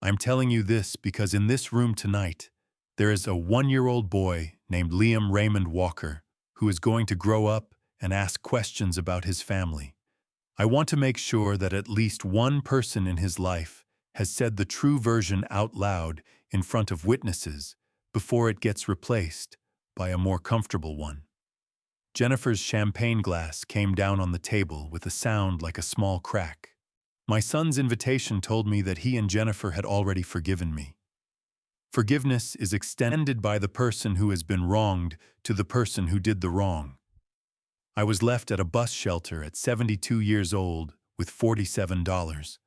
I'm telling you this because in this room tonight, there is a 1-year-old boy named Liam Raymond Walker who is going to grow up and ask questions about his family. I want to make sure that at least one person in his life has said the true version out loud in front of witnesses before it gets replaced by a more comfortable one." Jennifer's champagne glass came down on the table with a sound like a small crack. My son's invitation told me that he and Jennifer had already forgiven me. Forgiveness is extended by the person who has been wronged to the person who did the wrong. I was left at a bus shelter at 72 years old with $47.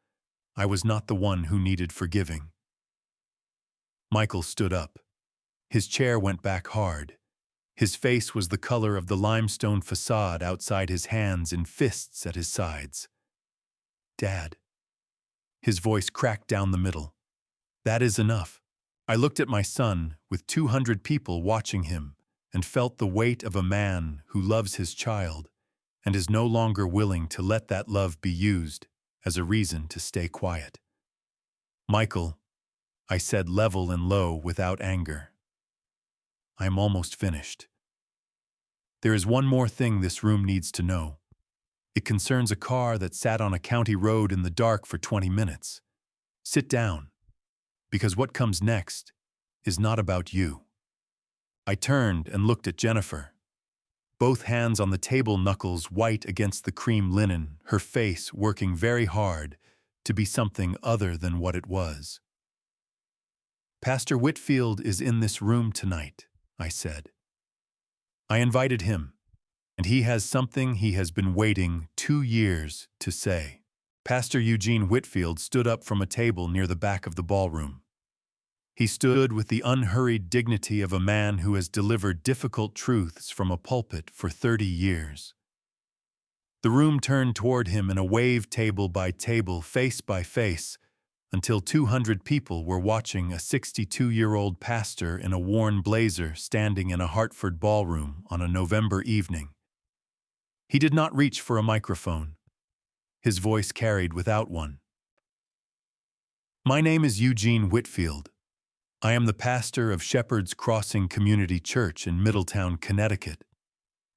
I was not the one who needed forgiving. Michael stood up. His chair went back hard. His face was the color of the limestone facade outside his hands in fists at his sides. "Dad." His voice cracked down the middle. "That is enough." I looked at my son, with 200 people watching him, and felt the weight of a man who loves his child and is no longer willing to let that love be used as a reason to stay quiet. "Michael," I said, level and low without anger, "I am almost finished. There is one more thing this room needs to know. It concerns a car that sat on a county road in the dark for 20 minutes. Sit down, because what comes next is not about you." I turned and looked at Jennifer. Both hands on the table, knuckles white against the cream linen, her face working very hard to be something other than what it was. "Pastor Whitfield is in this room tonight," I said. "I invited him, and he has something he has been waiting 2 years to say." Pastor Eugene Whitfield stood up from a table near the back of the ballroom. He stood with the unhurried dignity of a man who has delivered difficult truths from a pulpit for 30 years. The room turned toward him in a wave, table by table, face by face, until 200 people were watching a 62-year-old pastor in a worn blazer standing in a Hartford ballroom on a November evening. He did not reach for a microphone. His voice carried without one. My name is Eugene Whitfield. I am the pastor of Shepherd's Crossing Community Church in Middletown, Connecticut.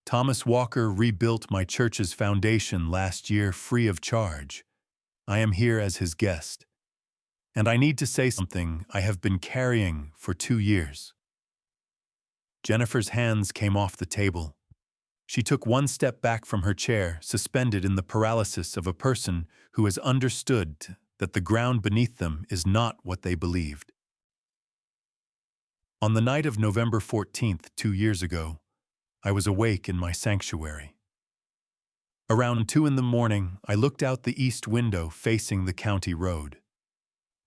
Thomas Walker rebuilt my church's foundation last year free of charge. I am here as his guest. And I need to say something I have been carrying for 2 years. Jennifer's hands came off the table. She took one step back from her chair, suspended in the paralysis of a person who has understood that the ground beneath them is not what they believed. On the night of November 14th, 2 years ago, I was awake in my sanctuary. Around 2 in the morning, I looked out the east window facing the county road.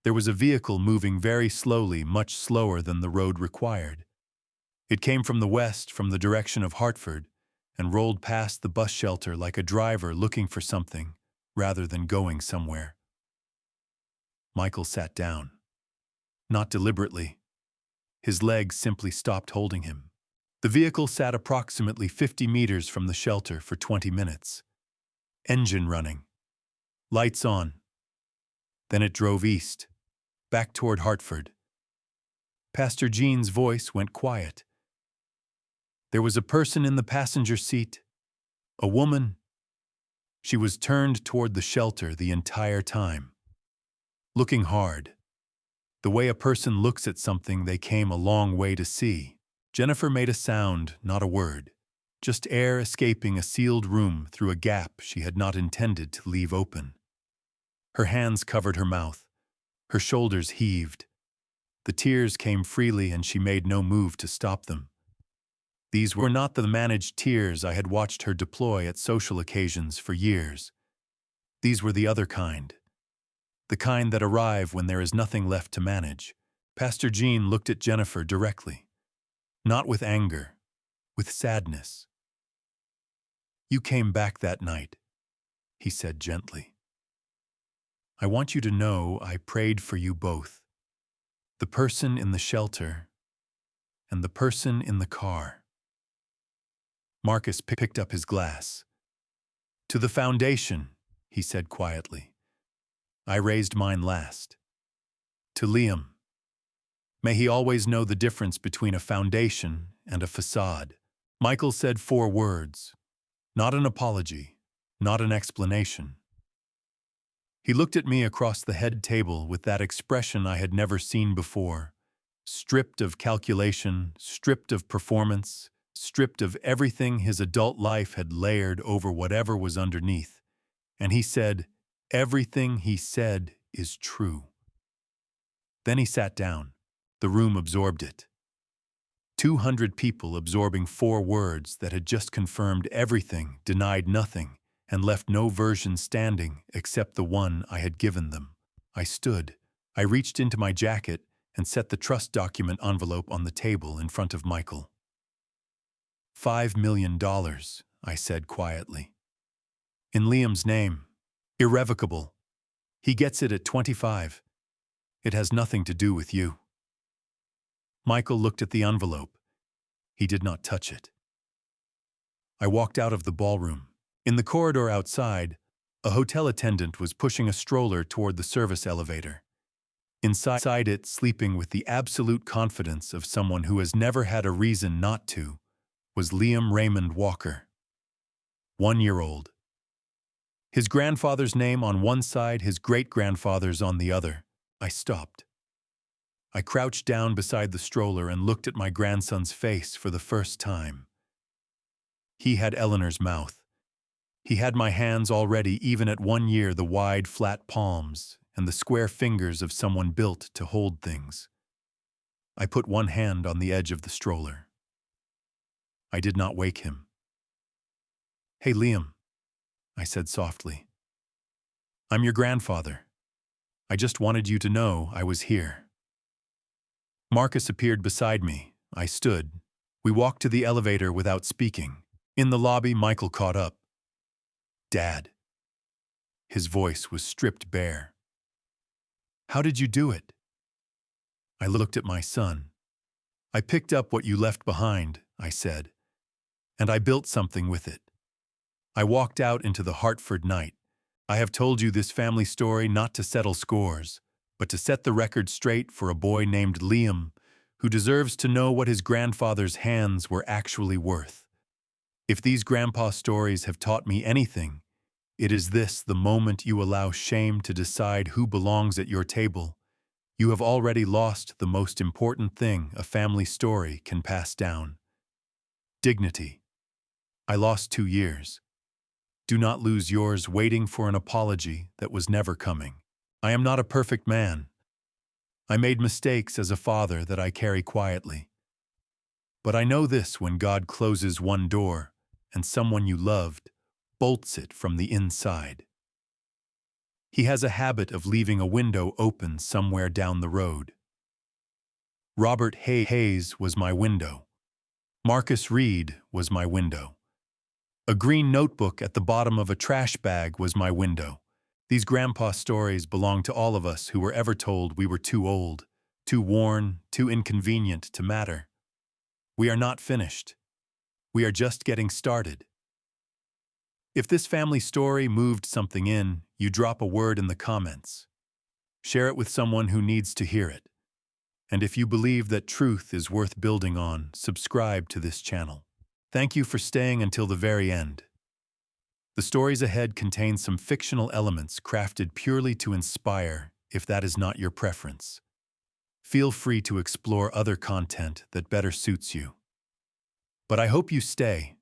There was a vehicle moving very slowly, much slower than the road required. It came from the west, from the direction of Hartford, and rolled past the bus shelter like a driver looking for something, rather than going somewhere. Michael sat down. Not deliberately. His legs simply stopped holding him. The vehicle sat approximately 50 meters from the shelter for 20 minutes. Engine running. Lights on. Then it drove east, back toward Hartford. Pastor Gene's voice went quiet. There was a person in the passenger seat, a woman. She was turned toward the shelter the entire time, looking hard. The way a person looks at something they came a long way to see. Jennifer made a sound, not a word, just air escaping a sealed room through a gap she had not intended to leave open. Her hands covered her mouth. Her shoulders heaved. The tears came freely and she made no move to stop them. These were not the managed tears I had watched her deploy at social occasions for years. These were the other kind. The kind that arrive when there is nothing left to manage. Pastor Gene looked at Jennifer directly. Not with anger, with sadness. You came back that night, he said gently. I want you to know I prayed for you both. The person in the shelter and the person in the car. Marcus picked up his glass. To the foundation, he said quietly. I raised mine last. To Liam. May he always know the difference between a foundation and a facade. Michael said 4 words. Not an apology, not an explanation. He looked at me across the head table with that expression I had never seen before. Stripped of calculation, stripped of performance, stripped of everything his adult life had layered over whatever was underneath. And he said, everything he said is true. Then he sat down. The room absorbed it. 200 people absorbing 4 words that had just confirmed everything, denied nothing, and left no version standing except the one I had given them. I stood. I reached into my jacket and set the trust document envelope on the table in front of Michael. $5 million, I said quietly. In Liam's name. Irrevocable. He gets it at 25. It has nothing to do with you. Michael looked at the envelope. He did not touch it. I walked out of the ballroom. In the corridor outside, a hotel attendant was pushing a stroller toward the service elevator. Inside it, sleeping with the absolute confidence of someone who has never had a reason not to, was Liam Raymond Walker. 1-year-old. His grandfather's name on one side, his great-grandfather's on the other. I stopped. I crouched down beside the stroller and looked at my grandson's face for the first time. He had Eleanor's mouth. He had my hands already, even at 1 year, the wide, flat palms and the square fingers of someone built to hold things. I put one hand on the edge of the stroller. I did not wake him. Hey, Liam, I said softly. I'm your grandfather. I just wanted you to know I was here. Marcus appeared beside me. I stood. We walked to the elevator without speaking. In the lobby, Michael caught up. Dad. His voice was stripped bare. How did you do it? I looked at my son. I picked up what you left behind, I said, and I built something with it. I walked out into the Hartford night. I have told you this family story not to settle scores, but to set the record straight for a boy named Liam, who deserves to know what his grandfather's hands were actually worth. If these grandpa stories have taught me anything, it is this: the moment you allow shame to decide who belongs at your table, you have already lost the most important thing a family story can pass down: dignity. I lost 2 years. Do not lose yours waiting for an apology that was never coming. I am not a perfect man. I made mistakes as a father that I carry quietly. But I know this: when God closes one door and someone you loved bolts it from the inside, He has a habit of leaving a window open somewhere down the road. Robert Hayes was my window. Marcus Reed was my window. A green notebook at the bottom of a trash bag was my window. These grandpa stories belong to all of us who were ever told we were too old, too worn, too inconvenient to matter. We are not finished. We are just getting started. If this family story moved something in, you drop a word in the comments. Share it with someone who needs to hear it. And if you believe that truth is worth building on, subscribe to this channel. Thank you for staying until the very end. The stories ahead contain some fictional elements crafted purely to inspire, if that is not your preference. Feel free to explore other content that better suits you. But I hope you stay,